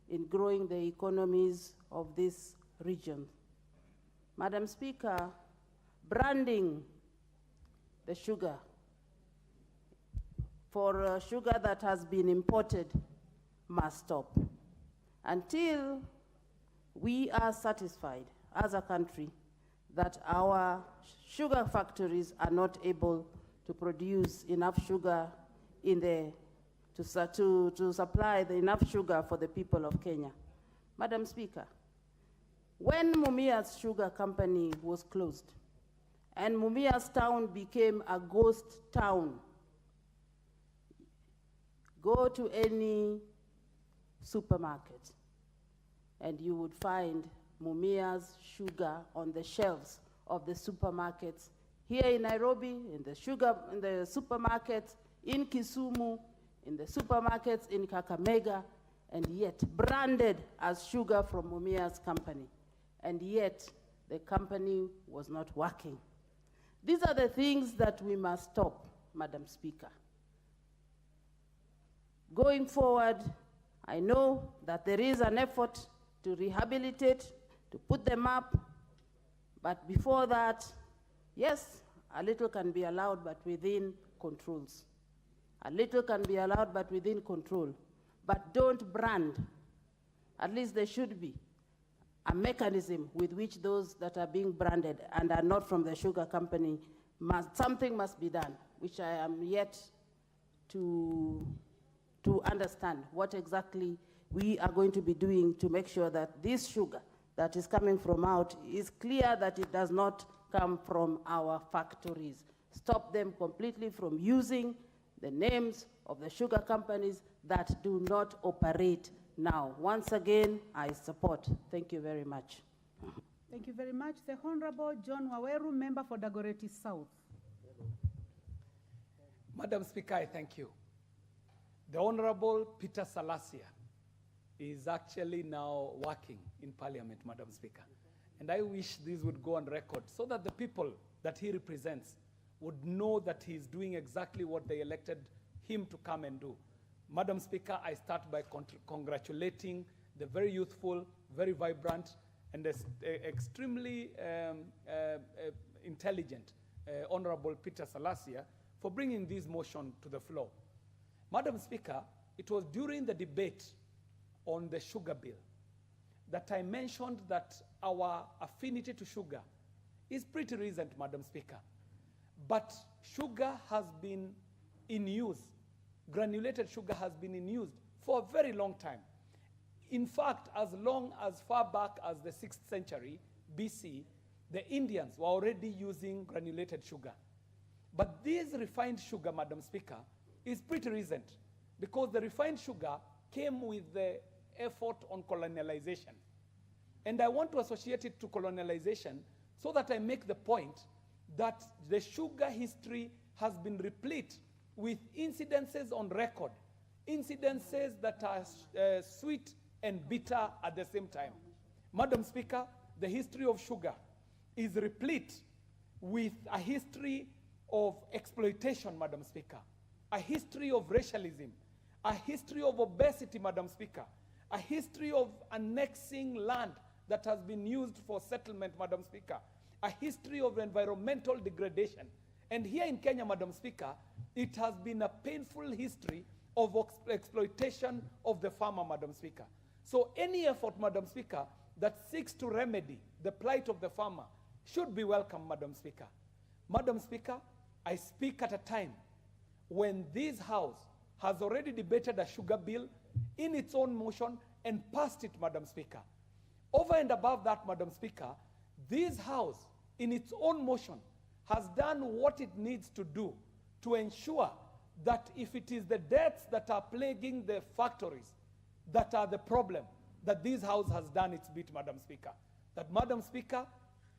in growing the economies of this region. Madam Speaker, branding the sugar for sugar that has been imported must stop until we are satisfied as a country that our sugar factories are not able to produce enough sugar to supply enough sugar for the people of Kenya. Madam Speaker, when Mumias Sugar Company was closed and Mumias town became a ghost town, go to any supermarket and you would find Mumias sugar on the shelves of the supermarkets here in Nairobi, in the supermarkets in Kisumu, in the supermarkets in Kakamega, and yet branded as sugar from Mumias company. And yet the company was not working. These are the things that we must stop, Madam Speaker. Going forward, I know that there is an effort to rehabilitate, to put them up, but before that, yes, a little can be allowed, but within controls. A little can be allowed, but within control. But don't brand. At least there should be a mechanism with which those that are being branded and are not from the sugar company, something must be done, which I am yet to understand what exactly we are going to be doing to make sure that this sugar that is coming from out is clear that it does not come from our factories. Stop them completely from using the names of the sugar companies that do not operate now. Once again, I support. Thank you very much. Thank you very much. The Honorable John Waweru, member for Dagoretti South. Madam Speaker, I thank you. The Honorable Peter Salasia is actually now working in Parliament, Madam Speaker. And I wish this would go on record so that the people that he represents would know that he's doing exactly what they elected him to come and do. Madam Speaker, I start by congratulating the very youthful, very vibrant, and extremely intelligent Honorable Peter Salasia for bringing this motion to the floor. Madam Speaker, it was during the debate on the sugar bill that I mentioned that our affinity to sugar is pretty recent, Madam Speaker. But sugar has been in use, granulated sugar has been in use for a very long time. In fact, as long as far back as the 6th century BC, the Indians were already using granulated sugar. But this refined sugar, Madam Speaker, is pretty recent because the refined sugar came with the effort on colonialization. And I want to associate it to colonialization so that I make the point that the sugar history has been replete with incidences on record, incidences that are sweet and bitter at the same time. Madam Speaker, the history of sugar is replete with a history of exploitation, Madam Speaker, a history of racialism, a history of obesity, Madam Speaker, a history of annexing land that has been used for settlement, Madam Speaker, a history of environmental degradation. And here in Kenya, Madam Speaker, it has been a painful history of exploitation of the farmer, Madam Speaker. So any effort, Madam Speaker, that seeks to remedy the plight of the farmer should be welcome, Madam Speaker. Madam Speaker, I speak at a time when this House has already debated a sugar bill in its own motion and passed it, Madam Speaker. Over and above that, Madam Speaker, this House, in its own motion, has done what it needs to do to ensure that if it is the debts that are plaguing the factories that are the problem, that this House has done its bit, Madam Speaker. That, Madam Speaker,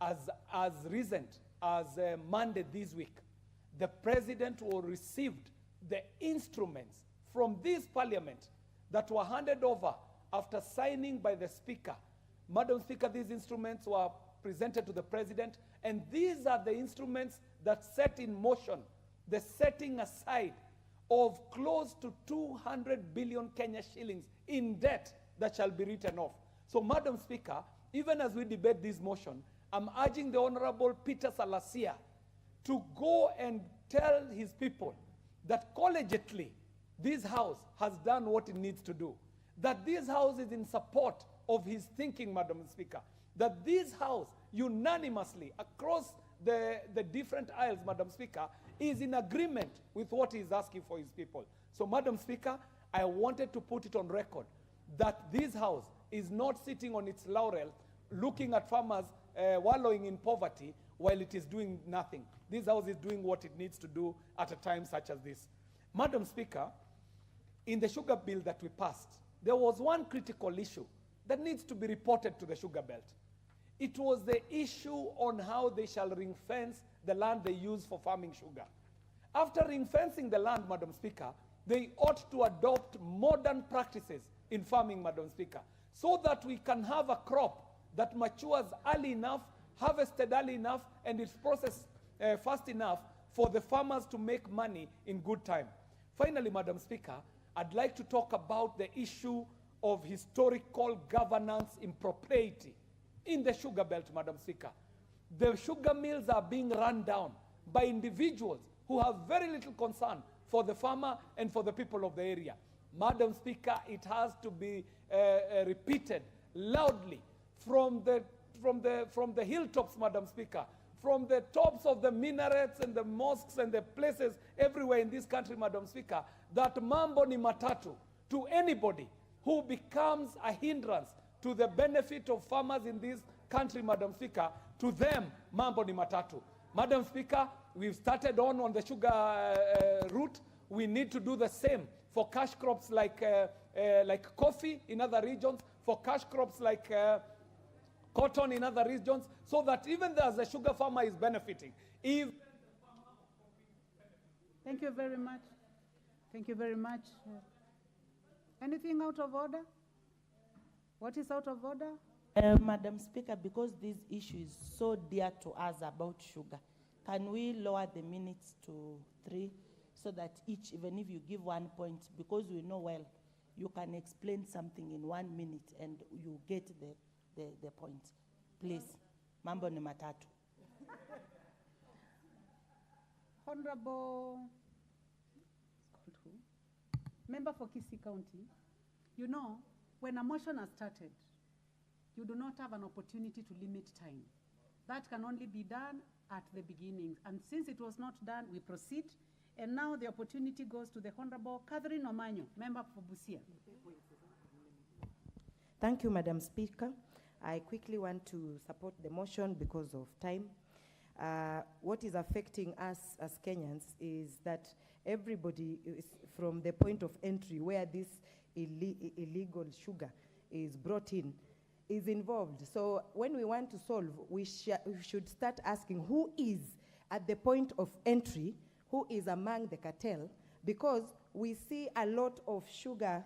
as recent as Monday this week, the President received the instruments from this Parliament that were handed over after signing by the Speaker. Madam Speaker, these instruments were presented to the President, and these are the instruments that set in motion the setting aside of close to 200 billion Kenya shillings in debt that shall be written off. So, Madam Speaker, even as we debate this motion, I'm urging the Honorable Peter Salasia to go and tell his people that collegiately this House has done what it needs to do. That this House is in support of his thinking, Madam Speaker. That this House unanimously across the different aisles, Madam Speaker, is in agreement with what he is asking for his people. So, Madam Speaker, I wanted to put it on record that this House is not sitting on its laurel looking at farmers wallowing in poverty while it is doing nothing. This House is doing what it needs to do at a time such as this. Madam Speaker, in the sugar bill that we passed, there was one critical issue that needs to be reported to the sugar belt. It was the issue on how they shall ring fence the land they use for farming sugar. After ring fencing the land, Madam Speaker, they ought to adopt modern practices in farming, Madam Speaker, so that we can have a crop that matures early enough, harvested early enough, and is processed fast enough for the farmers to make money in good time. Finally, Madam Speaker, I'd like to talk about the issue of historical governance impropriety in the sugar belt, Madam Speaker. The sugar mills are being run down by individuals who have very little concern for the farmer and for the people of the area. Madam Speaker, it has to be repeated loudly from the hilltops, Madam Speaker, from the tops of the minarets and the mosques and the places everywhere in this country, Madam Speaker, that mambo ni matatu to anybody who becomes a hindrance to the benefit of farmers in this country, Madam Speaker. To them, mambo ni matatu. Madam Speaker, we've started on the sugar route. We need to do the same for cash crops like coffee in other regions, for cash crops like cotton in other regions, so that even as the sugar farmer is benefiting. Thank you very much. Thank you very much. Anything out of order? What is out of order? Madam Speaker, because this issue is so dear to us about sugar, can we lower the minutes to 3 so that each, even if you give 1 point, because we know well, you can explain something in 1 minute and you get the point. Please, mambo ni matatu. Honorable Member for Kisii County, you know, when a motion has started, you do not have an opportunity to limit time. That can only be done at the beginning. And since it was not done, we proceed. And now the opportunity goes to the Honorable Catherine Omanyo, Member for Busia. Thank you, Madam Speaker. I quickly want to support the motion because of time. What is affecting us as Kenyans is that everybody is from the point of entry where this illegal sugar is brought in is involved. So when we want to solve, we should start asking who is at the point of entry, who is among the cartel, because we see a lot of sugar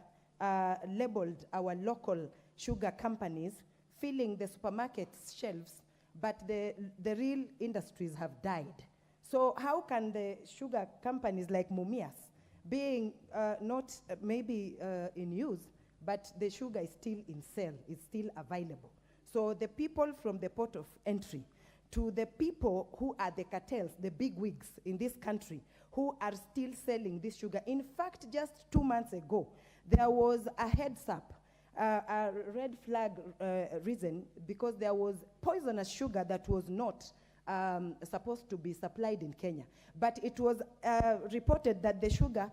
labeled our local sugar companies filling the supermarket shelves, but the real industries have died. So how can the sugar companies like Mumias, being not maybe in use, but the sugar is still in sale, it's still available. So the people from the port of entry to the people who are the cartels, the big wigs in this country, who are still selling this sugar. In fact, just 2 months ago, there was a heads up, a red flag reason, because there was poisonous sugar that was not supposed to be supplied in Kenya. But it was reported that the sugar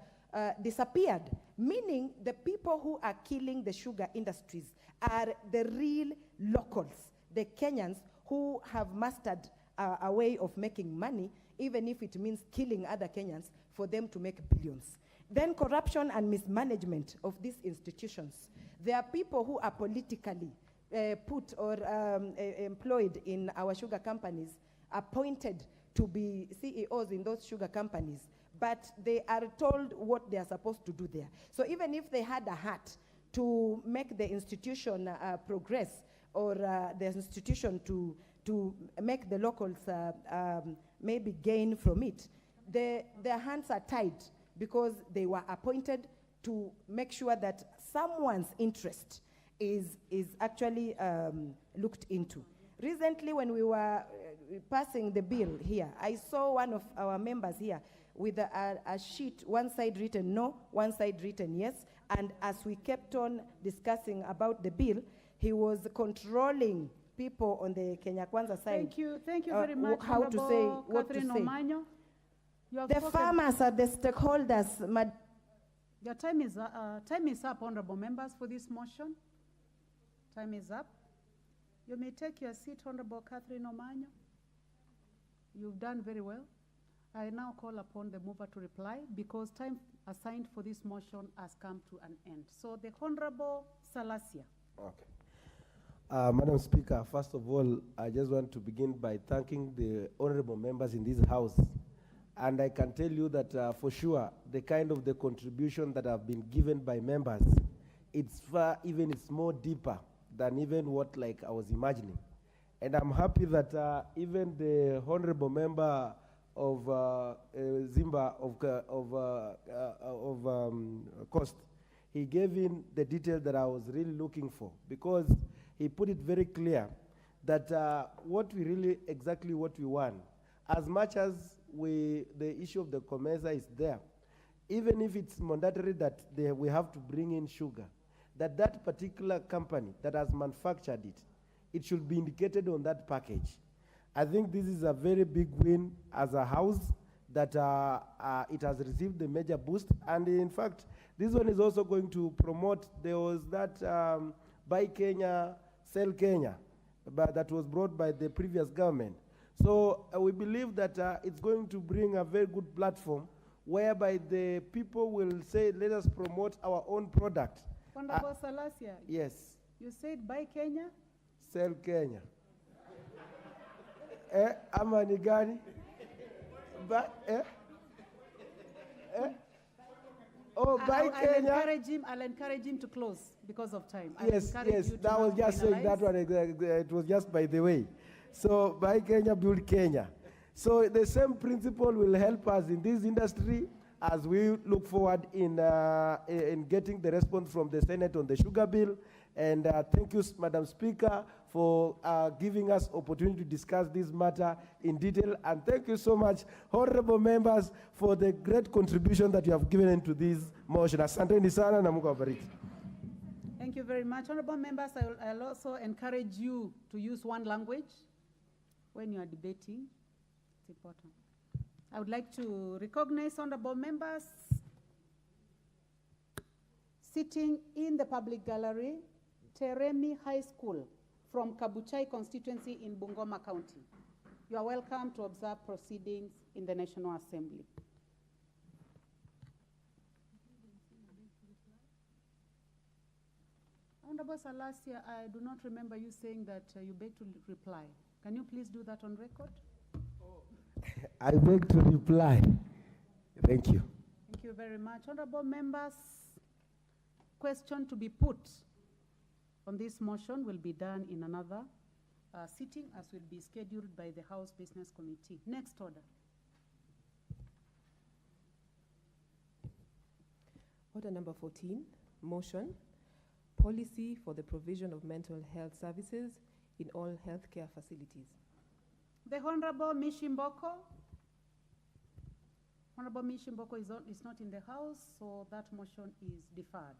disappeared, meaning the people who are killing the sugar industries are the real locals, the Kenyans who have mastered a way of making money, even if it means killing other Kenyans for them to make billions. Then corruption and mismanagement of these institutions. There are people who are politically put or employed in our sugar companies, appointed to be CEOs in those sugar companies, but they are told what they are supposed to do there. So even if they had a heart to make the institution progress, or the institution to make the locals maybe gain from it, their hands are tied because they were appointed to make sure that someone's interest is actually looked into. Recently, when we were passing the bill here, I saw one of our members here with a sheet, one side written no, one side written yes, and as we kept on discussing about the bill, he was controlling people on the Kenya Kwanza side. Thank you very much, How to say, Honorable what to Catherine say. Omanyo. You have The spoken. farmers are the stakeholders. Your time is up, honorable members, for this motion. Time is up. You may take your seat, Honorable Catherine Omanyo. You've done very well. I now call upon the mover to reply because time assigned for this motion has come to an end. So the Honorable Salasia. Okay. Madam Speaker, first of all, I just want to begin by thanking the honorable members in this house. And I can tell you that for sure, the kind of the contribution that have been given by members, it's more deeper than even what like I was imagining. And I'm happy that even the honorable member of Zimba of Coast, he gave in the detail that I was really looking for, because he put it very clear that what we really exactly what we want, as much as the issue of the COMESA is there, even if it's mandatory that we have to bring in sugar, that particular company that has manufactured it, it should be indicated on that package. I think this is a very big win as a house, that it has received the major boost. And in fact, this one is also going to promote, there was that Buy Kenya, Sell Kenya, but that was brought by the previous government. So we believe that it's going to bring a very good platform whereby the people will say, let us promote our own product. Honorable Salasia. Yes. You said Buy Kenya? Sell Kenya. Ama ni gani? Oh, Buy Kenya. I'll encourage him to close because of time. Yes, that was just saying that one. It was just by the way. So Buy Kenya, Build Kenya. So the same principle will help us in this industry as we look forward in getting the response from the Senate on the sugar bill. And thank you, Madam Speaker, for giving us opportunity to discuss this matter in detail. And thank you so much, honorable members, for the great contribution that you have given into this motion. Asanteni sana na Mungu awabariki. Thank you very much. Honorable members, I'll also encourage you to use one language when you are debating. It's important. I would like to recognize honorable members sitting in the public gallery, Teremi High School from Kabuchai constituency in Bungoma County. You are welcome to observe proceedings in the National Assembly. Honorable Salasia, I do not remember you saying that you beg to reply. Can you please do that on record? I beg to reply. Thank you. Thank you very much. Honorable members, question to be put on this motion will be done in another sitting, as will be scheduled by the House Business Committee. Next order. Order number 14, motion, policy for the provision of mental health services in all healthcare facilities. The Honorable Mishimboko. Honorable Mishimboko is not in the House, so that motion is deferred.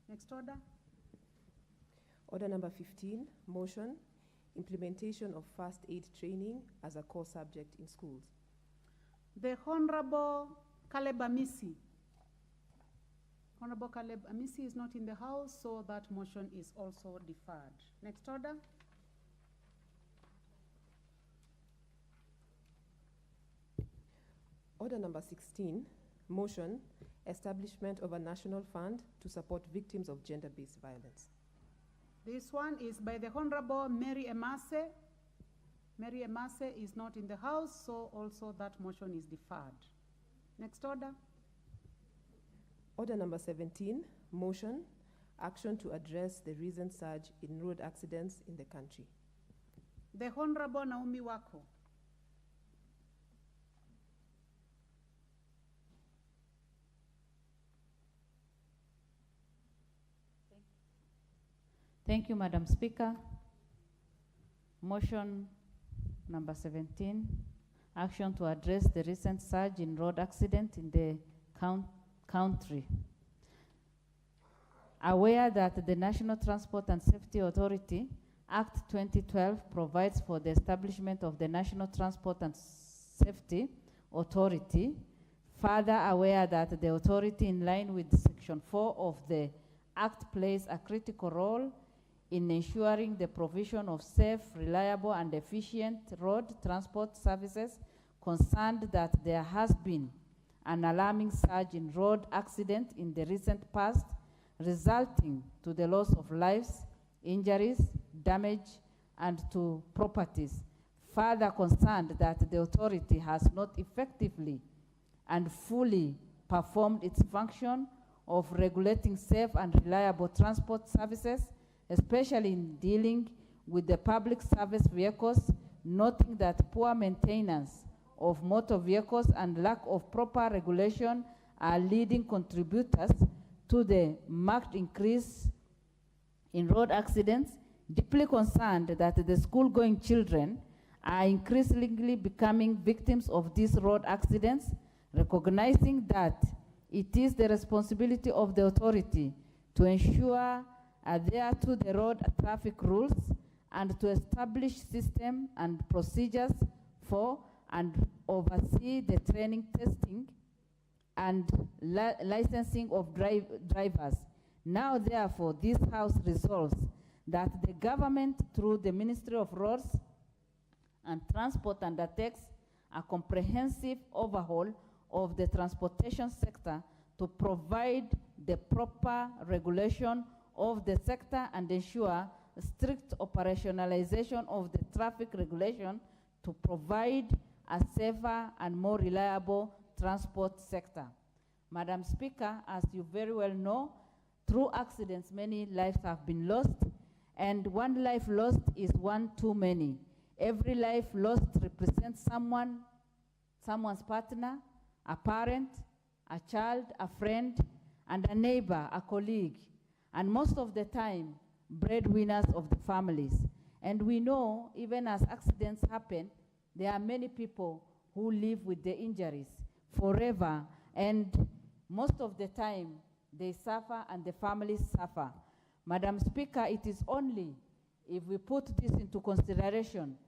Next order. Order number 15, motion, implementation of first aid training as a core subject in schools. The Honorable Caleb Amisi. Honorable Caleb Amisi is not in the House, so that motion is also deferred. Next order. Order number 16, motion, establishment of a national fund to support victims of gender-based violence. This one is by the Honorable Mary Emase. Mary Emase is not in the House, so also that motion is deferred. Next order. Order number 17, motion, action to address the recent surge in road accidents in the country. The Honorable Naomi Wako. Thank you, Madam Speaker. Motion number 17, action to address the recent surge in road accident in the country. Aware that the National Transport and Safety Authority Act 2012 provides for the establishment of the National Transport and Safety Authority, further aware that the authority, in line with Section 4 of the Act, plays a critical role in ensuring the provision of safe, reliable, and efficient road transport services, concerned that there has been an alarming surge in road accidents in the recent past, resulting to the loss of lives, injuries, damage, and to properties. Further concerned that the authority has not effectively and fully performed its function of regulating safe and reliable transport services, especially in dealing with the public service vehicles, noting that poor maintenance of motor vehicles and lack of proper regulation are leading contributors to the marked increase in road accidents, deeply concerned that the school-going children are increasingly becoming victims of these road accidents, recognizing that it is the responsibility of the authority to ensure adhere to the road traffic rules and to establish systems and procedures for and oversee the training, testing, and licensing of drivers. Now, therefore, this House resolves that the government, through the Ministry of Roads and Transport, undertakes a comprehensive overhaul of the transportation sector to provide the proper regulation of the sector and ensure strict operationalization of the traffic regulation to provide a safer and more reliable transport sector. Madam Speaker, as you very well know, through accidents, many lives have been lost, and one life lost is one too many. Every life lost represents someone's partner, a parent, a child, a friend, and a neighbor, a colleague, and most of the time, breadwinners of the families. And we know, even as accidents happen, there are many people who live with the injuries forever, and most of the time, they suffer and the families suffer. Madam Speaker, it is only if we put this into consideration,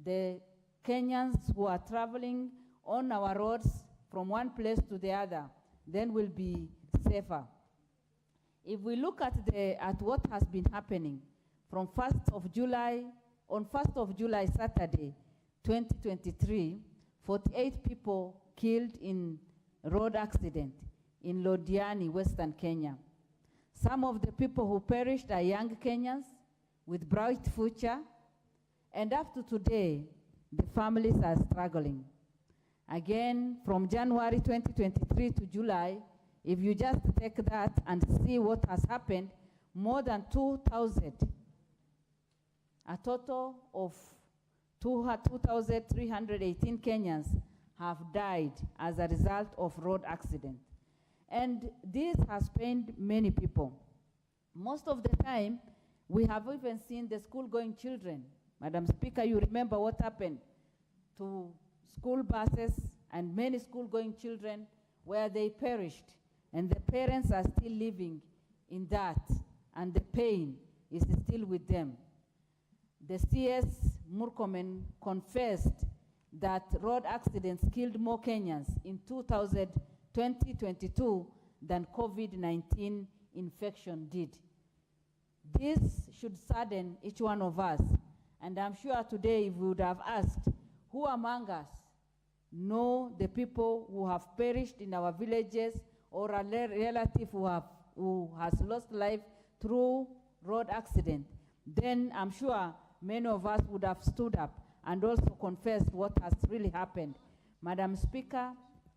the Kenyans who are traveling on our roads from one place to the other, then we'll be safer. If we look at what has been happening from 1st of July, on 1st of July, Saturday, 2023, 48 people killed in road accident in Lodiani, Western Kenya. Some of the people who perished are young Kenyans with bright future, and up to today, the families are struggling. Again, from January 2023 to July, if you just take that and see what has happened, more than 2,000, a total of 2,318 Kenyans have died as a result of road accident. And this has pained many people. Most of the time, we have even seen the school-going children. Madam Speaker, you remember what happened to school buses and many school-going children where they perished, and the parents are still living in that, and the pain is still with them. The CS Murkomen confessed that road accidents killed more Kenyans in 2022 than COVID-19 infection did. This should sadden each one of us, and I'm sure today if we would have asked, who among us know the people who have perished in our villages or a relative who has lost life through road accident, then I'm sure many of us would have stood up and also confessed what has really happened. Madam Speaker,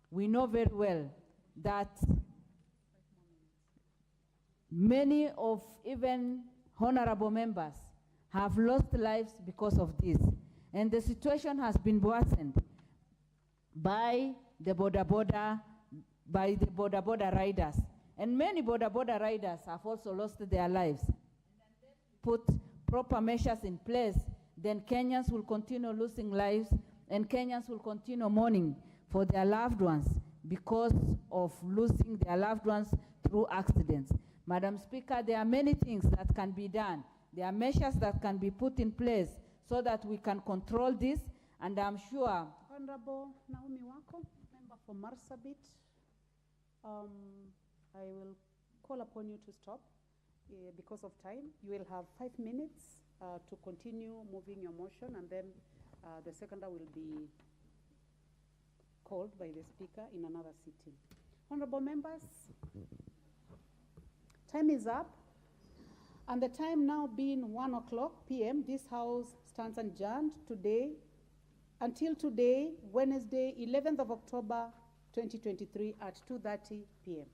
we know very well that many of even honorable members have lost lives because of this. And the situation has been worsened by the border riders. And many border riders have also lost their lives. put proper measures in place, then Kenyans will continue losing lives and Kenyans will continue mourning for their loved ones because of losing their loved ones through accidents. Madam Speaker, there are many things that can be done. There are measures that can be put in place so that we can control this, and I'm sure. Honorable Naomi Wako, member for Marsabit, I will call upon you to stop because of time. You will have 5 minutes to continue moving your motion, and then the seconder will be called by the Speaker in another sitting. Honorable members, time is up. And the time now being 1 o'clock p.m., this House stands adjourned today, until today, Wednesday, 11th of October, 2023 at 2:30 p.m.